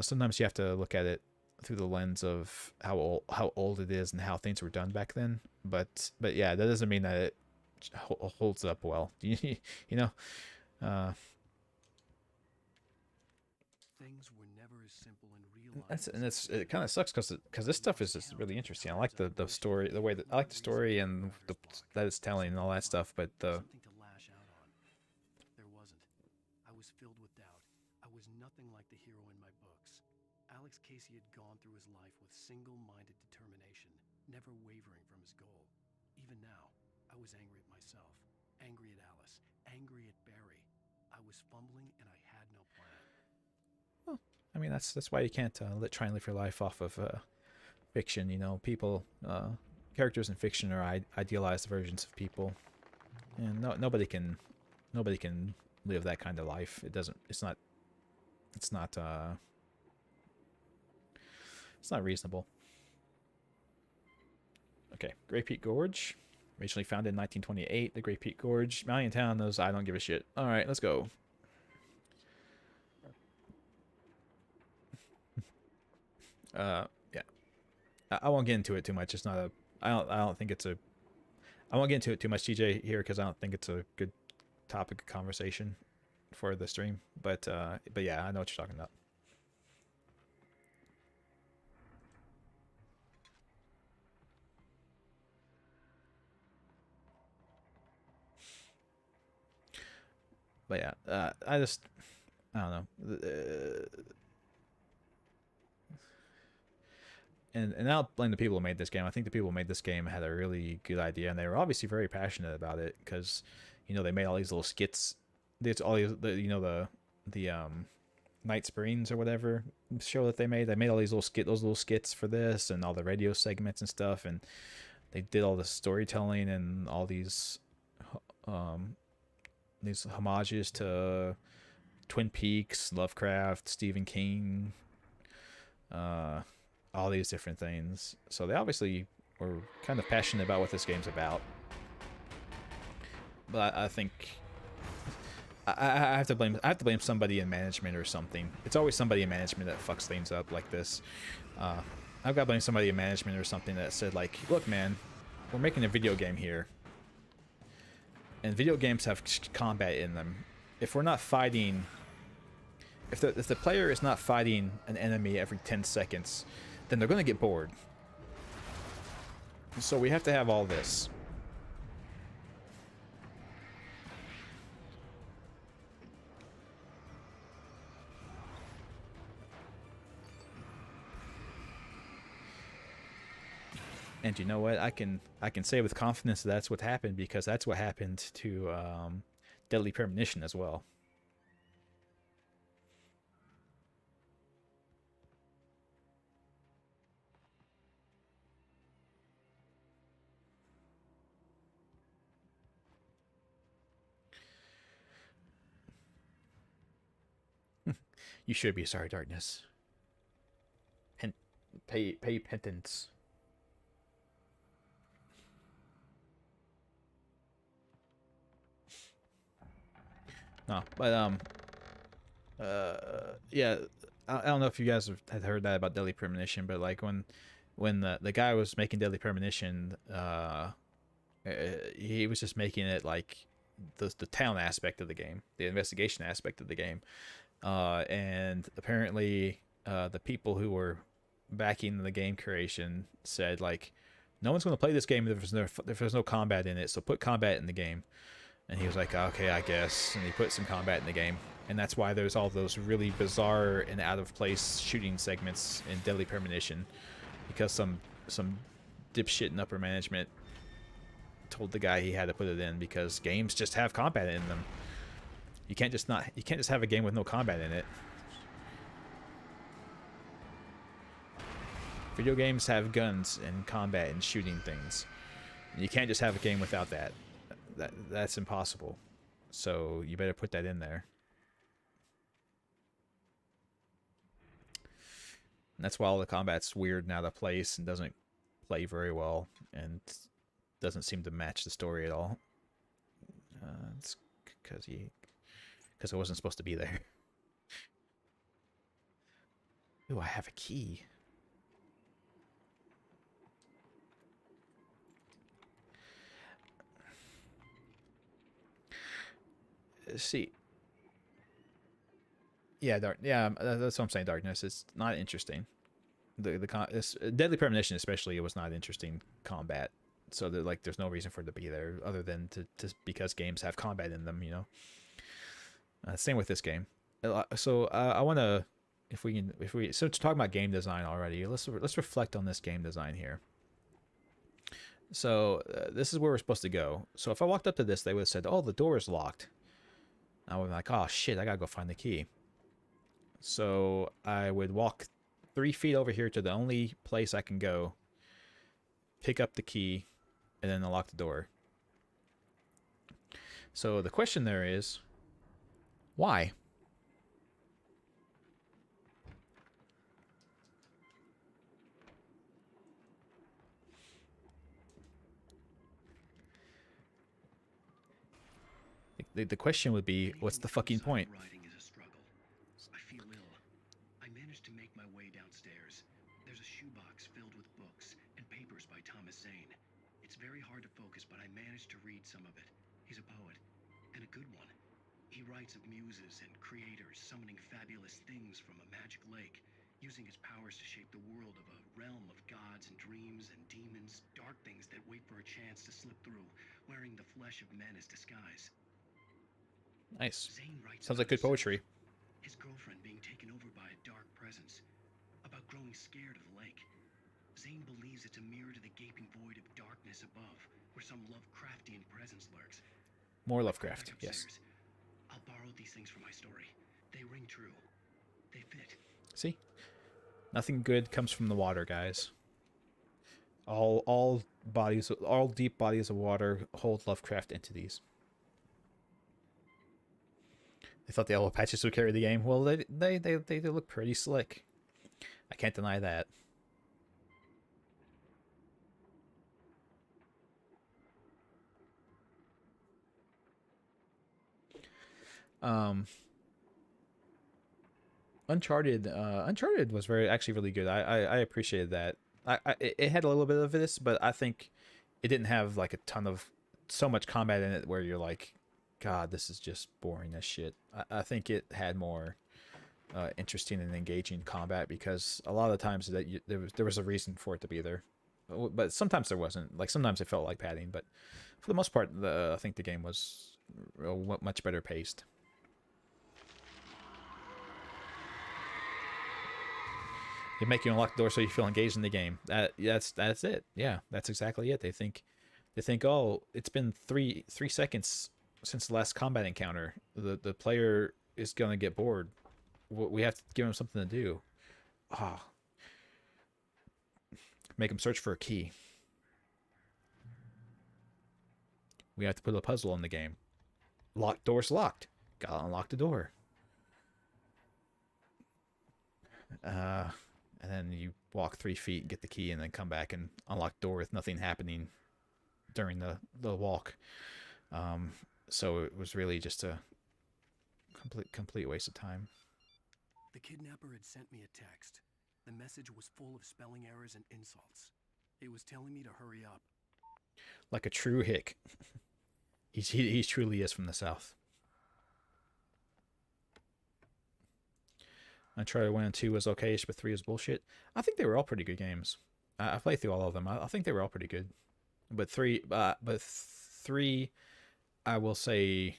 sometimes you have to look at it through the lens of how old it is and how things were done back then. But yeah, that doesn't mean that it holds up well. You know. Things were never as simple in real life. It kind of sucks because this stuff is just really interesting. I like the story, the way that I like the story and that it's telling and all that stuff. But something to lash out on. There wasn't. I was filled with doubt. I was nothing like the hero in my books. Alex Casey had gone through his life with single-minded determination, never wavering from his goal. Even now, I was angry at myself, angry at Alice, angry at Barry. I was fumbling and I had no plan. well, I mean that's why you can't try and live your life off of fiction. You know, people, characters in fiction are idealized versions of people, and nobody can live that kind of life. It doesn't. It's not reasonable. Okay, Great Peak Gorge. Originally founded in 1928, the Great Peak Gorge. Mountain Town knows I don't give a shit. All right, let's go. Yeah. I won't get into it too much. It's not a. I don't think it's a. I won't get into it too much, TJ, here because I don't think it's a good topic of conversation for the stream. But yeah, I know what you're talking about. But yeah, I don't know. And I'll blame the people who made this game. I think the people who made this game had a really good idea, and they were obviously very passionate about it because, you know, they made all these little skits. It's all these, you know, the Night Springs or whatever show that they made. They made all these those little skits for this, and all the radio segments and stuff, and they did all the storytelling and all these homages to Twin Peaks, Lovecraft, Stephen King, all these different things. So they obviously were kind of passionate about what this game's about. But I think I have to blame somebody in management or something. It's always somebody in management that fucks things up like this. I've got to blame somebody in management or something that said, like, look, man, we're making a video game here, and video games have combat in them. If we're not fighting, if the player is not fighting an enemy every 10 seconds, then they're going to get bored. So we have to have all this. And you know what? I can say with confidence that's what happened, because that's what happened to Deadly Premonition as well. You should be sorry, Darkness. Pay penance. No, but yeah, I don't know if you guys had heard that about Deadly Premonition, but like when the guy was making Deadly Premonition, he was just making it like the town aspect of the game, the investigation aspect of the game. And apparently the people who were backing the game creation said, like, no one's going to play this game if there's no combat in it, so put combat in the game. And he was like, okay, I guess. And he put some combat in the game. And that's why there's all those really bizarre and out-of-place shooting segments in Deadly Premonition. Because some dipshit in upper management told the guy he had to put it in because games just have combat in them. You can't just have a game with no combat in it. Video games have guns and combat and shooting things. You can't just have a game without that. That's impossible. So you better put that in there. And that's why all the combat's weird and out of place and doesn't play very well and doesn't seem to match the story at all. It's because it wasn't supposed to be there. Ooh, I have a key. See. Yeah, that's what I'm saying. Darkness. It's not interesting. Deadly Premonition, especially, it was not interesting combat. So there's no reason for it to be there other than to because games have combat in them, you know. Same with this game. So I want to, so to talk about game design already, let's reflect on this game design here. So this is where we're supposed to go. So if I walked up to this, they would have said, "Oh, the door is locked." I would be like, "Oh shit, I gotta go find the key." So I would walk 3 feet over here to the only place I can go, pick up the key, and then unlock the door. So the question there is, why? The question would be, what's the fucking point? Writing is a struggle. I feel ill. I managed to make my way downstairs. There's a shoebox filled with books and papers by Thomas Zane. It's very hard to focus, but I managed to read some of it. He's a poet, and a good one. He writes of muses and creators summoning fabulous things from a magic lake, using his powers to shape the world of a realm of gods and dreams and demons, dark things that wait for a chance to slip through, wearing the flesh of men as disguise. Nice. Zane writes Sounds like about good poetry. his girlfriend being taken over by a dark presence, about growing scared of the lake. Zane believes it's a mirror to the gaping void of darkness above, where some Lovecraftian presence lurks. More Lovecraft, yes. I'll borrow these things for my story. They ring true. They fit. See? Nothing good comes from the water, guys. All deep bodies of water hold Lovecraft entities. They thought the yellow patches would carry the game. Well, they look pretty slick. I can't deny that. Uncharted was actually really good. I appreciated that. It had a little bit of this, but I think it didn't have like a ton of so much combat in it where you're like, God, this is just boring as shit. I think it had more interesting and engaging combat because a lot of the times that there was a reason for it to be there, but sometimes there wasn't. Like sometimes it felt like padding, but for the most part, I think the game was much better paced. They make you unlock the door so you feel engaged in the game. That's it. Yeah, that's exactly it. They think, oh, it's been three seconds since the last combat encounter. The player is gonna get bored. We have to give him something to do. Make him search for a key. We have to put a puzzle in the game. Door's locked. Gotta unlock the door. And then you walk 3 feet, get the key, and then come back and unlock the door with nothing happening during the walk. So it was really just a complete waste of time. The kidnapper had sent me a text. The message was full of spelling errors and insults. It was telling me to hurry up. Like a true hick. He truly is from the South. Uncharted 1 and 2 was okay-ish, but 3 was bullshit. I think they were all pretty good games. I played through all of them. I think they were all pretty good. But 3, I will say,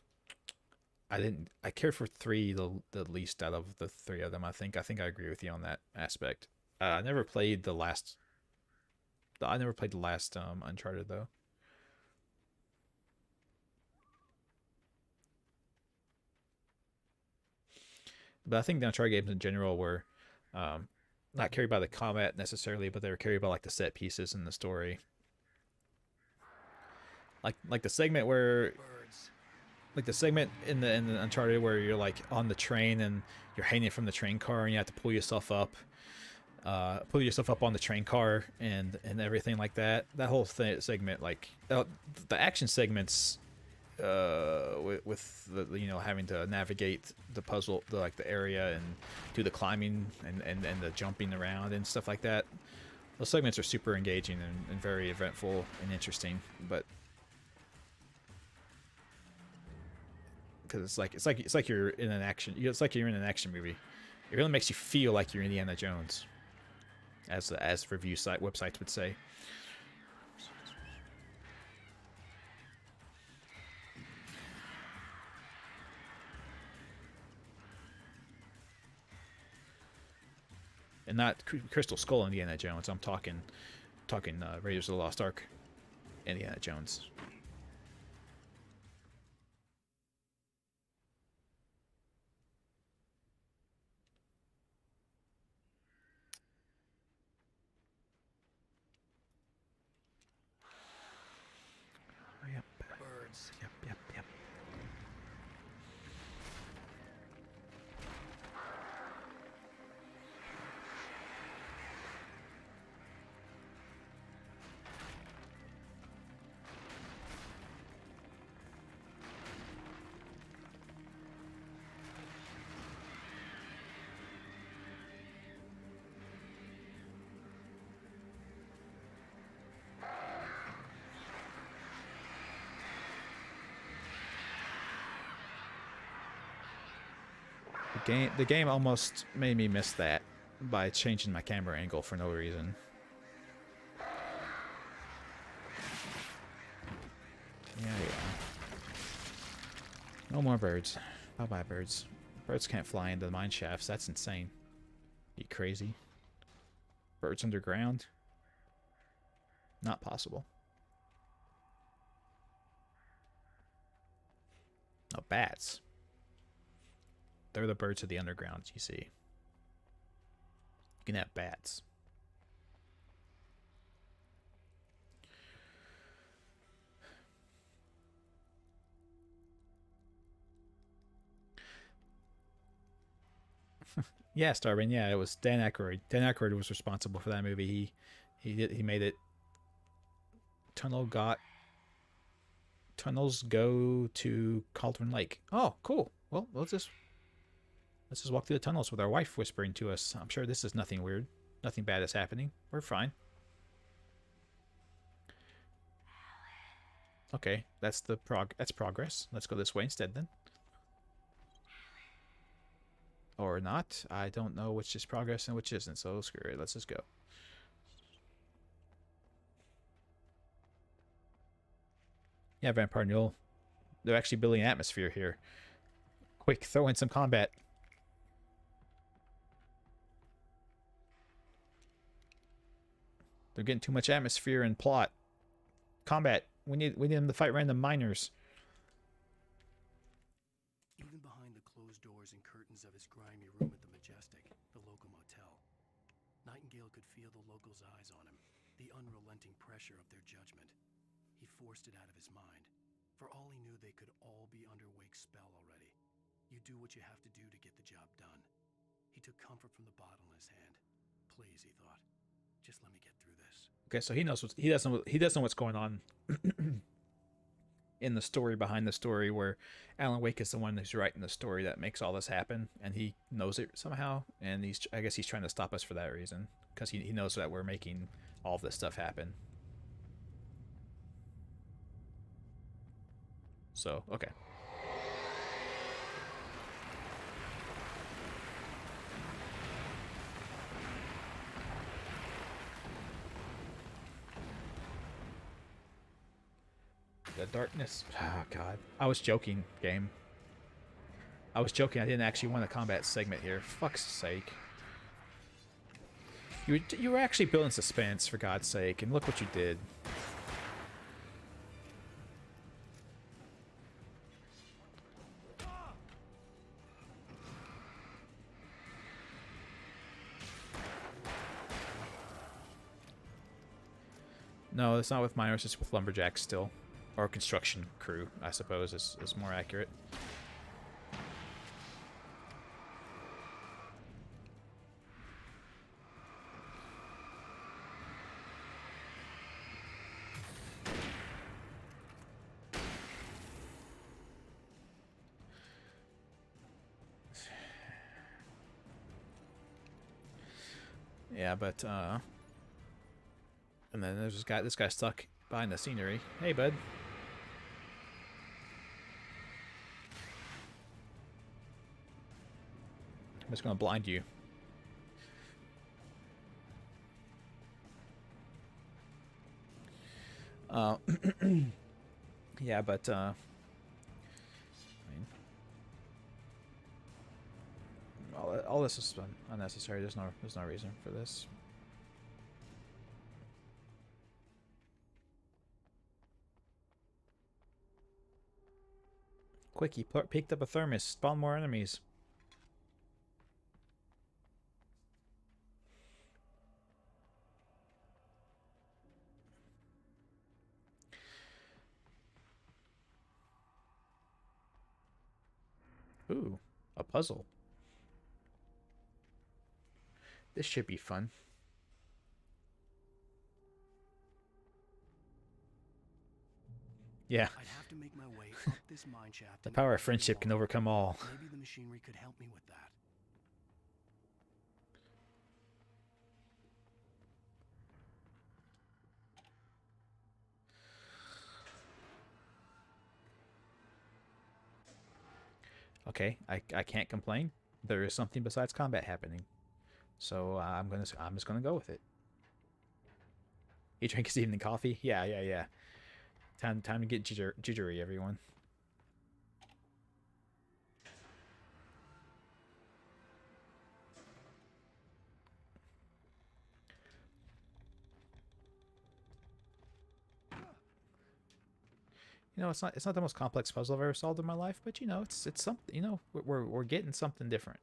I cared for 3 the least out of the 3 of them. I think I agree with you on that aspect. I never played the last. I never played the last Uncharted though. But I think the Uncharted games in general were not carried by the combat necessarily, but they were carried by like the set pieces and the story. Like the segment where, like the segment in the Uncharted where you're like on the train and you're hanging from the train car and you have to pull yourself up on the train car and everything like that. That whole segment, like the action segments, with the, you know, having to navigate the puzzle, the area, and do the climbing and the jumping around and stuff like that. Those segments are super engaging and very eventful and interesting. But because it's like you're in an action, it's like you're in an action movie. It really makes you feel like you're Indiana Jones, as review websites would say. And not Crystal Skull Indiana Jones. I'm talking Raiders of the Lost Ark Indiana Jones. Yep. Birds. Yep. The game almost made me miss that by changing my camera angle for no reason. Yeah. No more birds. Bye-bye, birds. Birds can't fly into the mine shafts. That's insane. You crazy? Birds underground? Not possible. No, bats. They're the birds of the underground, you see. You can have bats. Yeah, Starvin. Yeah, it was Dan Aykroyd. Dan Aykroyd was responsible for that movie. He made it. Tunnels go to Cauldron Lake. Oh, cool. Well, let's just walk through the tunnels with our wife whispering to us. I'm sure this is nothing weird. Nothing bad is happening. We're fine. Okay, that's progress. Let's go this way instead then. Or not. I don't know which is progress and which isn't, so screw it. Let's just go. Yeah, Vampire Newell. They're actually building an atmosphere here. Quick, throw in some combat. They're getting too much atmosphere and plot. Combat. We need them to fight random miners. Even behind the closed doors and curtains of his grimy room at the Majestic, the local motel, Nightingale could feel the locals' eyes on him, the unrelenting pressure of their judgment. He forced it out of his mind. For all he knew, they could all be under Wake's spell already. You do what you have to do to get the job done. He took comfort from the bottle in his hand. Please, he thought, just let me get through this. Okay, so he doesn't know what's going on in the story behind the story, where Alan Wake is the one who's writing the story that makes all this happen, and he knows it somehow, and I guess he's trying to stop us for that reason, because he knows that we're making all of this stuff happen. So, okay. The darkness. Oh god. I was joking, game. I was joking. I didn't actually want a combat segment here. Fuck's sake. You were actually building suspense, for God's sake, and look what you did. No, it's not with miners, it's with lumberjacks still. Or construction crew, I suppose, is more accurate. Yeah, but, and then there's this guy stuck behind the scenery. Hey, bud. I'm just gonna blind you. Yeah, but, I mean, all this is unnecessary. There's no reason for this. Quick, he picked up a thermos. Spawn more enemies. Ooh, a puzzle. This should be fun. Yeah. I'd have to make my way up this mine shaft. The power of friendship can overcome all. Maybe the machinery could help me with that. Okay, I can't complain. There is something besides combat happening, so I'm just gonna go with it. He drank his evening coffee. Yeah. Time to get jittery, everyone. You know, it's not the most complex puzzle I've ever solved in my life, but you know, it's something. You know, we're getting something different.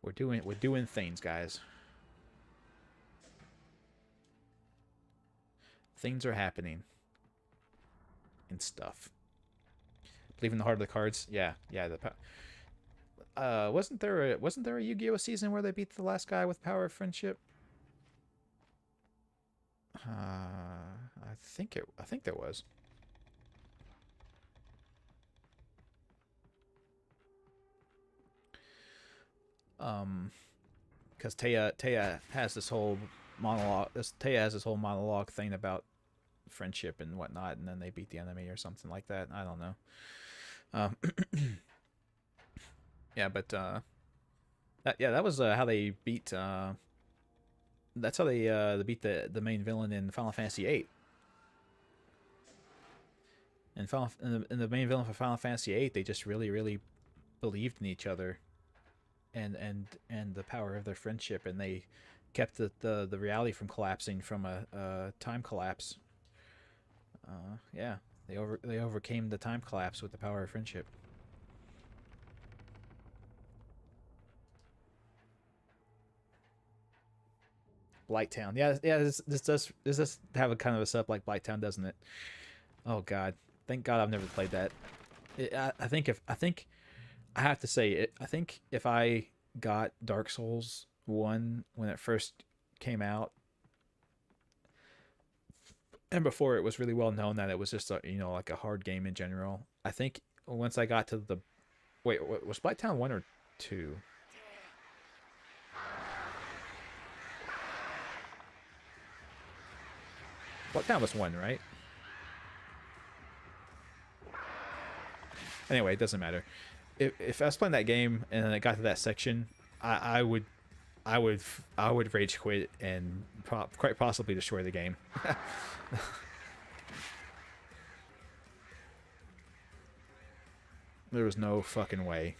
We're doing things, guys. Things are happening. And stuff. Believe in the heart of the cards. Yeah. Wasn't there a Yu-Gi-Oh season where they beat the last guy with power of friendship? I think there was. Because Taya has this whole monologue. Taya has this whole monologue thing about friendship and whatnot, and then they beat the enemy or something like that. I don't know. Yeah, but that was how they beat. That's how they beat the main villain in Final Fantasy VIII. And the main villain for Final Fantasy VIII, they just really believed in each other, and the power of their friendship, and they kept the reality from collapsing from a time collapse. Yeah, they overcame the time collapse with the power of friendship. Blighttown. Yeah. This does have a kind of a setup like Blighttown, doesn't it? Oh god. Thank God I've never played that. I think I have to say it. I think if I got Dark Souls 1 when it first came out, and before it was really well known that it was just a, like a hard game in general, I think once I got to the wait, was Blighttown 1 or 2? Blighttown was 1, right? Anyway, it doesn't matter. If I was playing that game and then I got to that section, I would rage quit and quite possibly destroy the game. There was no fucking way.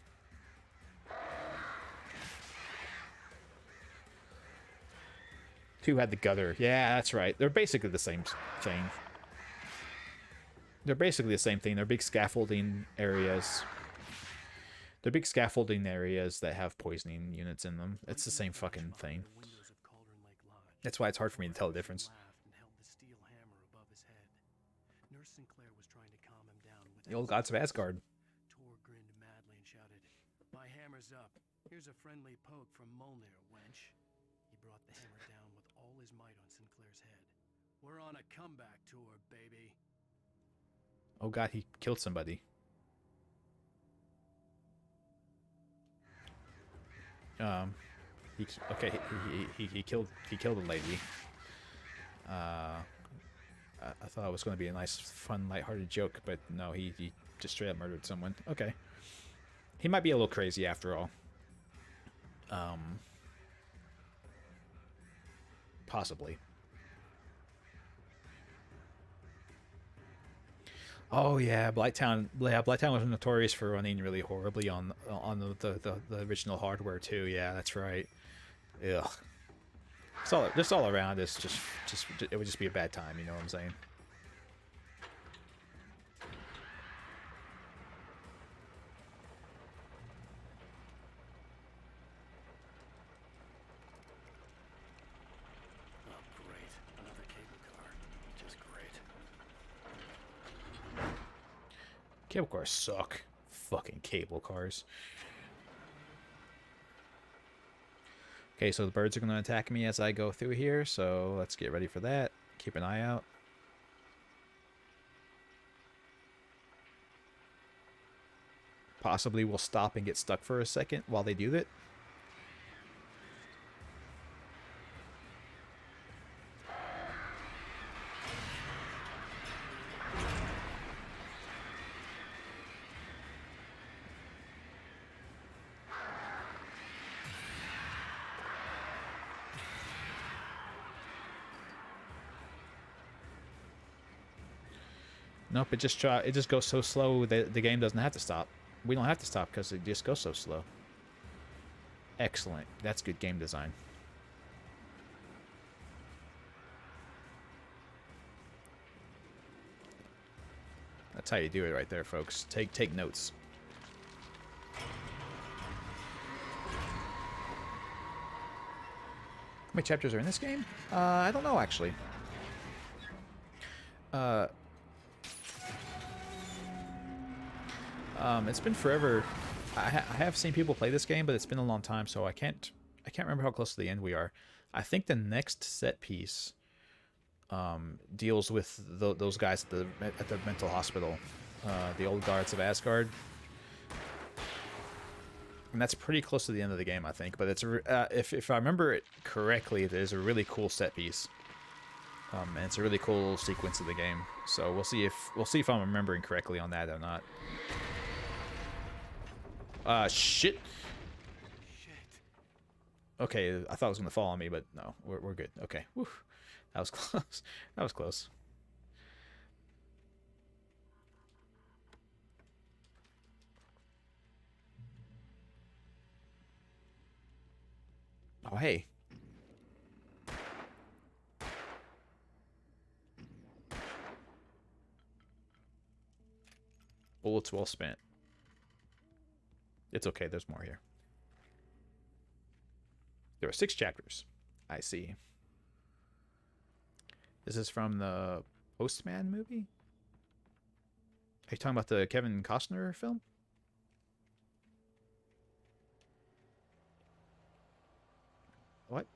Two had the gutter. Yeah, that's right. They're basically the same thing. They're basically the same thing. They're big scaffolding areas. They're big scaffolding areas that have poisoning units in them. It's the same fucking thing. That's why it's hard for me to tell the difference. The old gods of Asgard. Tor grinned madly and shouted, "My hammer's up. Here's a friendly poke from Mjolnir, wench." He brought the hammer down with all his might on Sinclair's head. "We're on a comeback tour, baby." Oh god, he killed somebody. He killed a lady. I thought it was going to be a nice, fun, lighthearted joke, but no, he just straight up murdered someone. Okay. He might be a little crazy after all. Possibly. Oh yeah, Blighttown. Yeah, Blighttown was notorious for running really horribly on the original hardware too. Yeah, that's right. Ugh. Just all around, it's just it would just be a bad time. You know what I'm saying? Oh, great. Another cable car. Just great. Cable cars suck. Fucking cable cars. Okay, so the birds are going to attack me as I go through here, so let's get ready for that. Keep an eye out. Possibly we'll stop and get stuck for a second while they do that. Nope, it just goes so slow that the game doesn't have to stop. We don't have to stop because it just goes so slow. Excellent. That's good game design. That's how you do it right there, folks. Take notes. How many chapters are in this game? I don't know, actually. It's been forever. I have seen people play this game, but it's been a long time, so I can't remember how close to the end we are. I think the next set piece deals with those guys at the mental hospital, the old guards of Asgard, and that's pretty close to the end of the game, I think. But it's if I remember it correctly, there's a really cool set piece, and it's a really cool sequence of the game. So we'll see if I'm remembering correctly on that or not. Shit. Okay, I thought it was gonna fall on me, but no, we're good. Okay, whew. That was close. That was close. Oh hey. Bullets well spent. It's okay, there's more here. There are 6 chapters. I see. This is from the Postman movie? Are you talking about the Kevin Costner film? What?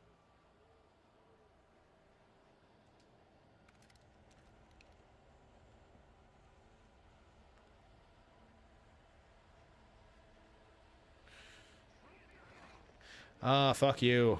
Ah, fuck you.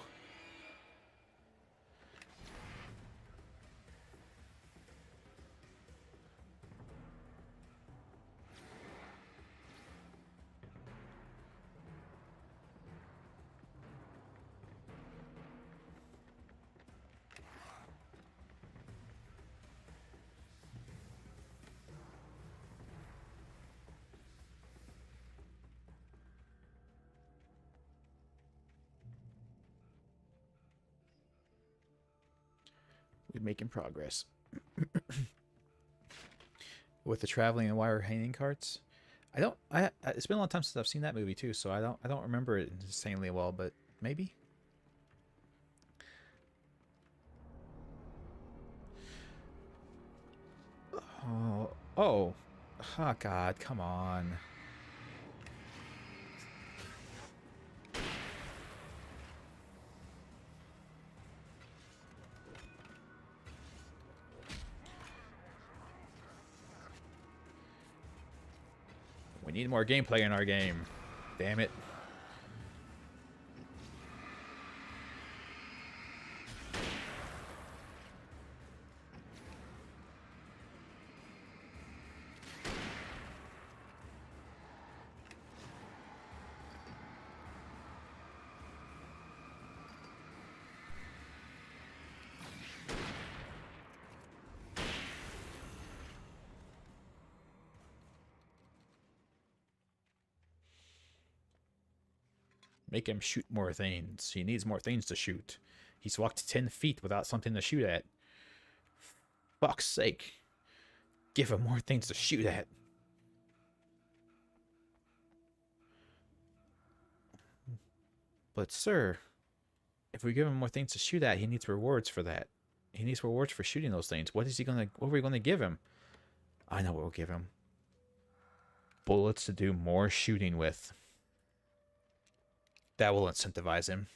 We're making progress. With the traveling and wire hanging carts. I don't. It's been a long time since I've seen that movie too, so I don't remember it insanely well, but maybe. Oh, God, come on. We need more gameplay in our game. Damn it. Make him shoot more things. He needs more things to shoot. He's walked 10 feet without something to shoot at. Fuck's sake. Give him more things to shoot at. But sir, if we give him more things to shoot at, he needs rewards for that. He needs rewards for shooting those things. What are we gonna give him? I know what we'll give him. Bullets to do more shooting with. That will incentivize him.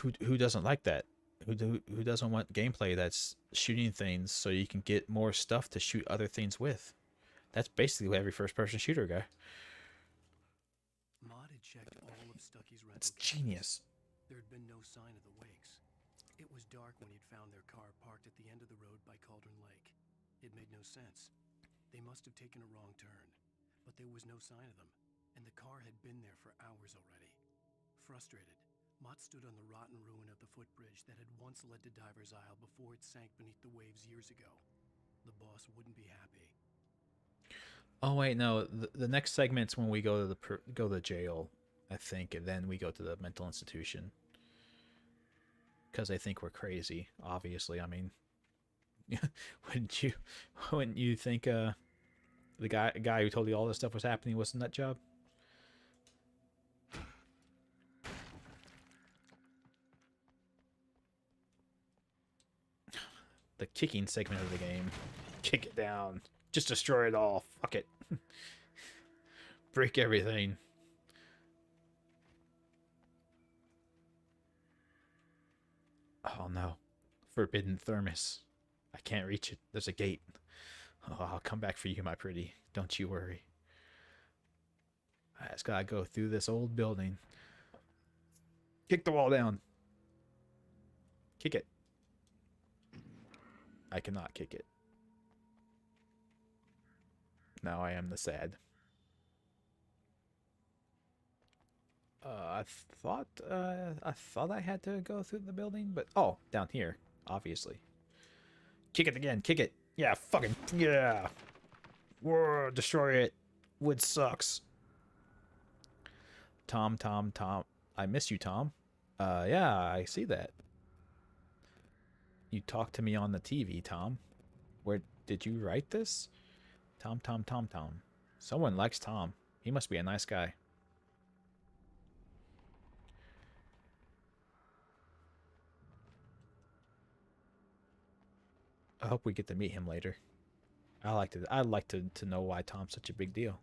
Who doesn't like that? Who doesn't want gameplay that's shooting things so you can get more stuff to shoot other things with? That's basically what every first-person shooter guy. Maud had checked all of Stucky's rental It's cabins. genius. There had been no sign of the wakes. It was dark when he'd found their car parked at the end of the road by Cauldron Lake. It made no sense. They must have taken a wrong turn, but there was no sign of them, and the car had been there for hours already. Frustrated, Mott stood on the rotten ruin of the footbridge that had once led to Diver's Isle before it sank beneath the waves years ago. The boss wouldn't be happy. Oh wait, no. The next segment's when we go to the jail, I think, and then we go to the mental institution. Because they think we're crazy. Obviously, I mean, wouldn't you think the guy who told you all this stuff was happening was a nut job? The kicking segment of the game. Kick it down. Just destroy it all. Fuck it. Break everything. Oh no. Forbidden thermos. I can't reach it. There's a gate. Oh, I'll come back for you, my pretty. Don't you worry. I just gotta go through this old building. Kick the wall down. Kick it. I cannot kick it. Now I am the sad. I thought I had to go through the building, but oh, down here, obviously. Kick it again. Kick it. Yeah, fucking yeah. Whoa, destroy it. Wood sucks. Tom. I miss you, Tom. Yeah, I see that. You talked to me on the TV, Tom. Where did you write this? Tom. Someone likes Tom. He must be a nice guy. I hope we get to meet him later. I'd like to know why Tom's such a big deal.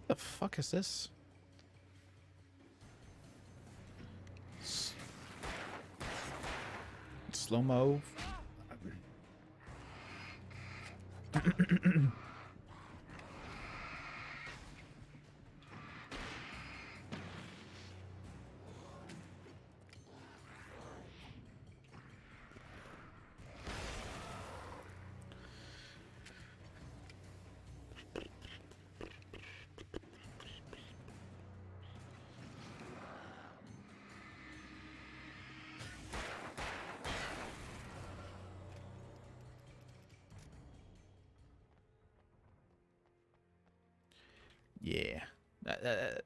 The fuck is this? Slow-mo.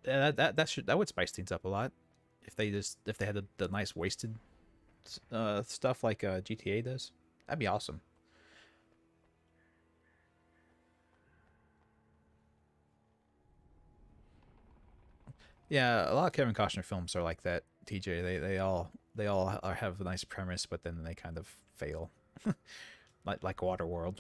Yeah, that would spice things up a lot if they had the nice wasted stuff like GTA does. That'd be awesome. Yeah, a lot of Kevin Costner films are like that. TJ, they all have a nice premise, but then they kind of fail, like Waterworld.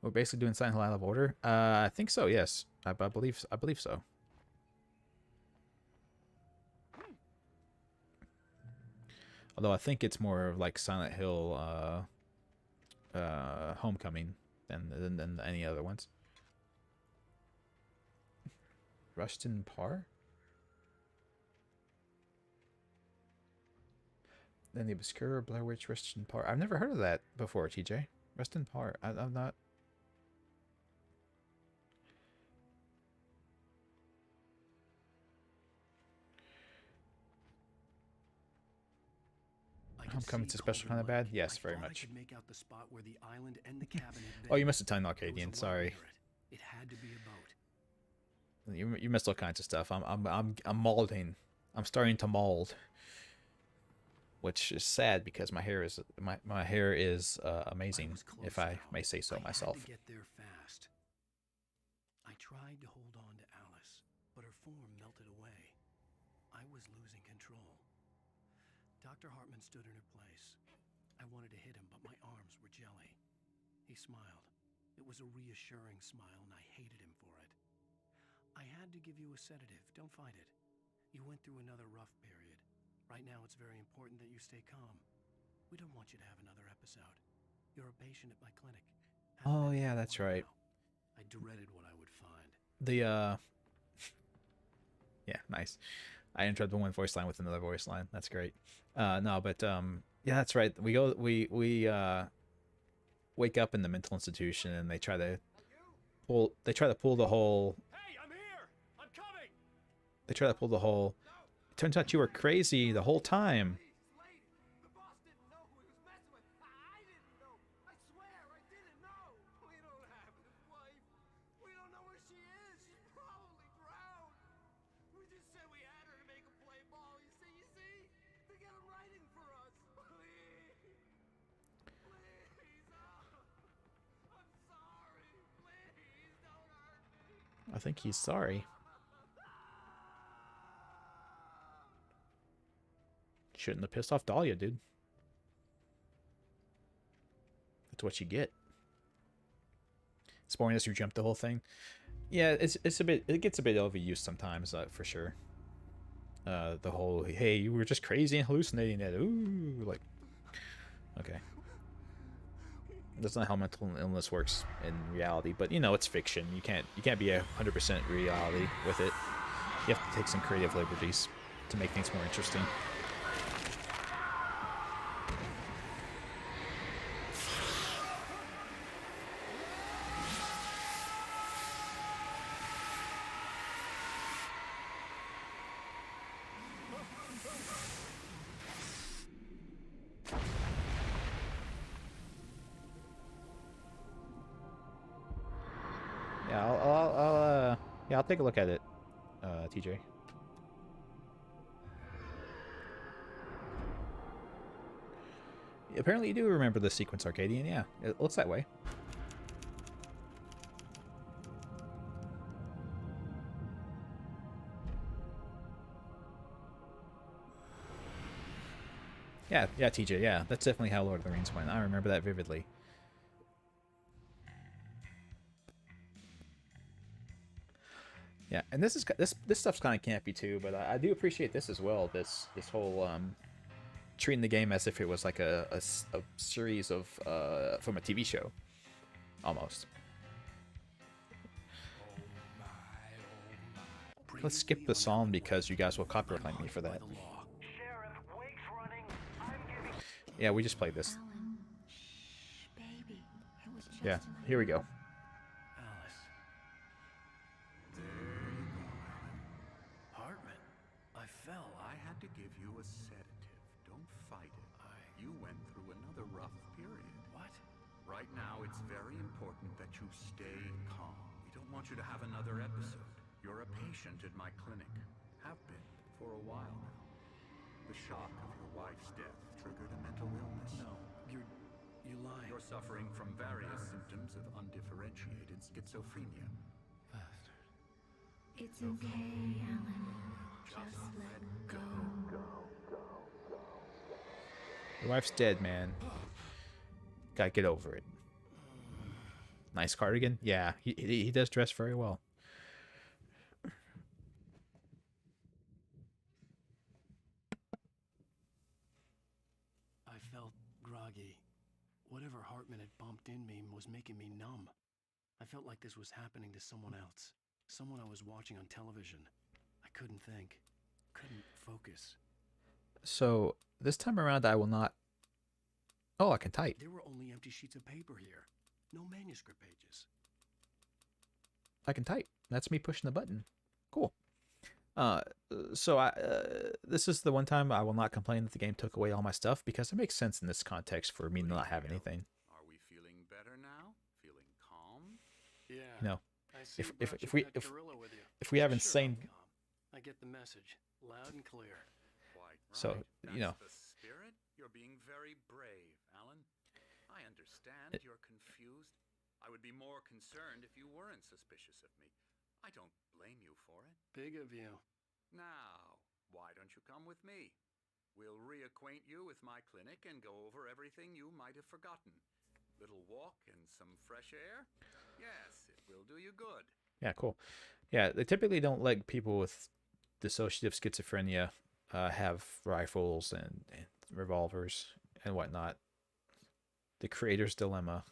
We're basically doing Silent Hill out of order. I think so. Yes, I believe so. Although I think it's more like Silent Hill Homecoming than any other ones. Rustin Parr? Then the obscure Blair Witch Rustin Parr. I've never heard of that before, TJ. Rustin Parr. I'm not... Homecoming's a special kind of bad? Yes, very much. Oh, you missed a ton, Arcadian. Sorry. It had to be a boat. You missed all kinds of stuff. I'm molding. I'm starting to mold, which is sad because my hair is amazing, if I may say so myself. I had to get there fast. I tried to hold on to Alice, but her form melted away. I was losing control. Dr. Hartman stood in her place. I wanted to hit him, but my arms were jelly. He smiled. It was a reassuring smile, and I hated him for it. I had to give you a sedative. Don't fight it. You went through another rough period. Right now, it's very important that you stay calm. We don't want you to have another episode. You're a patient at my clinic. Oh, yeah, that's right. I dreaded what I would find. Yeah, nice. I interrupted one voice line with another voice line. That's great. No, but yeah, that's right. We wake up in the mental institution and they try to pull the whole. Hey, I'm here. I'm coming. They try to pull the whole. It turns out you were crazy the whole time. The boss didn't know who he was messing with. I didn't know. I swear I didn't know. We don't have his wife. We don't know where she is. She's probably drowned. We just said we had her to make a play ball. You see? To get him writing for us. Please. Please. Oh, I'm sorry. Please don't hurt me. I think he's sorry. Shouldn't have pissed off Dahlia, dude. That's what you get. Spoiling us, you jumped the whole thing. Yeah, it gets a bit overused sometimes, for sure. The whole, hey, you were just crazy and hallucinating it. Ooh, like, okay. That's not how mental illness works in reality, but you know, it's fiction. You can't be 100% reality with it. You have to take some creative liberties to make things more interesting. Yeah, I'll take a look at it, TJ. Apparently you do remember the sequence, Arcadian. Yeah, it looks that way. Yeah, TJ, yeah. That's definitely how Lord of the Rings went. I remember that vividly. Yeah, and this stuff's kind of campy too, but I do appreciate this as well. This whole treating the game as if it was like a series of from a TV show, almost. Let's skip the song because you guys will copyright me for that. Yeah, we just played this. Alan, shh, baby. It was just Yeah, an here we go. Alice. There you go, Alan. Hartman, I fell. I had to give you a sedative. Don't fight it. You went through another rough period. What? Right now, it's very important that you stay calm. We don't want you to have another episode. You're a patient at my clinic. Have been for a while now. The shock of your wife's death triggered a mental illness. No, you lied. You're suffering from various symptoms of undifferentiated schizophrenia. Bastard. It's okay, Alan. Just let go. Your wife's dead, man. Gotta get over it. Nice cardigan. Yeah, he does dress very well. I felt groggy. Whatever Hartman had bumped in me was making me numb. I felt like this was happening to someone else. Someone I was watching on television. I couldn't think. Couldn't focus. So this time around, I will not. Oh, I can type. There were only empty sheets of paper here. No manuscript pages. I can type. That's me pushing the button. Cool. This is the one time I will not complain that the game took away all my stuff because it makes sense in this context for me to not have anything. Are we feeling better now? Feeling calm? Yeah. You know, I see if you brought if your we pet if gorilla with you. if we have Sure, insane, I'm calm. I get the message, loud and clear. Quite right. So, you know. That's the spirit. You're being very brave, Alan. I understand you're confused. I would be more concerned if you weren't suspicious of me. I don't blame you for it. Big of you. Now, why don't you come with me? We'll reacquaint you with my clinic and go over everything you might have forgotten. Little walk and some fresh air? Yes, it will do you good. yeah, cool. Yeah, they typically don't let people with dissociative schizophrenia have rifles and revolvers and whatnot. The Creator's Dilemma.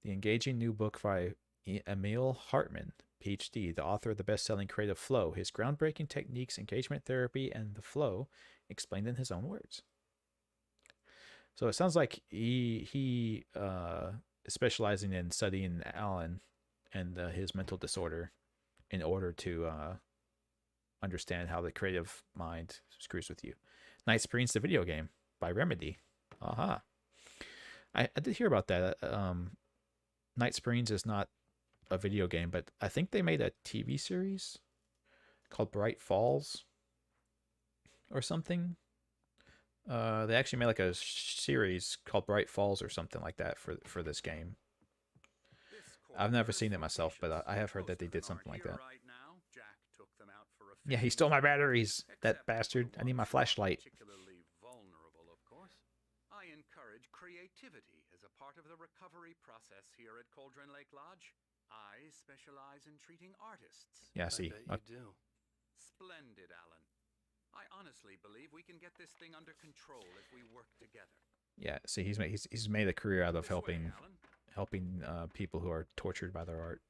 The engaging new book by Emil Hartman, PhD, the author of the best-selling Creative Flow. His groundbreaking techniques, engagement therapy, and the flow explained in his own words. So it sounds like he is specializing in studying Alan and his mental disorder in order to understand how the creative mind screws with you. Night Springs, the video game by Remedy. Aha. I did hear about that. Night Springs is not a video game, but I think they made a TV series called Bright Falls or something. They actually made like a series called Bright Falls or something like that for this game. I've never seen it myself, but I have heard that they did something like that. Yeah, he stole my batteries, that bastard. I need my flashlight. Particularly vulnerable, of course. I encourage creativity as a part of the recovery process here at Cauldron Lake Lodge. I specialize in treating artists. Yeah, see. I bet you do. Splendid, Alan. I honestly believe we can get this thing under control if we work together. Yeah, see, he's made a career out of This way, helping people who are tortured by their art.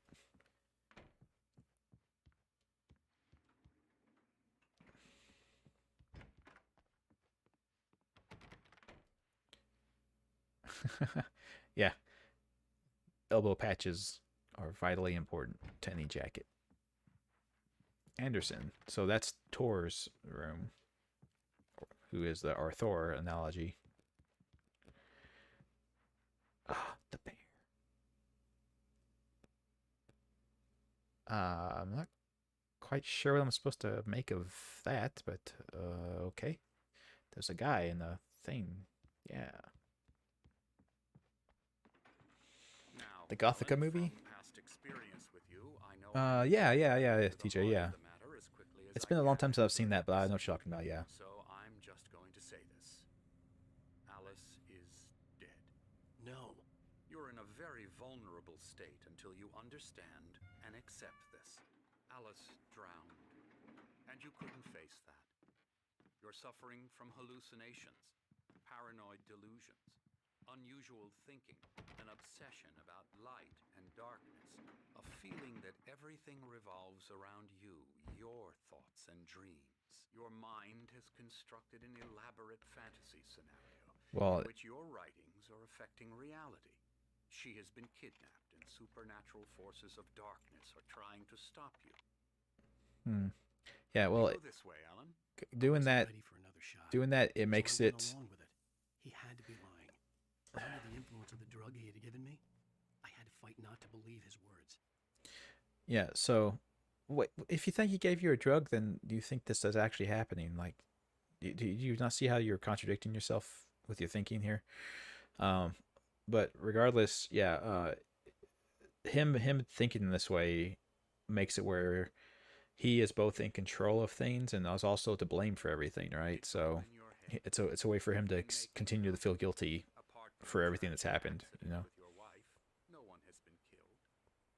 Yeah. Elbow patches are vitally important to any jacket. Anderson. So that's Thor's room, who is our Thor analogy. Ah, the bear. I'm not quite sure what I'm supposed to make of that, but okay. There's a guy in the thing. Yeah. Now, The Gothica Alan, movie? from past experience with you, I know Yeah, to the TJ, heart yeah. of the matter as quickly as It's I been a long can. time since I've seen that, but I know what you're talking about, yeah. So I'm just going to say this. Alice is dead. No. You're in a very vulnerable state until you understand and accept this. Alice drowned, and you couldn't face that. You're suffering from hallucinations, paranoid delusions, unusual thinking, an obsession about light and darkness, a feeling that everything revolves around you, your thoughts and dreams. Your mind has constructed an elaborate fantasy scenario in which your writings are affecting reality. She has been kidnapped, and supernatural forces of darkness are trying to stop you. Yeah, well, Go this way, Alan. doing that, Ready for another shot. it makes So I went it. along with it. He had to be lying. Under the influence of the drug he had given me, I had to fight not to believe his words. Yeah, so what if you think he gave you a drug, then do you think this is actually happening? Like, do you not see how you're contradicting yourself with your thinking here? But regardless, yeah, him thinking this way makes it where he is both in control of things and is also to blame for everything, right? So it's a way for him to continue to feel guilty for everything that's happened, you know. With your wife, no one has been killed.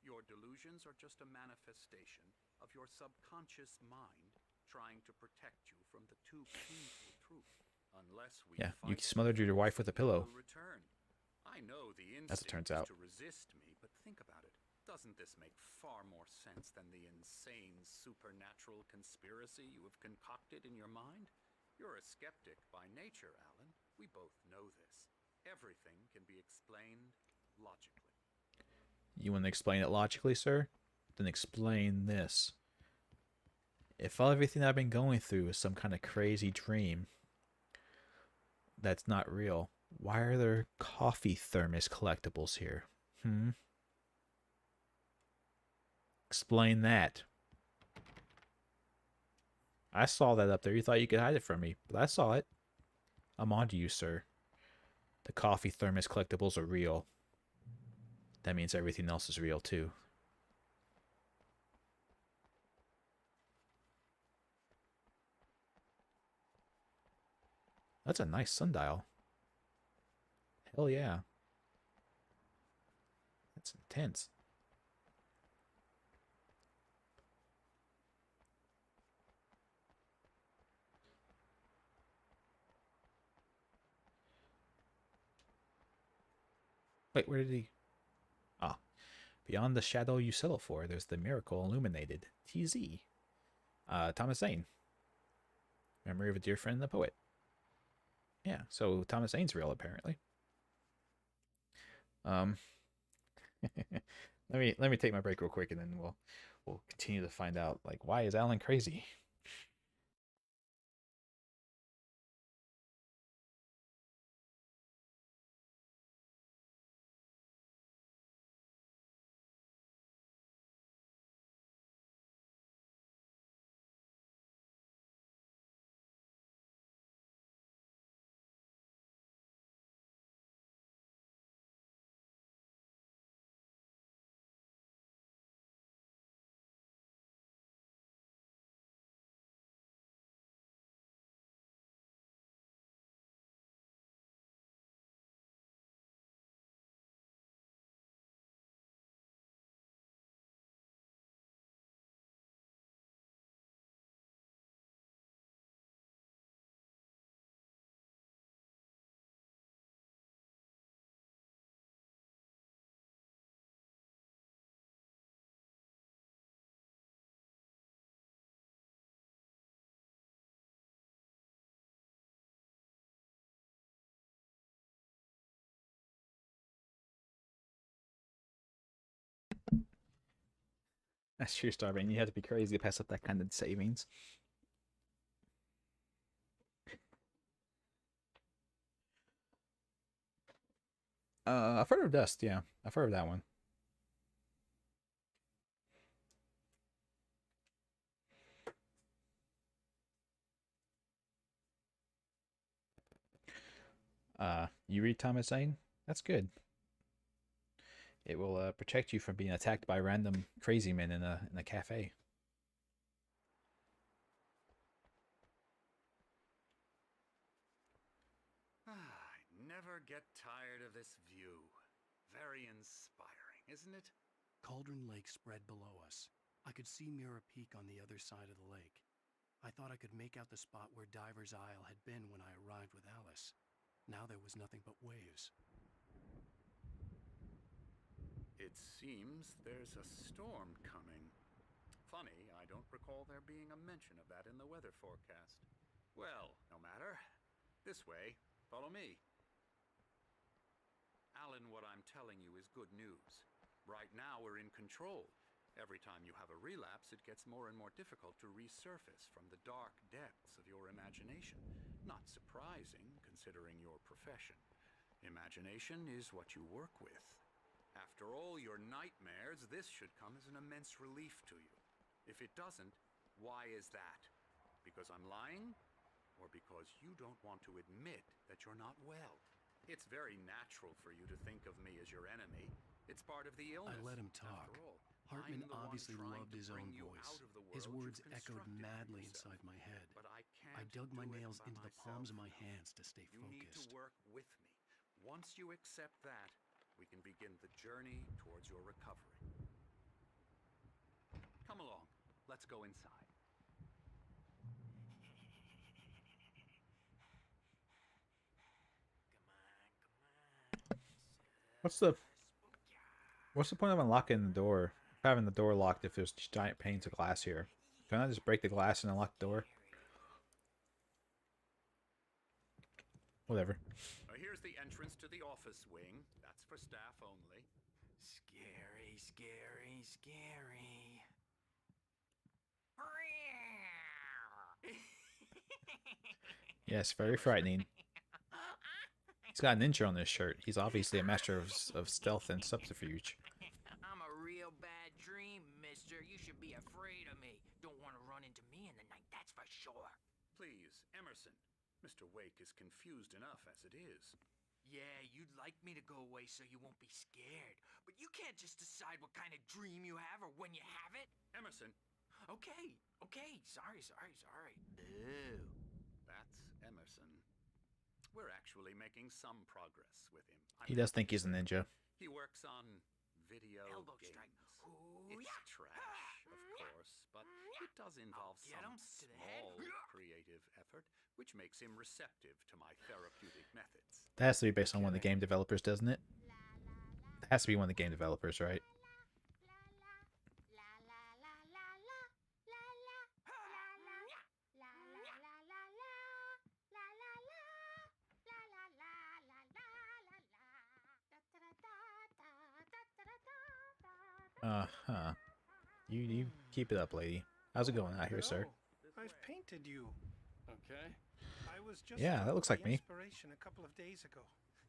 Your delusions are just a manifestation of your subconscious mind trying to protect you from the too painful truth. Unless we you smothered your wife with a pillow. Return. I know the As it turns instinct out. is to resist me, but think about it. Doesn't this make far more sense than the insane supernatural conspiracy you have concocted in your mind? You're a skeptic by nature, Alan. We both know this. Everything can be explained logically. You want to explain it logically, sir? Then explain this. If everything I've been going through is some kind of crazy dream that's not real, why are there coffee thermos collectibles here? Explain that. I saw that up there. You thought you could hide it from me, but I saw it. I'm on to you, sir. The coffee thermos collectibles are real. That means everything else is real, too. That's a nice sundial. Hell yeah. That's intense. Wait, where did he... Ah. Beyond the shadow you settle for, there's the miracle illuminated. TZ. Thomas Zane. Memory of a dear friend and the poet. Yeah, so Thomas Zane's real, apparently. let me take my break real quick, and then we'll continue to find out, like, why is Alan crazy? That's true, Starbane. You have to be crazy to pass up that kind of savings. I've heard of Dust, yeah. I've heard of that one. You read Thomas Zane? That's good. It will protect you from being attacked by random crazy men in a cafe. I never get tired of this view. Very inspiring, isn't it? Cauldron Lake spread below us. I could see Mirror Peak on the other side of the lake. I thought I could make out the spot where Diver's Isle had been when I arrived with Alice. Now there was nothing but waves. It seems there's a storm coming. Funny, I don't recall there being a mention of that in the weather forecast. Well, no matter. This way. Follow me. Alan, what I'm telling you is good news. Right now we're in control. Every time you have a relapse, it gets more and more difficult to resurface from the dark depths of your imagination. Not surprising, considering your profession. Imagination is what you work with. After all your nightmares, this should come as an immense relief to you. If it doesn't, why is that? Because I'm lying? Or because you don't want to admit that you're not well? It's very natural for you to think of me as your enemy. It's part of the illness. I let him talk. After all, Hartman I'm the one obviously trying loved to his bring own you voice. out of the His world words you've echoed constructed for madly yourself. inside my head. But I can't I dug my do it nails by into the palms of myself my now. hands to stay You need to focused. work with me. Once you accept that, we can begin the journey towards your recovery. Come along. Let's go inside. What's the point of unlocking the door? Having the door locked if there's giant panes of glass here. Can I just break the glass and unlock the door? Whatever. Here's the entrance to the office wing. That's for staff only. Scary, scary, scary. Yes, very frightening. He's got a ninja on his shirt. He's obviously a master of stealth and subterfuge. I'm a real bad dream, mister. You should be afraid of me. Don't want to run into me in the night, that's for sure. Please, Emerson. Mr. Wake is confused enough as it is. Yeah, you'd like me to go away so you won't be scared. But you can't just decide what kind of dream you have or when you have it. Emerson. Okay. Sorry. Ew. That's Emerson. We're actually making some progress with him. He does think he's a ninja. He works on video Elbow games. strike. Ooh, It's yeah. trash, of course, but it does involve Get some him to the head. small creative effort, which makes him receptive to my therapeutic methods. That has to be based on one of the game developers, doesn't it? It has to be one of the game developers, right? Uh-huh. You keep it up, lady. How's it going out here, sir? I've painted you. Okay. I was just Yeah, that looks like me. Inspiration a couple of days ago.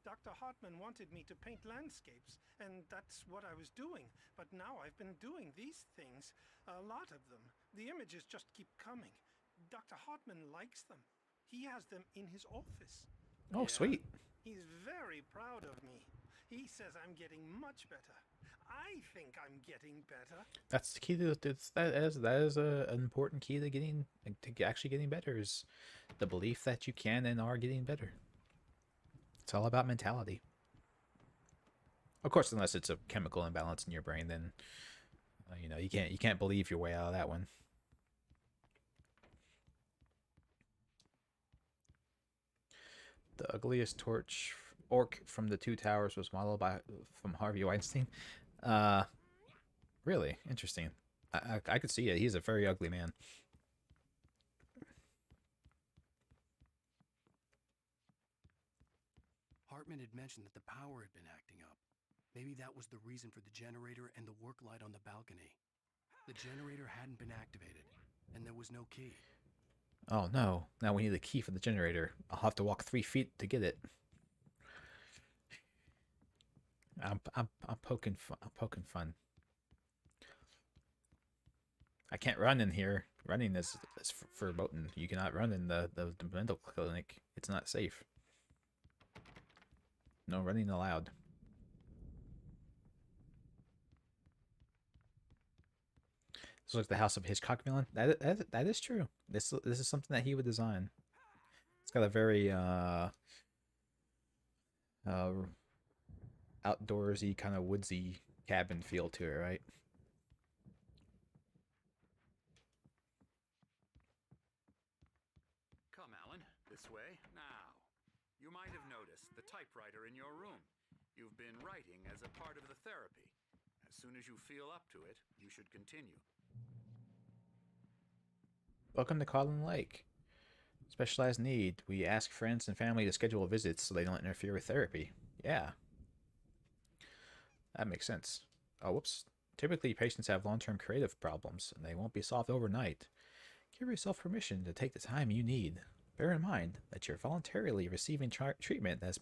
Dr. Hartman wanted me to paint landscapes, and that's what I was doing. But now I've been doing these things, a lot of them. The images just keep coming. Dr. Hartman likes them. He has them in his office. Oh, sweet. He's very proud of me. He says I'm getting much better. I think I'm getting better. That's the key to that is an important key to actually getting better, is the belief that you can and are getting better. It's all about mentality. Of course, unless it's a chemical imbalance in your brain, then you can't believe your way out of that one. The ugliest orc from the Two Towers was modeled from Harvey Weinstein. Really interesting. I could see it. He's a very ugly man. Hartman had mentioned that the power had been acting up. Maybe that was the reason for the generator and the work light on the balcony. The generator hadn't been activated, and there was no key. Oh no! Now we need a key for the generator. I'll have to walk 3 feet to get it. I'm poking fun. I can't run in here. Running is verboten. You cannot run in the mental clinic. It's not safe. No running allowed. This looks like the House of Hitchcock villain. That is true. This is something that he would design. It's got a very outdoorsy, kind of woodsy cabin feel to it, right? You've been writing as a part of the therapy. As soon as you feel up to it, you should continue. Welcome to Codlin Lake. Specialized need. We ask friends and family to schedule visits so they don't interfere with therapy. Yeah. That makes sense. Oh, whoops. Typically, patients have long-term creative problems, and they won't be solved overnight. Give yourself permission to take the time you need. Bear in mind that you're voluntarily receiving treatment that's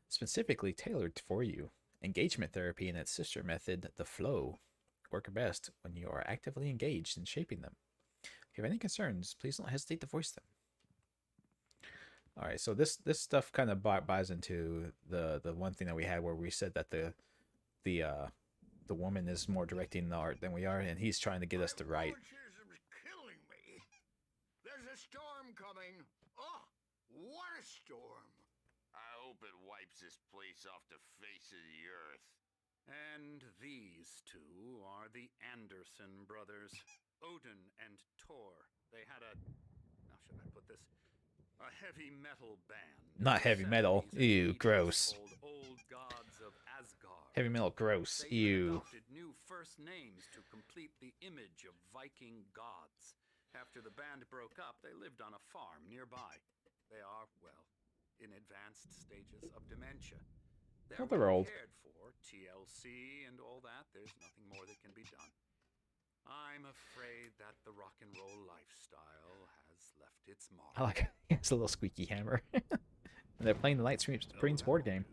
specifically tailored for you. Engagement therapy and its sister method, the flow, work best when you are actively engaged in shaping them. If you have any concerns, please don't hesitate to voice them. All right, so this stuff kind of buys into the one thing that we had where we said that the woman is more directing the art than we are, and he's trying to get us to write. Romanticism's killing me. There's a storm coming. Oh, what a storm. I hope it wipes this place off the face of the earth. And these two are the Anderson brothers, Odin and Thor. They had a, how should I put this? A heavy metal band. Not heavy metal. Ew, gross. Called Old Gods of Asgard. Heavy metal, gross. They Ew. adopted new first names to complete the image of Viking gods. After the band broke up, they lived on a farm nearby. They are, well, in advanced stages of dementia. Well, they're old. Cared for, TLC and all that. There's nothing more that can be done. I'm afraid that the rock and roll lifestyle has left its mark. I like it. It's a little squeaky hammer. And they're playing the Light Springs board game.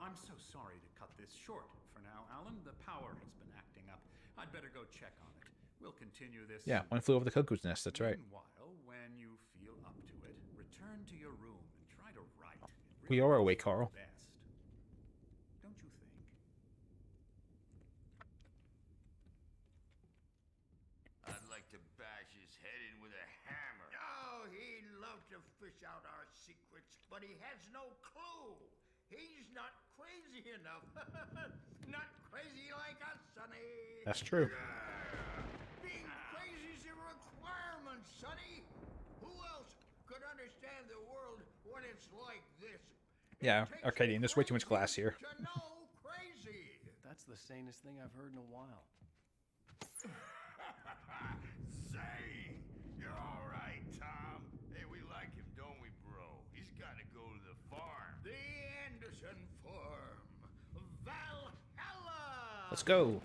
I'm so sorry to cut this short for now, Alan. The power has been acting up. I'd better go check on it. We'll continue this. Yeah, one flew over the cuckoo's nest. That's right. Meanwhile, when you feel up to it, return to your room and try to write. We are awake, Carl. Best. Don't you think? I'd like to bash his head in with a hammer. Oh, he'd love to fish out our secrets, but he has no clue. He's not crazy enough. Not crazy like us, Sonny. That's true. Being crazy's a requirement, Sonny. Who else could understand the world when it's like this? Yeah, Arcadian, there's way too much glass here. To know crazy. That's the sanest thing I've heard in a while. Say, you're all right, Tom. Hey, we like him, don't we, bro? He's got to go to the farm. The Anderson Farm. Valhalla. Let's go.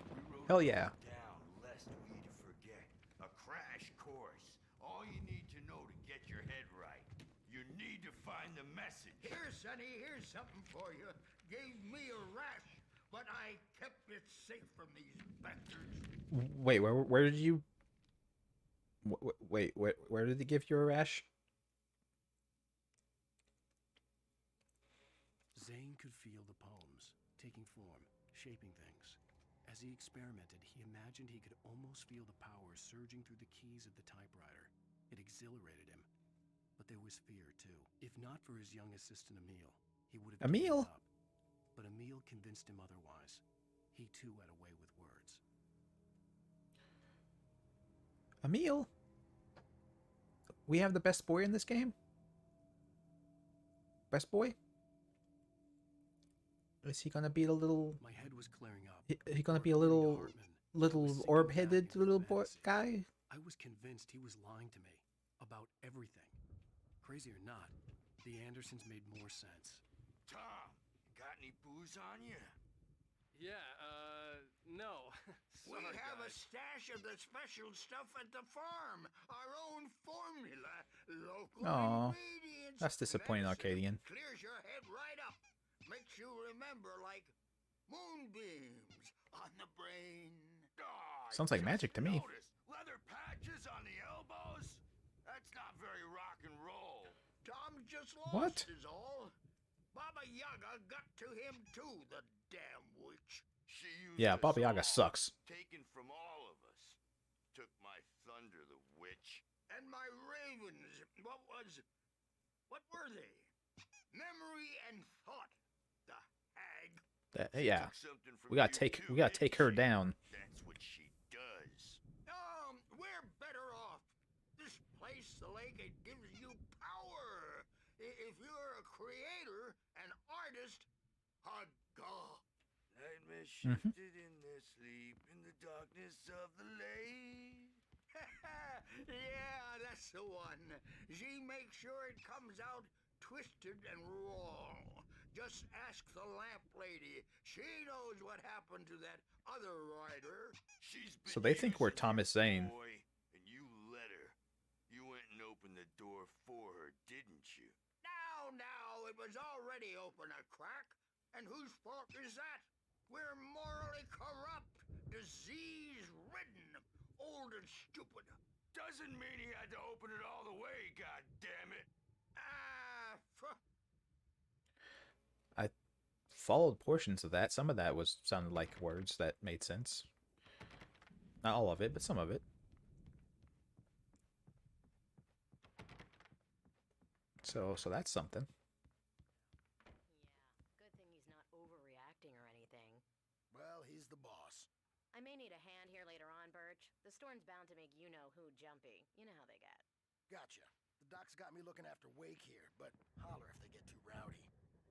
Hell yeah. Down, lest we forget. A crash course. All you need to know to get your head right. You need to find the message. Here, Sonny, here's something for you. Gave me a rash, but I kept it safe from these bastards. Wait, where did you... Wait, where did they give you a rash? Zane could feel the poems, taking form, shaping things. As he experimented, he imagined he could almost feel the power surging through the keys of the typewriter. It exhilarated him. But there was fear, too. If not for his young assistant, Emil, he would have Emil? given up. But Emil convinced him otherwise. He, too, had a way with words. Emil? We have the best boy in this game? Best boy? Is he gonna be a little... My head was clearing up. He gonna be a little orb-headed little boy guy? I was convinced he was lying to me about everything. Crazy or not, the Andersons made more sense. Tom, got any booze on you? Yeah, no. We have a stash of the special stuff at the farm. Our own formula. Local Aw, ingredients. that's disappointing, medicine. Arcadian. Clears your head right up. Makes you remember like moonbeams on the brain. Oh, Sounds like magic to me. noticed. Leather patches on the elbows? That's not very rock and roll. Tom just lost What? is all. Baba Yaga got to him too, the damn witch. She used Yeah, us Baba Yaga all, sucks. Taken from all of us. Took my thunder, the witch. And my ravens, what were they? Memory and thought, the hag. Yeah, Took something from we gotta you take too, take didn't her she? down. That's what she does. We're better off. This place, the lake, it gives you power. If you're a creator, shifted in their sleep in the darkness of the lake. Yeah, that's the one. She makes sure it comes out twisted and raw. Just ask the lamp lady. She knows what happened to that other rider. She's been So they think we're using Thomas you, Zane. boy, and you let her. You went and opened the door for her, didn't you? Now, it was already open a crack. And whose fault is that? We're morally corrupt, disease-ridden, old and stupid. Doesn't mean he had to open it all the way, goddammit. I followed portions of that. Some of that was sounded like words that made sense. Not all of it, but some of it. So that's something. Yeah, good thing he's not overreacting or anything. Well, he's the boss. I may need a hand here later on, Birch. The storm's bound to make you-know-who jumpy. You know how they get. Gotcha. The doc's got me looking after Wake here, but holler if they get too rowdy.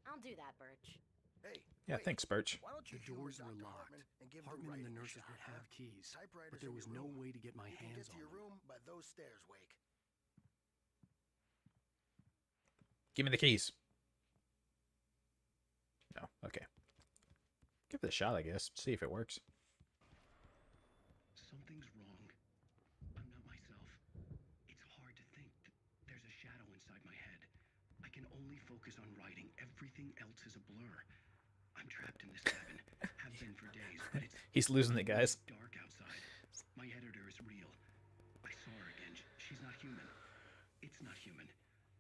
I'll do that, Birch. Hey, Yeah, thanks, Birch. why don't you The doors were Dr. locked. And give Hartman and the writing a nurses shot, would have keys, Typewriters but there in was your no room. way to get my You can hands get to on your them. room by those stairs, Wake. Give me the keys. No, okay. Give it a shot, I guess. See if it works. Something's wrong. I'm not myself. It's hard to think. There's a shadow inside my head. I can only focus on writing. Everything else is a blur. I'm trapped in this cabin. Have been for days, but it's He's losing it, guys. dark outside. My editor is real. I saw her again. She's not human. It's not human.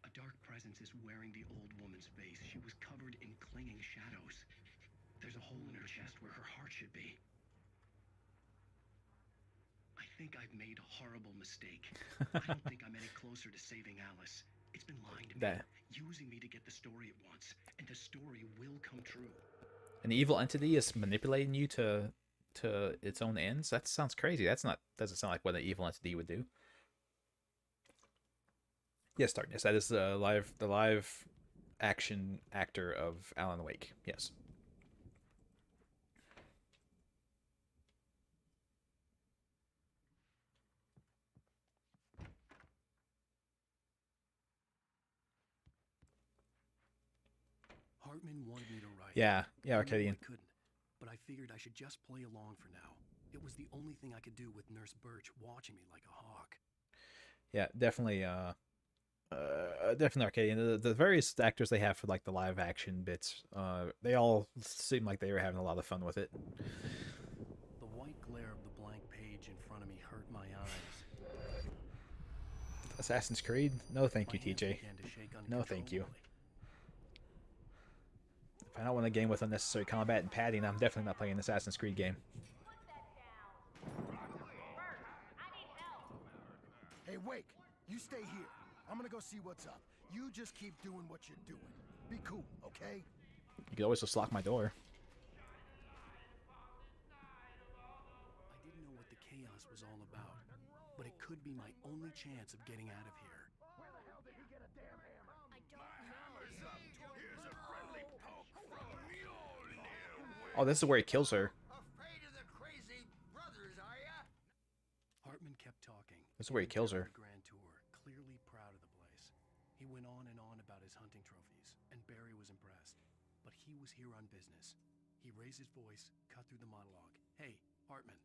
A dark presence is wearing the old woman's face. She was covered in clinging shadows. There's a hole in her chest where her heart should be. I think I've made a horrible mistake. I don't think I'm any closer to saving Alice. It's been lying to me, That using me to get the story it wants, and the story will come true. an evil entity is manipulating you to its own ends. That sounds crazy. Doesn't sound like what an evil entity would do. Yes, Darkness. That is the live action actor of Alan Wake. Yes. Hartman wanted me to write. Yeah, I knew Arcadian. I couldn't, but I figured I should just play along for now. It was the only thing I could do with Nurse Birch watching me like a hawk. Yeah, definitely. Definitely Arcadian. The various actors they have for like the live action bits, they all seem like they were having a lot of fun with it. The white glare of the blank page in front of me hurt my eyes. Assassin's Creed? No, thank you, My hands TJ. began to shake No, thank you. uncontrollably. If I don't want a game with unnecessary combat and padding, I'm definitely not playing an Assassin's Creed game. Hey, Wake, you stay here. I'm gonna go see what's up. You just keep doing what you're doing. Be cool, okay? You could always just lock my door. I didn't know what the chaos was all about, but it could be my only chance of getting out of here. Where the hell did he get a damn hammer? I don't Hammer's up. Here's a friendly poke from Mjolnir. Oh, this is where he kills her. Afraid of the crazy brothers, are ya? Hartman kept talking. This is where he kills her. The Grand Tour, clearly proud of the place. He went on and on about his hunting trophies, and Barry was impressed. But he was here on business. He raised his voice, cut through the monologue. Hey, Hartman,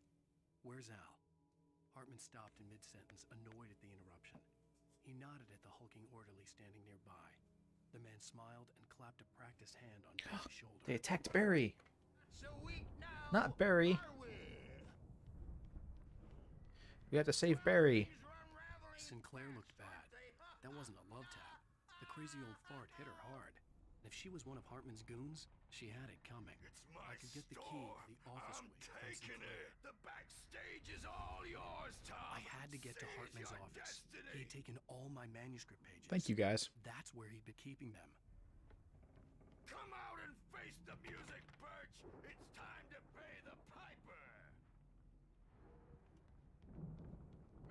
where's Al? Hartman stopped in mid-sentence, annoyed at the interruption. He nodded at the hulking orderly standing nearby. The man smiled and clapped a practiced hand on Barry's shoulder. They attacked Barry. So weak now. Not Barry. Are we? We have to save Barry. Sinclair looked bad. That wasn't a love tap. The crazy old fart hit her hard. And if she was one of Hartman's goons, she had it coming. It's my I could get the key store. to the office I'm wing from taking Sinclair. it. The backstage is all yours, Tom. I had to get to Seize Hartman's your office. destiny. He had taken all my manuscript pages. Thank you, guys. That's where he'd been keeping them. Come out and face the music, Birch. It's time to pay the piper.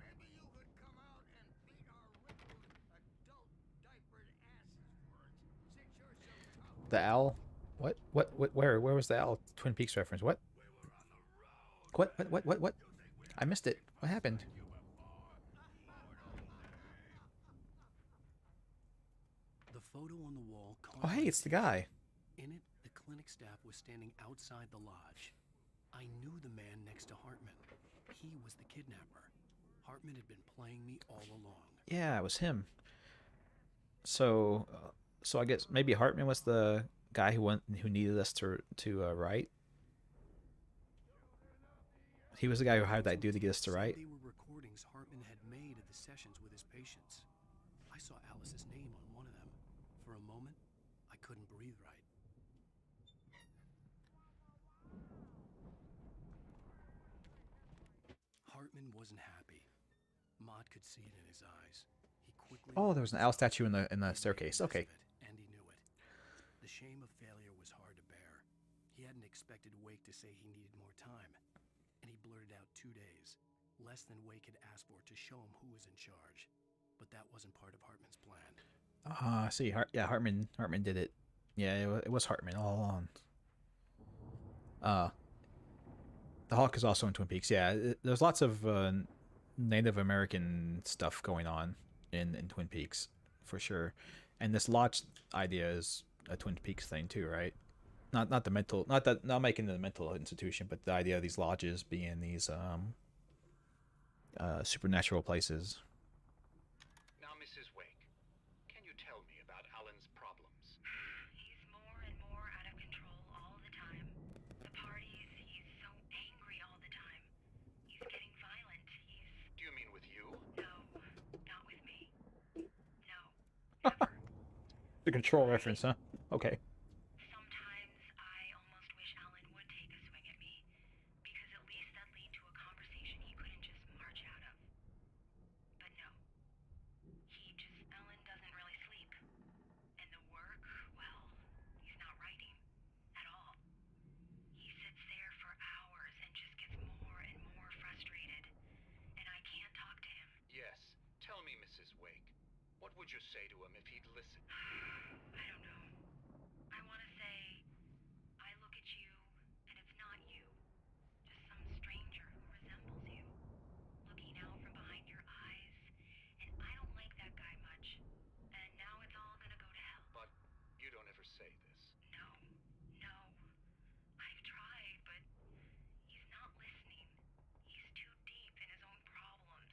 Maybe you could come out and beat our wrinkled, adult, diapered asses for it. Since you're so tough. The owl? What? Where was the owl Twin Peaks reference? What? What? I missed it. What happened? The photo on the wall caught Oh, hey, my it's the guy. In it, the clinic staff was standing outside the lodge. I knew the man next to Hartman. He was the kidnapper. Hartman had been playing me all along. Yeah, it was him. So, so I guess maybe Hartman was the guy who needed us to write. He was the guy who hired that dude to get us to write. They were recordings Hartman had made of the sessions with his patients. I saw Alice's name on one of them. For a moment, I couldn't breathe right. Hartman wasn't happy. Maud could see it in his eyes. He quickly. Oh, there was an owl statue in the staircase. Okay. And he knew it. The shame of failure was hard to bear. He hadn't expected Wake to say he needed more time, and he blurted out 2 days, less than Wake had asked for, to show him who was in charge. But that wasn't part of Hartman's plan. Ah, see, Hartman did it. Yeah, it was Hartman all along. The Hawk is also in Twin Peaks. Yeah, there's lots of Native American stuff going on in Twin Peaks, for sure. And this lodge idea is a Twin Peaks thing too, right? Not making it a mental institution, but the idea of these lodges being these supernatural places. Now, Mrs. Wake, can you tell me about Alan's problems? He's more and more out of control all the time. The parties, he's so angry all the time. He's getting violent. Do you mean with you? No, not with me. No, never. The control reference, huh? Okay. Sometimes I almost wish Alan would take a swing at me, because at least that lead to a conversation he couldn't just march out of. But no. Alan doesn't really sleep. And the work, well, he's not writing at all. He sits there for hours and just gets more and more frustrated. And I can't talk to him. Yes. Tell me, Mrs. Wake, what would you say to him if he'd listen? I don't know. I want to say, I look at you, and it's not you. Just some stranger who resembles you. Looking out from behind your eyes, and I don't like that guy much. And now it's all gonna go to hell. But you don't ever say this. No. I've tried, but he's not listening. He's too deep in his own problems,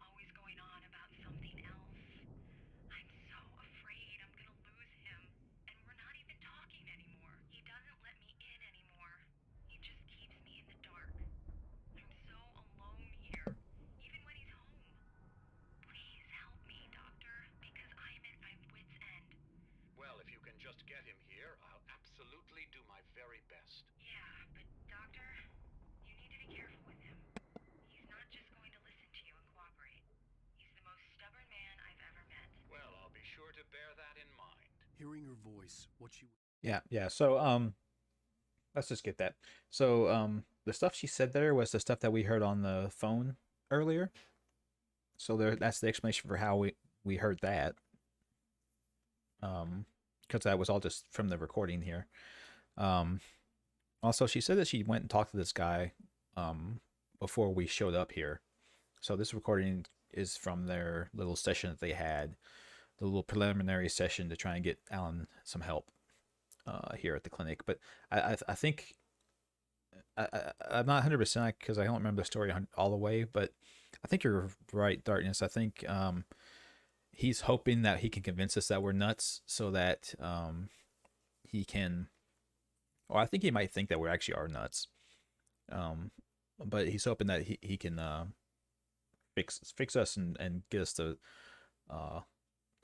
always going on about something else. I'm so afraid I'm gonna lose him, and we're not even talking anymore. He doesn't let me in anymore. He just keeps me in the dark. I'm so alone here, even when he's home. Please help me, Doctor, because I'm at my wit's end. Well, if you can just get him here, I'll absolutely do my very best. Yeah, but Doctor, you need to be careful with him. He's not just going to listen to you and cooperate. He's the most stubborn man I've ever met. Well, I'll be sure to bear that in mind. Hearing her voice, what she... Yeah. So let's just get that. So the stuff she said there was the stuff that we heard on the phone earlier. So that's the explanation for how we heard that. Because that was all just from the recording here. Also, she said that she went and talked to this guy before we showed up here. So this recording is from their little session that they had, the little preliminary session to try and get Alan some help here at the clinic. But I think I'm not 100% because I don't remember the story all the way, but I think you're right, Darkness. I think he's hoping that he can convince us that we're nuts so that he can... Or I think he might think that we actually are nuts. But he's hoping that he can fix us and get us to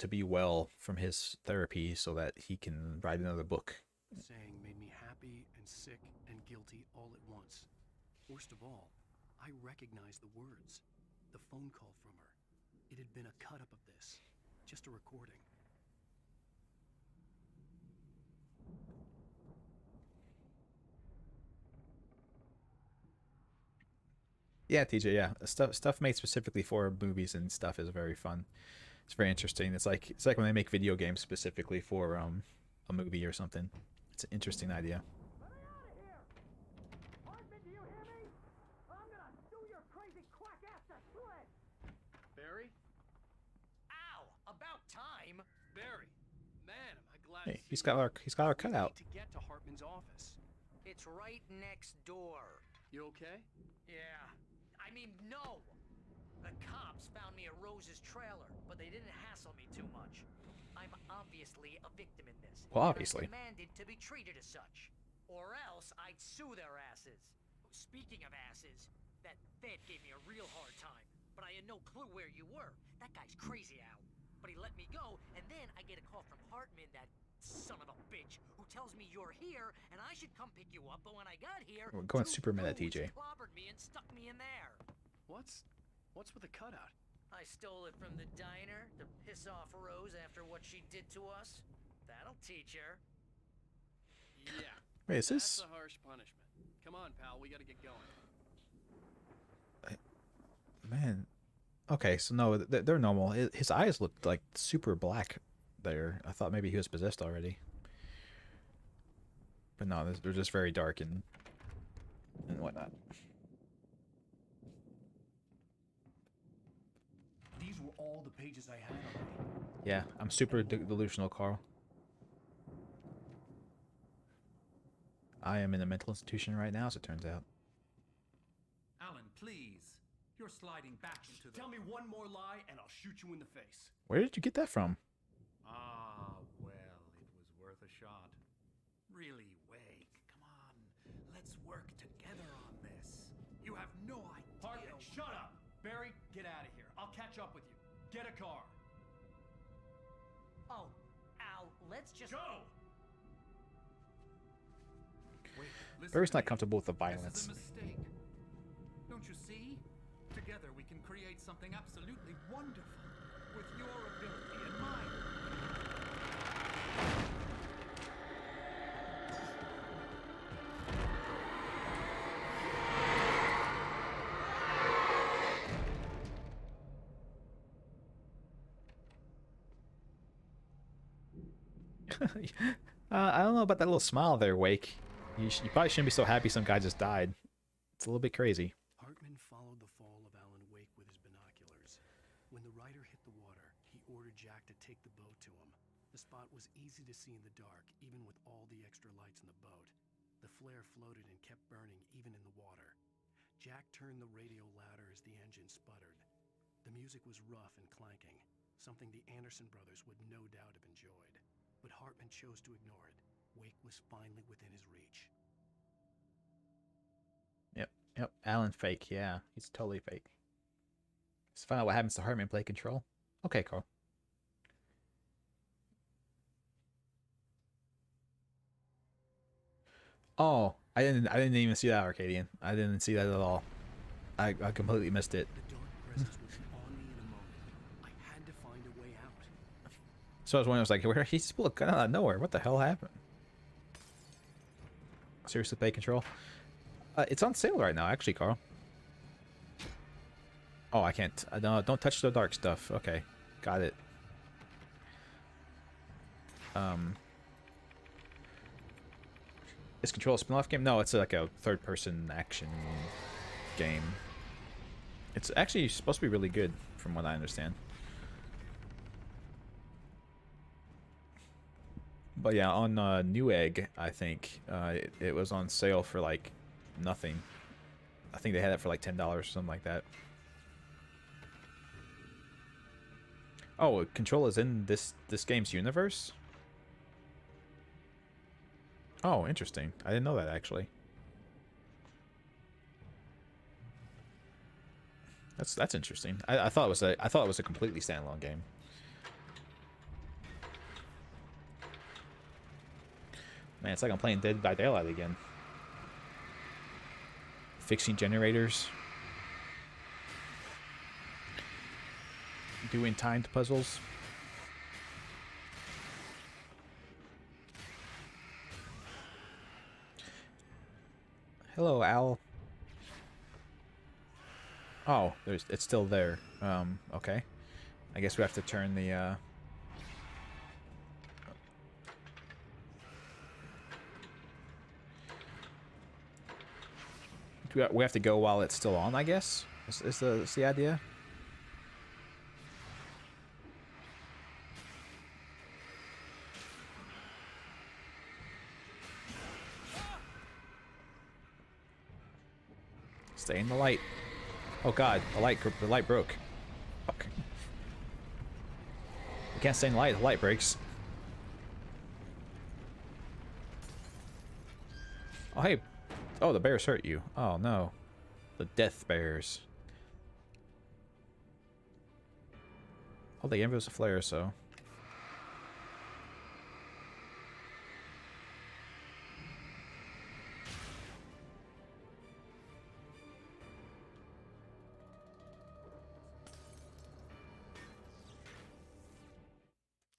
be well from his therapy so that he can write another book. Saying made me happy and sick and guilty all at once. Worst of all, I recognized the words. The phone call from her. It had been a cut-up of this. Just a recording. Yeah, TJ, yeah. Stuff made specifically for movies and stuff is very fun. It's very interesting. It's like when they make video games specifically for a movie or something. It's an interesting idea. Barry, man, am I glad Hey, to he's see got you. our cutout. To get to Hartman's office. It's right next door. You okay? Yeah. I mean, no. The cops found me at Rose's trailer, but they didn't hassle me too much. I'm obviously a victim in this. Well, and obviously. I'm demanded to be treated as such. Or else I'd sue their asses. Speaking of asses, that Fed gave me a real hard time, but I had no clue where you were. That guy's crazy, Al. But he let me go, and then I get a call from Hartman, that son of a bitch, who tells me you're here, and I should come pick you up, but when I got here, We're going two super meta, dudes TJ. clobbered me and stuck me in there. What's with the cutout? I stole it from the diner to piss off Rose after what she did to us. That'll teach her. Yeah. Wait, is That's this? a harsh punishment. Come on, pal, we gotta get going. Man. Okay, so no, they're normal. His eyes looked like super black there. I thought maybe he was possessed already. But no, they're just very dark and whatnot. These were all the pages I had already. Yeah, I'm super delusional, Carl. I am in a mental institution right now, as it turns out. Alan, please. You're sliding back into the... Tell me one more lie and I'll shoot you in the face. Where did you get that from? Ah, well, it was worth a shot. Really, Wake, come on. Let's work together on this. You have no idea... Hartman, shut up! Barry, get out of here. I'll catch up with you. Get a car. Oh, Al, let's just... Go! Wait, listen Barry's to not me. comfortable with the This violence. is a mistake. Don't you see? Together we can create something absolutely wonderful. With your ability and mine. I don't know about that little smile there, Wake. You probably shouldn't be so happy some guy just died. It's a little bit crazy. Hartman followed the fall of Alan Wake with his binoculars. When the rider hit the water, he ordered Jack to take the boat to him. The spot was easy to see in the dark, even with all the extra lights in the boat. The flare floated and kept burning even in the water. Jack turned the radio louder as the engine sputtered. The music was rough and clanking, something the Anderson brothers would no doubt have enjoyed. But Hartman chose to ignore it. Wake was finally within his reach. Yep, Alan fake, yeah. He's totally fake. Let's find out what happens to Hartman play control. Okay, Carl. Oh, I didn't even see that, Arcadian. I didn't see that at all. I completely missed it. The dark presence was on me in a moment. I had to find a way out. So I was wondering, I was like, where he just pulled a gun out of nowhere. What the hell happened? Seriously, play control. It's on sale right now, actually, Carl. Oh, I can't. No, don't touch the dark stuff. Okay, got it. Is Control a spin-off game? No, it's like a third-person action game. It's actually supposed to be really good, from what I understand. But yeah, on Newegg, I think it was on sale for like nothing. I think they had it for like $10 or something like that. Oh, Control is in this game's universe? Oh, interesting. I didn't know that actually. That's interesting. I thought it was a completely standalone game. Man, it's like I'm playing Dead by Daylight again. Fixing generators. Doing timed puzzles. Hello, Owl. Oh, it's still there. Okay. I guess we have to turn the we have to go while it's still on, I guess? Is the idea? Stay in the light. Oh god, the light broke. Fuck. You can't stay in the light breaks. Oh hey. Oh, the bears hurt you. Oh no. The death bears. Oh, they gave us a flare, so.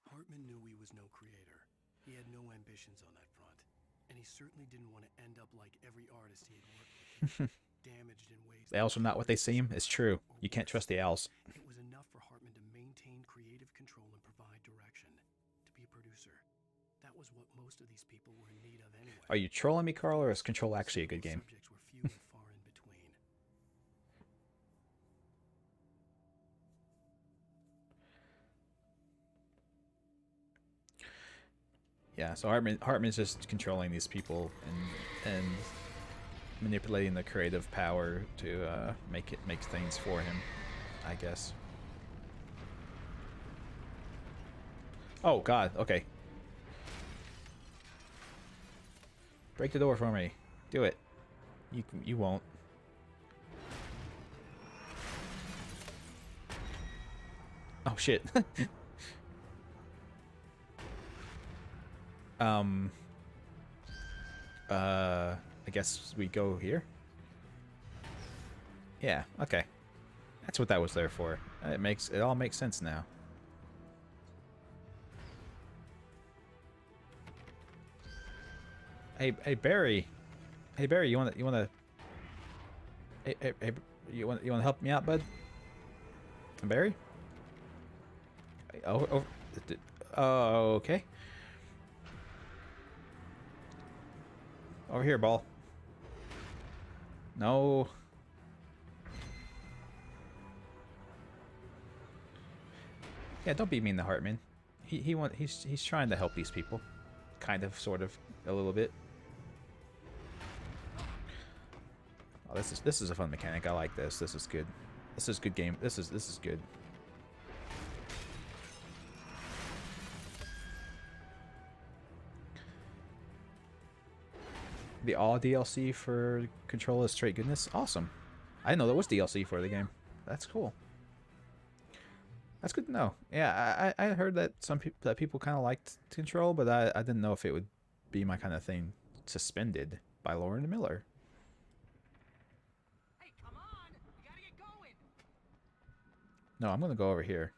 Hartman knew he was no creator. He had no ambitions on that front. And he certainly didn't want to end up like every artist he had worked with, damaged in ways. The owls are not what they seem. It's true. You can't trust the owls. It was enough for Hartman to maintain creative control and provide direction. To be a producer. That was what most of these people were in need of anyway. Are you trolling me, Carl, or is Control actually a good game? Subjects were few and far in between. Yeah, so Hartman's just controlling these people and manipulating the creative power to make things for him, I guess. Oh god, okay. Break the door for me. Do it. You won't. Oh shit. I guess we go here? Yeah, okay. That's what that was there for. It all makes sense now. Hey Barry. Hey Barry, you wanna Hey, you wanna help me out, bud? Barry? Oh, okay. Over here, ball. No. Yeah, don't be mean to Hartman. He's trying to help these people, kind of, sort of, a little bit. Oh, this is a fun mechanic. I like this. This is good. This is good game. This is good. The all DLC for Control is straight goodness. Awesome. I didn't know there was DLC for the game. That's cool. That's good to know. Yeah, I heard that people kind of liked Control, but I didn't know if it would be my kind of thing. Suspended by Lauren Miller. Hey, come on! We gotta get going. No, I'm gonna go over here.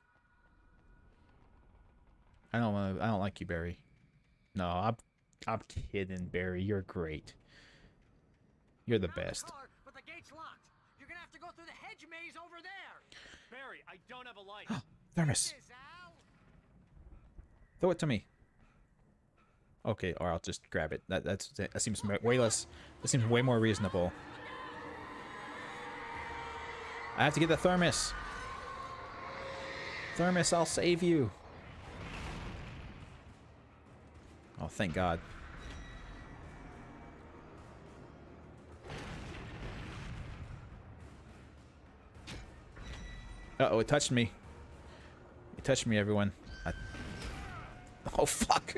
I don't like you, Barry. No, I'm kidding, Barry. You're great. You're the best. Car, but the gate's locked. You're gonna have to go through the hedge maze over there. Barry, I don't have a light. Thermos. Throw it to me. Okay, or I'll just grab it. That seems way less. That seems way more reasonable. I have to get the thermos. Thermos, I'll save you. Oh, thank God. Uh-oh, it touched me. It touched me, everyone. Oh, fuck.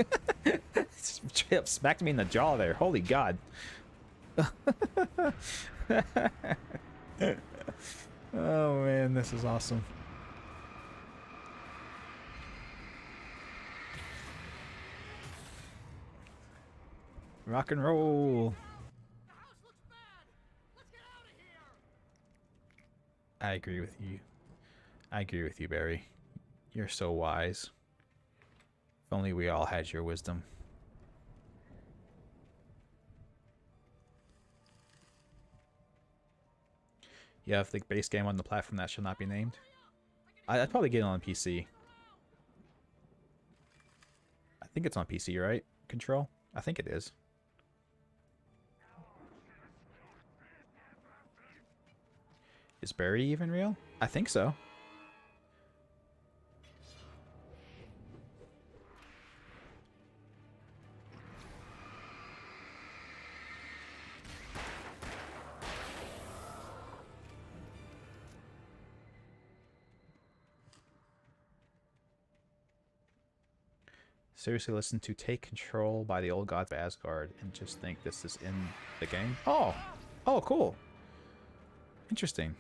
It smacked me in the jaw there. Holy God. Oh, man, this is awesome. Rock and roll. The house looks bad. Let's get out of here. I agree with you. I agree with you, Barry. You're so wise. If only we all had your wisdom. You have the base game on the platform that shall not be named? I'd probably get it on PC. I think it's on PC, right? Control? I think it is. Is Barry even real? I think so. seriously listen to Take Control by the Old Gods of Asgard and just think this is in the game? Oh! Oh, cool. Interesting.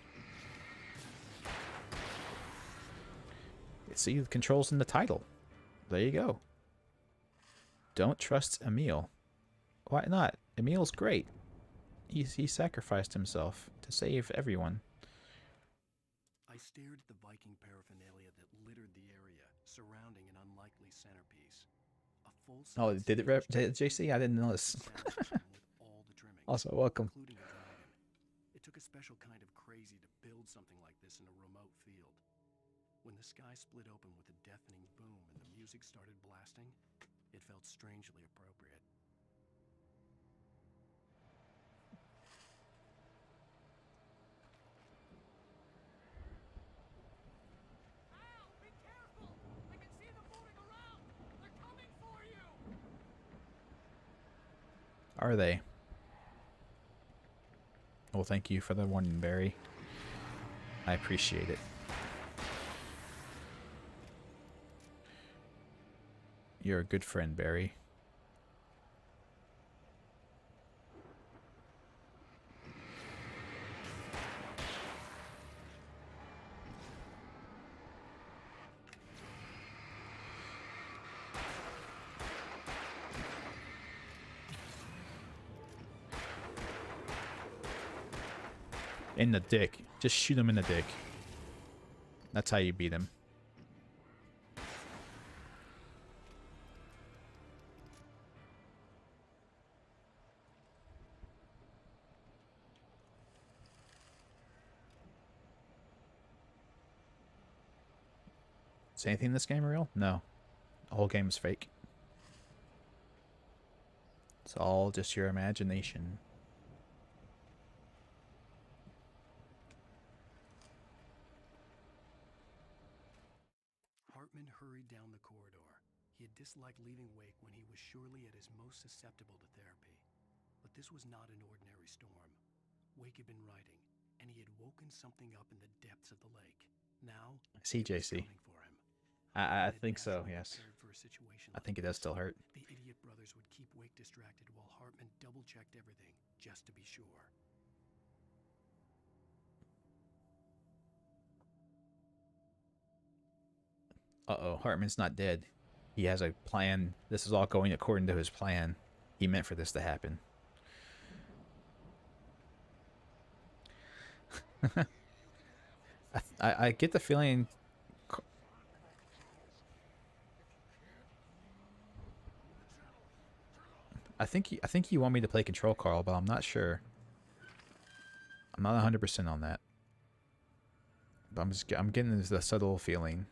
See the controls in the title. There you go. Don't trust Emil. Why not? Emil's great. He sacrificed himself to save everyone. I stared at the Viking paraphernalia that littered the area surrounding an unlikely centerpiece. A full Oh, did it JC? I didn't notice. Also, welcome. Including a dragon. It took a special kind of crazy to build something like this in a remote field. When the sky split open with a deafening boom and the music started blasting, it felt strangely appropriate. Al, be careful! I can see them moving around! They're coming for you! Are they? Well, thank you for the warning, Barry. I appreciate it. You're a good friend, Barry. In the dick. Just shoot him in the dick. That's how you beat him. Is anything in this game real? No. The whole game is fake. It's all just your imagination. Hartman hurried down the corridor. He had disliked leaving Wake when he was surely at his most susceptible to therapy. But this was not an ordinary storm. Wake had been writing, and he had woken something up in the depths of the lake. Now, I see, JC. I think so, yes. I think it does still hurt. The idiot brothers would keep Wake distracted while Hartman double-checked everything, just to be sure. Uh-oh, Hartman's not dead. He has a plan. This is all going according to his plan. He meant for this to happen. I get the feeling... I think you want me to play Control, Carl, but I'm not sure. I'm not 100% on that. But I'm getting the subtle feeling.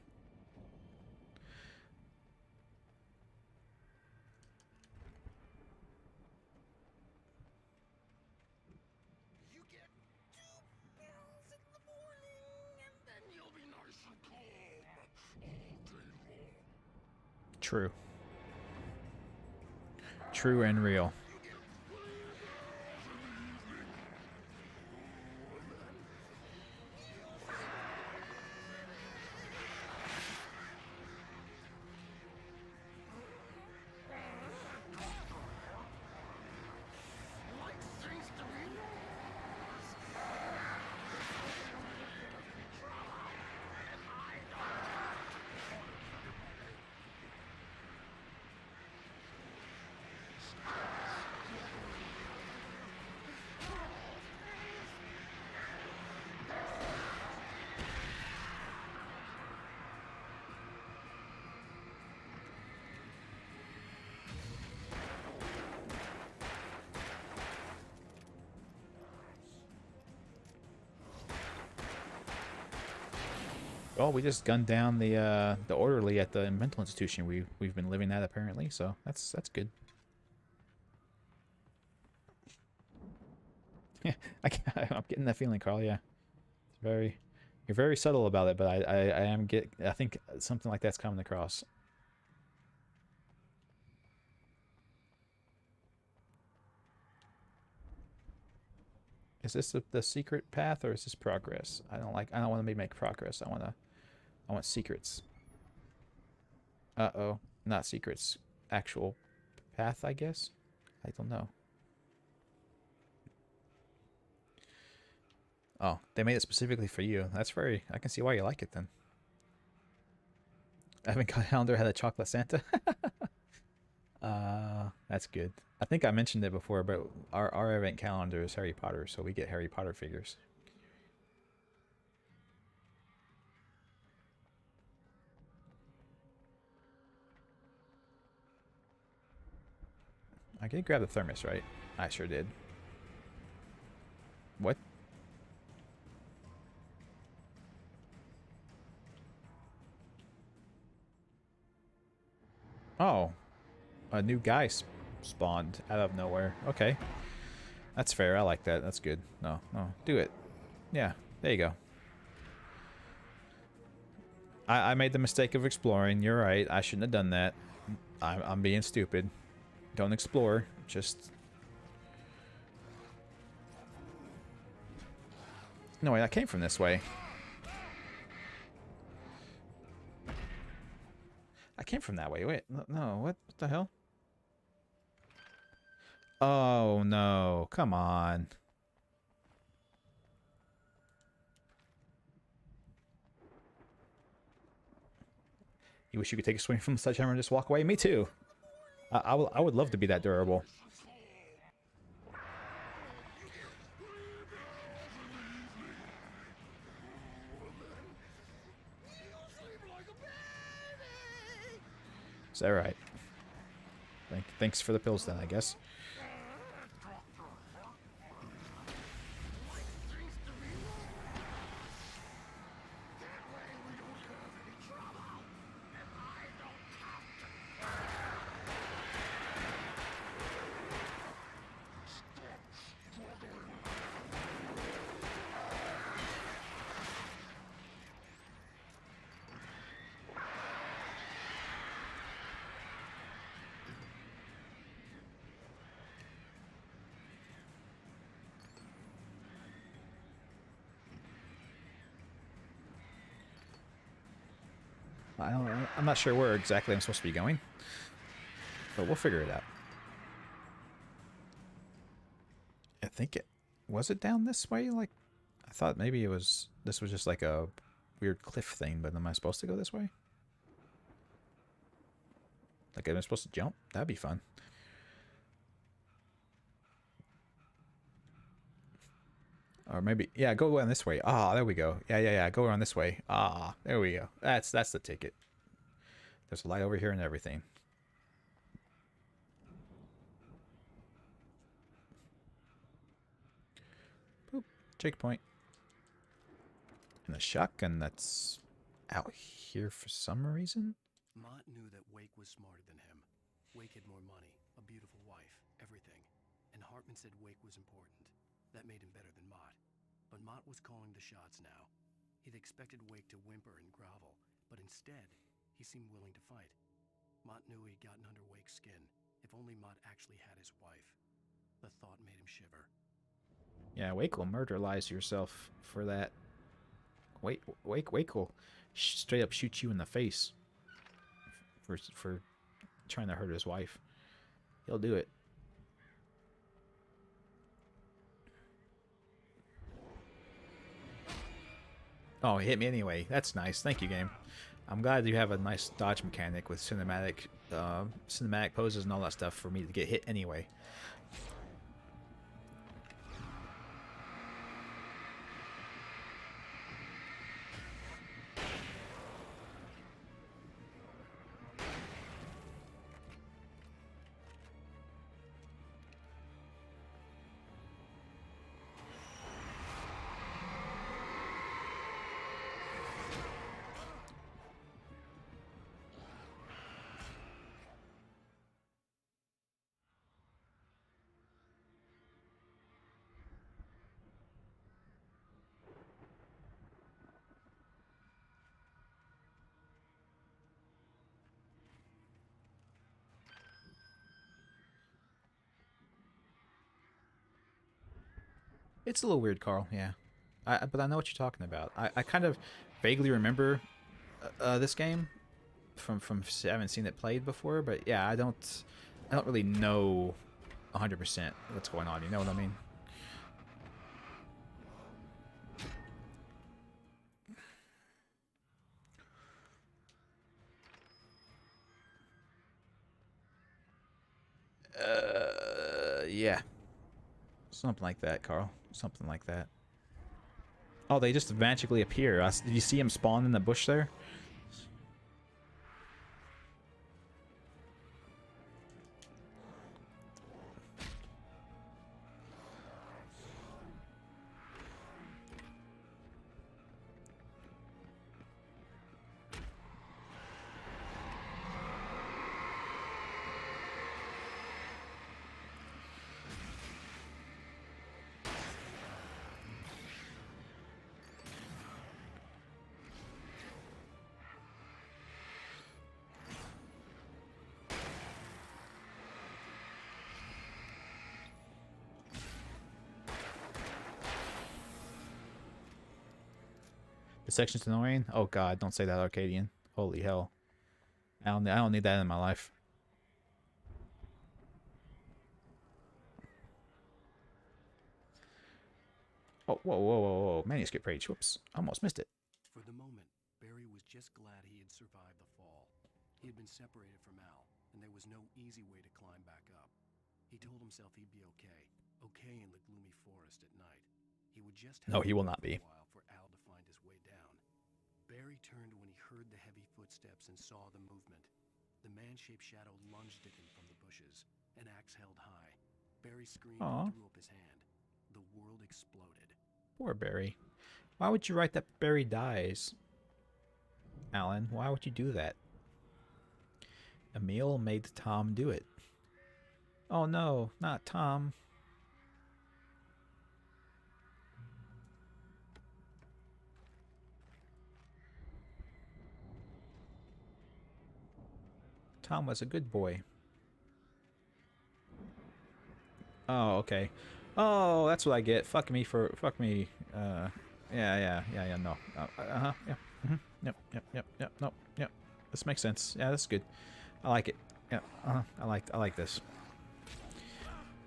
You get 2 pills in the morning, and then you'll be nice and calm all day long. True. True and real. Oh, we just gunned down the orderly at the mental institution. We've been living that apparently, so that's good. Yeah, I'm getting that feeling, Carl. Yeah, it's you're very subtle about it, but I think something like that's coming across. Is this the secret path or is this progress? I don't want to make progress. I want secrets. Uh-oh. Not secrets. Actual path, I guess? I don't know. Oh, they made it specifically for you. That's very... I can see why you like it then. Advent calendar had a chocolate Santa. That's good. I think I mentioned it before, but our event calendar is Harry Potter, so we get Harry Potter figures. I did grab the thermos, right? I sure did. What? Oh. A new guy spawned out of nowhere. Okay. That's fair. I like that. That's good. No, no. Do it. Yeah. There you go. I made the mistake of exploring. You're right. I shouldn't have done that. I'm being stupid. Don't explore. Just... No, wait. I came from this way. I came from that way. Wait. No. What the hell? Oh, no. Come on. You wish you could take a swing from the sledgehammer and just walk away? Me too. I would love to be that durable. Is that right? Thanks for the pills then, I guess. I'm not sure where exactly I'm supposed to be going, but we'll figure it out. I think it... Was it down this way? Like, I thought maybe it was... This was just like a weird cliff thing, but am I supposed to go this way? Like, am I supposed to jump? That'd be fun. Or maybe... Yeah, go around this way. Ah, there we go. Yeah. Go around this way. Ah, there we go. That's the ticket. There's a light over here and everything. Boop. Checkpoint. And the shotgun that's out here for some reason? Mott knew that Wake was smarter than him. Wake had more money, a beautiful wife, everything. And Hartman said Wake was important. That made him better than Mott. But Mott was calling the shots now. He'd expected Wake to whimper and grovel, but instead, he seemed willing to fight. Mott knew he'd gotten under Wake's skin. If only Mott actually had his wife. The thought made him shiver. Yeah, Wake will murderlize yourself for that. Wake will straight up shoot you in the face for trying to hurt his wife. He'll do it. Oh, he hit me anyway. That's nice. Thank you, game. I'm glad you have a nice dodge mechanic with cinematic poses and all that stuff for me to get hit anyway. It's a little weird, Carl, yeah. But I know what you're talking about. I kind of vaguely remember this game, I haven't seen it played before, but yeah, I don't really know 100% what's going on. You know what I mean? Yeah. Something like that, Carl. Something like that. Oh, they just magically appear. Did you see him spawn in the bush there? The section's annoying? Oh god, don't say that, Arcadian. Holy hell. I don't need that in my life. Oh, whoa. Manuscript page. Whoops. Almost missed it. For the moment, Barry was just glad he had survived the fall. He had been separated from Al, and there was no easy way to climb back up. He told himself he'd be okay. Okay in the gloomy forest at night. He would just have No, he will not be. a while for Al to find his way down. Barry turned when he heard the heavy footsteps and saw the movement. The man-shaped shadow lunged at him from the bushes, an axe held high. Barry screamed and threw up his hand. The world exploded. Poor Barry. Why would you write that Barry dies? Alan, why would you do that? Emil made Tom do it. Oh no, not Tom. Tom was a good boy. Oh, okay. Oh, that's what I get. Fuck me. Yeah, no. Yeah. Yep. This makes sense. Yeah, that's good. I like it. Yeah, I like this.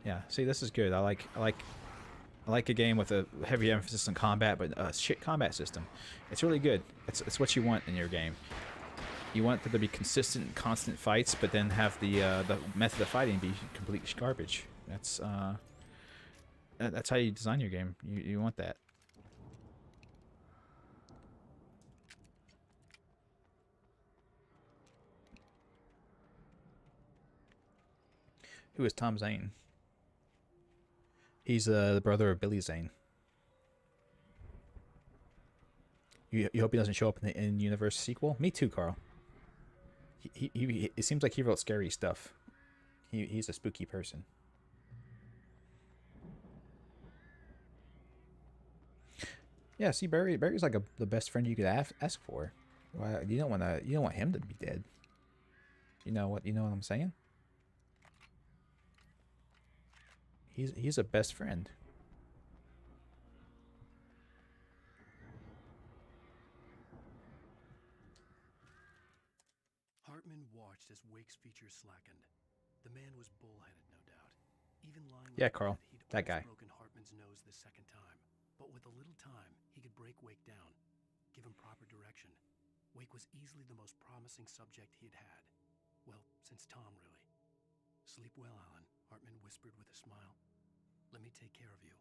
Yeah, see, this is good. I like a game with a heavy emphasis on combat, but a shit combat system. It's really good. It's what you want in your game. You want there to be consistent, constant fights, but then have the method of fighting be complete garbage. That's how you design your game. You want that. Who is Tom Zane? He's the brother of Billy Zane. You hope he doesn't show up in the in-universe sequel? Me too, Carl. It seems like he wrote scary stuff. He's a spooky person. Yeah, see, Barry's like the best friend you could ask for. Well, you don't want him to be dead. You know what I'm saying? He's a best friend. Hartman watched as Wake's features slackened. The man was bullheaded, no doubt. Even lying Yeah, like Carl, he'd that guy. broken Hartman's nose the second time. But with a little time, he could break Wake down, give him proper direction. Wake was easily the most promising subject he had had. Well, since Tom, really. Sleep well, Alan, Hartman whispered with a smile. Let me take care of you.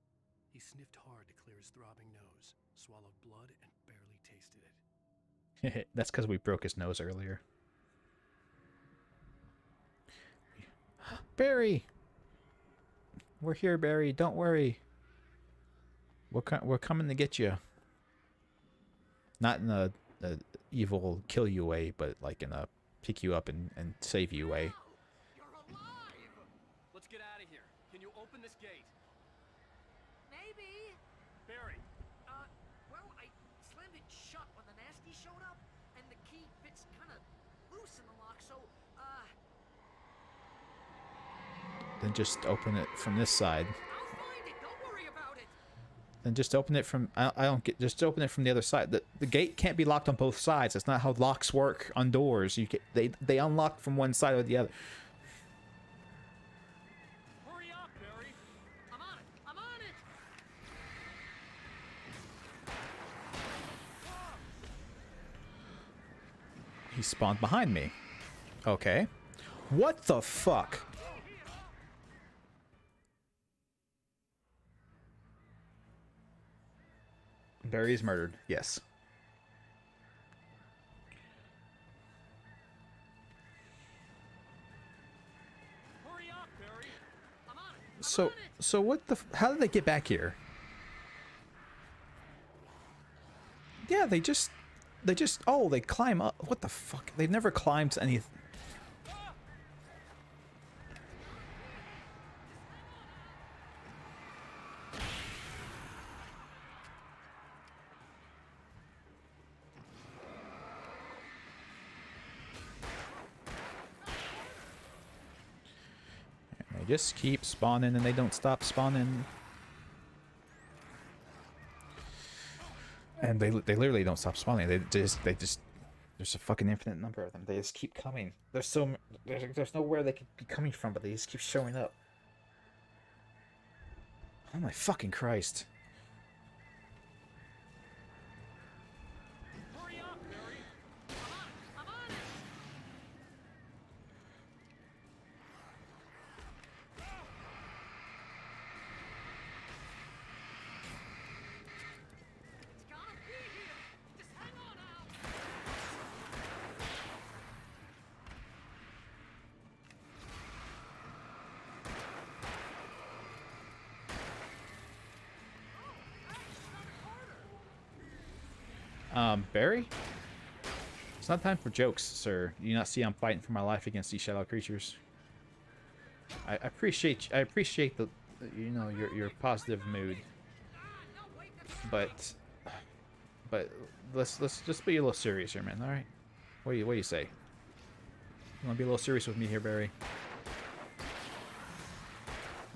He sniffed hard to clear his throbbing nose, swallowed blood, and barely tasted it. That's because we broke his nose earlier. Barry! We're here, Barry. Don't worry. We're coming to get you. Not in a evil kill you way, but like in a pick you up and save you way. You're alive! Let's get out of here. Can you open this gate? Maybe. Barry! Well, I slammed it shut when the nasty showed up, and the key fits kind of loose in the lock, so, Then just open it from this side. I'll find it. Don't worry about it. Then just open it from... I don't get... Just open it from the other side. The gate can't be locked on both sides. That's not how locks work on doors. You get, they unlock from one side or the other. Hurry up, Barry! I'm on it! I'm on it! He spawned behind me. Okay. What the fuck? Barry is murdered. Yes. Hurry up, Barry! I'm on it! So what the... How did they get back here? Yeah, they just... Oh, they climb up. What the fuck? They've never climbed anything. They just keep spawning and they don't stop spawning. And they literally don't stop spawning. They just there's a fucking infinite number of them. They just keep coming. There's nowhere they could be coming from, but they just keep showing up. Oh my fucking Christ. Hurry up, Barry! I'm on it! It's gotta be here! Just hang on out! Barry? It's not time for jokes, sir. You not see I'm fighting for my life against these shadow creatures. I appreciate the you know your positive mood. But let's just be a little serious here, man, alright? What do you say? You wanna be a little serious with me here, Barry?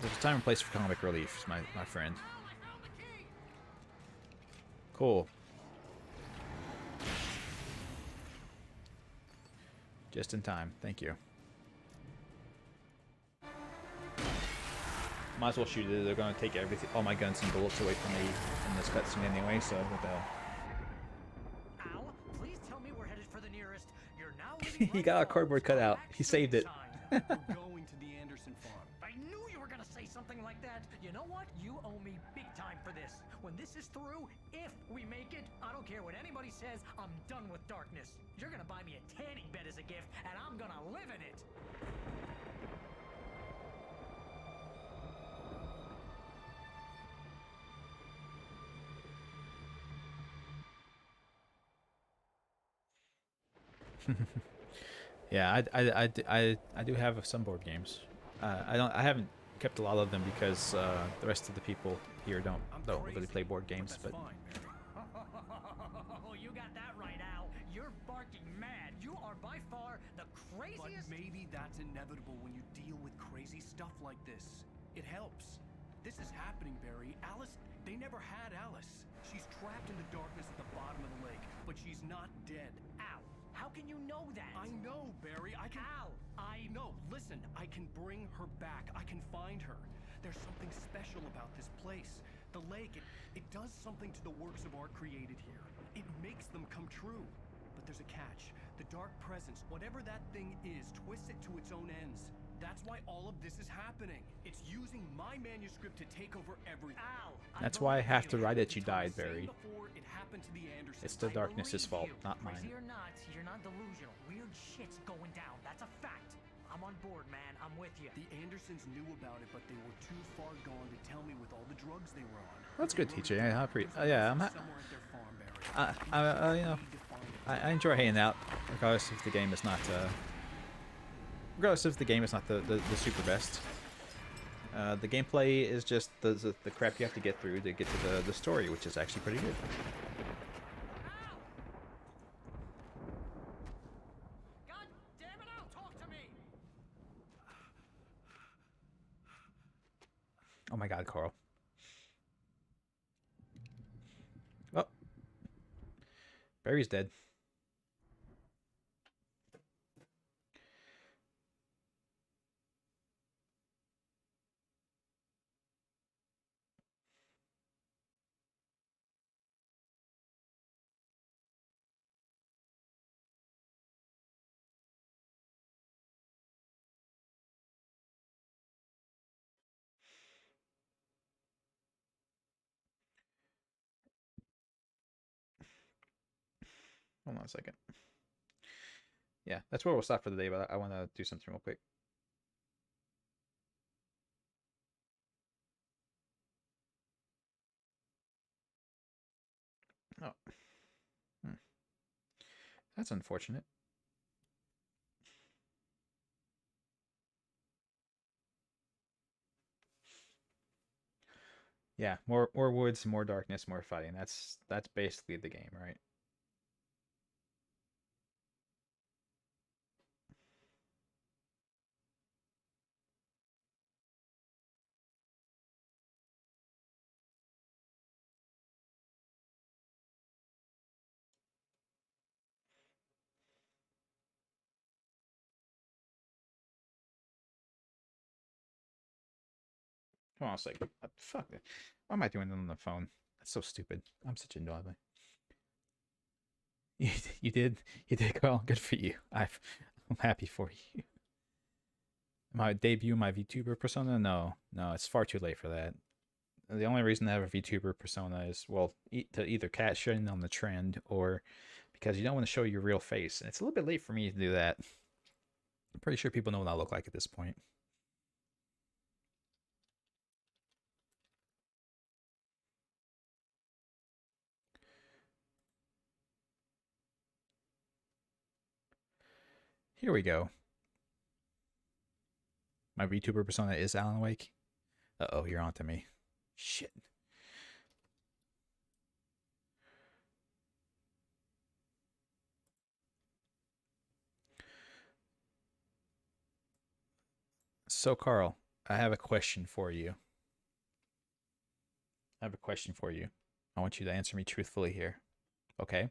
There's a time and place for comic relief, my friend. Cool. Just in time. Thank you. Might as well shoot it. They're gonna take everything, all my guns and bullets away from me in this cutscene anyway, so what the hell. Al, please tell me we're headed for the nearest. You're now He got a cardboard cutout. He saved it. We're going to the Anderson farm. I knew you were gonna say something like that. You know what? You owe me big time for this. When this is through, if we make it, I don't care what anybody says, I'm done with darkness. You're gonna buy me a tanning bed as a gift, and I'm gonna live in it. Yeah, I do have some board games. I haven't kept a lot of them because the rest of the people here don't really play board games. But Oh, you got that right, Al. You're barking mad. You are by far the But craziest. maybe that's inevitable when you deal with crazy stuff like this. It helps. This is happening, Barry. Alice, they never had Alice. She's trapped in the darkness at the bottom of the lake, but she's not dead. Al, how can you know that? I know, Barry. I can... Al, No, listen. I can bring her back. I can find her. There's something special about this place. The lake, it does something to the works of art created here. It makes them come true. But there's a catch. The dark presence, whatever that thing is, twists it to its own ends. That's why all of this is happening. It's using my manuscript to take over everything. Al, that's why I have to write that you died, Barry. Before it happened to the Andersons. It's the darkness's fault, not mine. Crazy or not, you're not delusional. Weird shit's going down. That's a fact. I'm on board, man. I'm with you. The Andersons knew about it, but they were too far gone to tell me with all the drugs they were on. That's good, TJ. Yeah, I'm. You know, I enjoy hanging out, regardless if the game is not. Regardless if the game is not the super best. The gameplay is just the crap you have to get through to get to the story, which is actually pretty good. God damn it, Al, talk to me. Oh my God, Carl. Barry's dead. Hold on a second. Yeah, that's where we'll stop for the day, but I want to do something real quick. Oh. That's unfortunate. Yeah, more woods, more darkness, more fighting. That's basically the game, right? Hold on a second. Fuck it. Why am I doing it on the phone? That's so stupid. I'm such a dog. You did, Carl. Good for you. I'm happy for you. My debut, my VTuber persona? No, it's far too late for that. The only reason to have a VTuber persona is, well, to either cash in on the trend or because you don't want to show your real face. And it's a little bit late for me to do that. I'm pretty sure people know what I look like at this point. Here we go. My VTuber persona is Alan Wake. Uh-oh, you're onto me. Shit. So, Carl, I have a question for you. I want you to answer me truthfully here. Okay?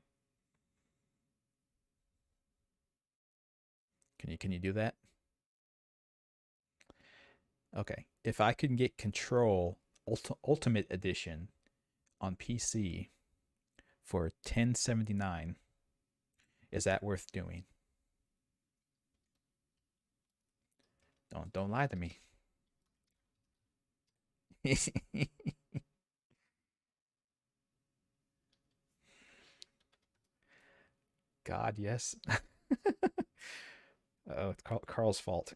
Can you do that? Okay. If I could get Control Ultimate Edition on PC for $10.79, is that worth doing? Don't lie to me. God, yes. Oh, it's Carl's fault.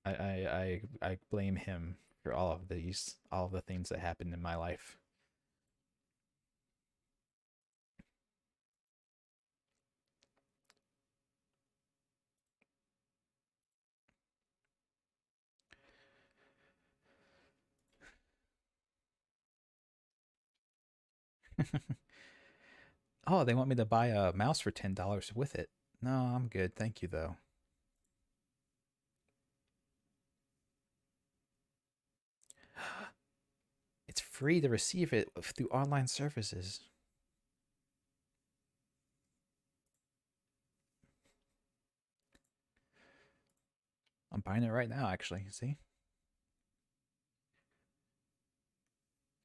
I blame him for all of the things that happened in my life. Oh, they want me to buy a mouse for $10 with it. No, I'm good. Thank you, though. It's free to receive it through online services. I'm buying it right now, actually. See?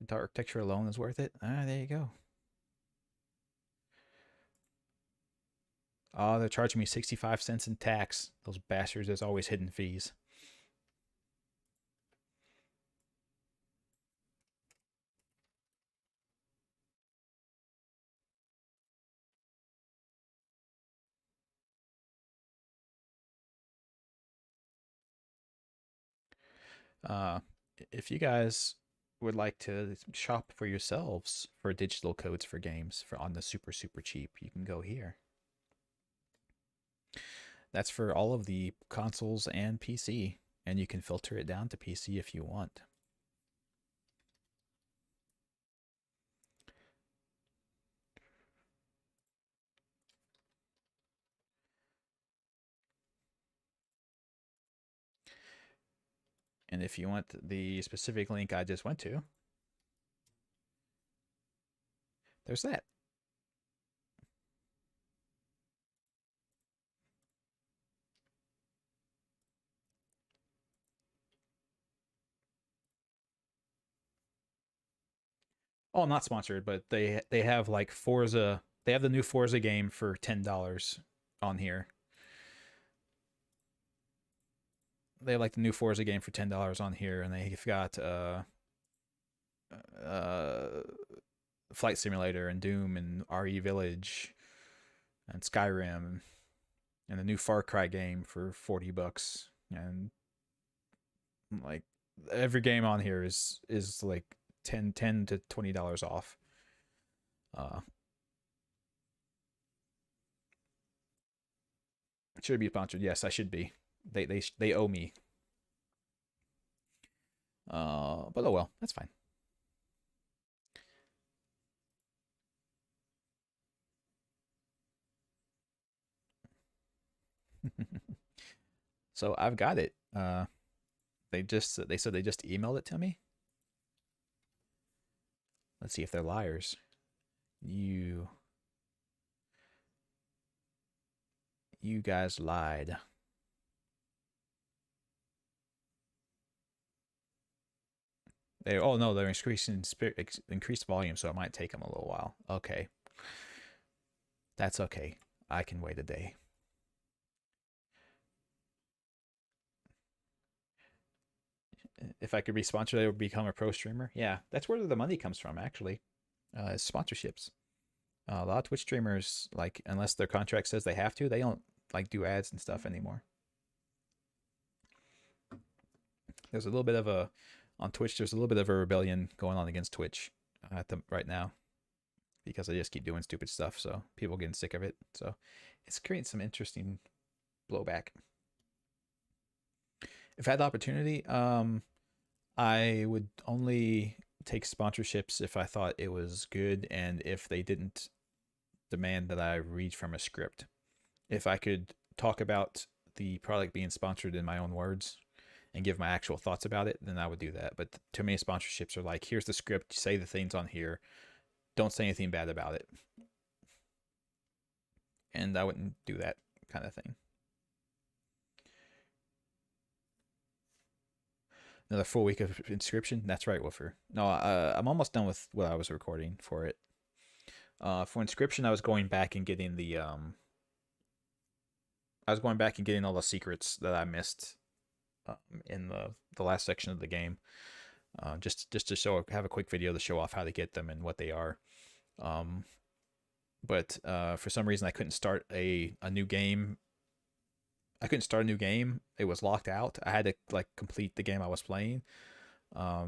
The architecture alone is worth it. Ah, there you go. Oh, they're charging me 65 cents in tax. Those bastards, there's always hidden fees. Uh, if you guys would like to shop for yourselves for digital codes for games for on the super cheap, you can go here. That's for all of the consoles and PC, and you can filter it down to PC if you want. And if you want the specific link I just went to, there's that. Oh, not sponsored, but they have like Forza. They have the new Forza game for $10 on here. They have like the new Forza game for $10 on here, and they've got uh Flight Simulator and Doom and RE Village and Skyrim and the new Far Cry game for $40, and like every game on here is like 10 to $20 off. Should be sponsored. Yes, I should be. They owe me. But oh well, that's fine. So I've got it. They said they just emailed it to me. Let's see if they're liars. You guys lied. Oh no, they're increased volume, so it might take them a little while. Okay, that's okay. I can wait a day. If I could be sponsored, I would become a pro streamer. Yeah, that's where the money comes from, actually. Sponsorships. A lot of Twitch streamers, like, unless their contract says they have to, they don't like do ads and stuff anymore. There's a little bit of a on Twitch. There's a little bit of a rebellion going on against Twitch right now, because they just keep doing stupid stuff. So people are getting sick of it. So it's creating some interesting blowback. If I had the opportunity, I would only take sponsorships if I thought it was good and if they didn't demand that I read from a script. If I could talk about the product being sponsored in my own words and give my actual thoughts about it, then I would do that. But too many sponsorships are like, here's the script, say the things on here, don't say anything bad about it. And I wouldn't do that kind of thing. Another full week of Inscription. That's right, Woofer. No, I'm almost done with what I was recording for it. For Inscription, I was going back and getting the all the secrets that I missed in the last section of the game. Just to have a quick video to show off how to get them and what they are. But for some reason I couldn't start a new game. It was locked out. I had to like complete the game I was playing.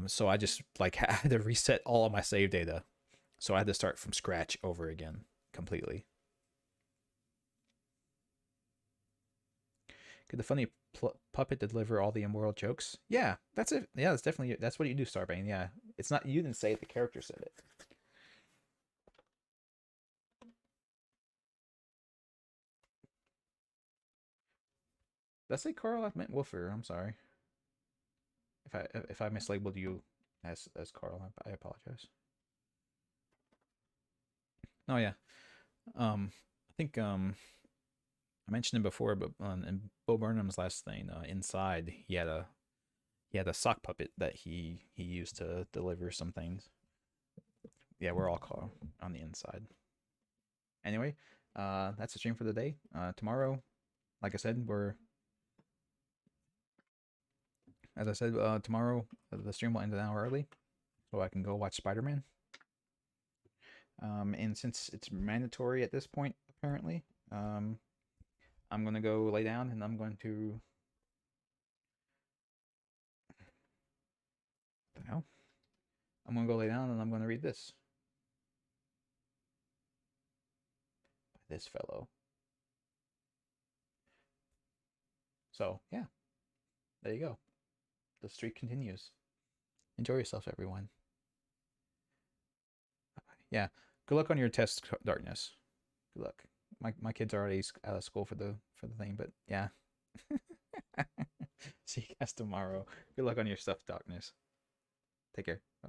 So I just like had to reset all of my save data. So I had to start from scratch over again completely. Could the funny puppet deliver all the immoral jokes? Yeah, that's it. Yeah, that's definitely, that's what you do, Starbane. Yeah, it's not, you didn't say it, the character said it. Did I say Carl? I meant Woofer. I'm sorry. If I mislabeled you as Carl, I apologize. Oh yeah. I think I mentioned it before, but in Bo Burnham's last thing, inside he had a sock puppet that he used to deliver some things. Yeah, we're all Carl on the inside. Anyway, that's the stream for the day. Tomorrow, like I said, tomorrow the stream will end an hour early, so I can go watch Spider-Man. And since it's mandatory at this point, apparently, I'm gonna go lay down and I'm going to. What the hell? I'm gonna go lay down and I'm gonna read this. By this fellow. So yeah, there you go. The streak continues. Enjoy yourself, everyone. Yeah, good luck on your test, Darkness. Good luck. My kids are already out of school for the thing, but yeah. See you guys tomorrow. Good luck on your stuff, Darkness. Take care. Bye.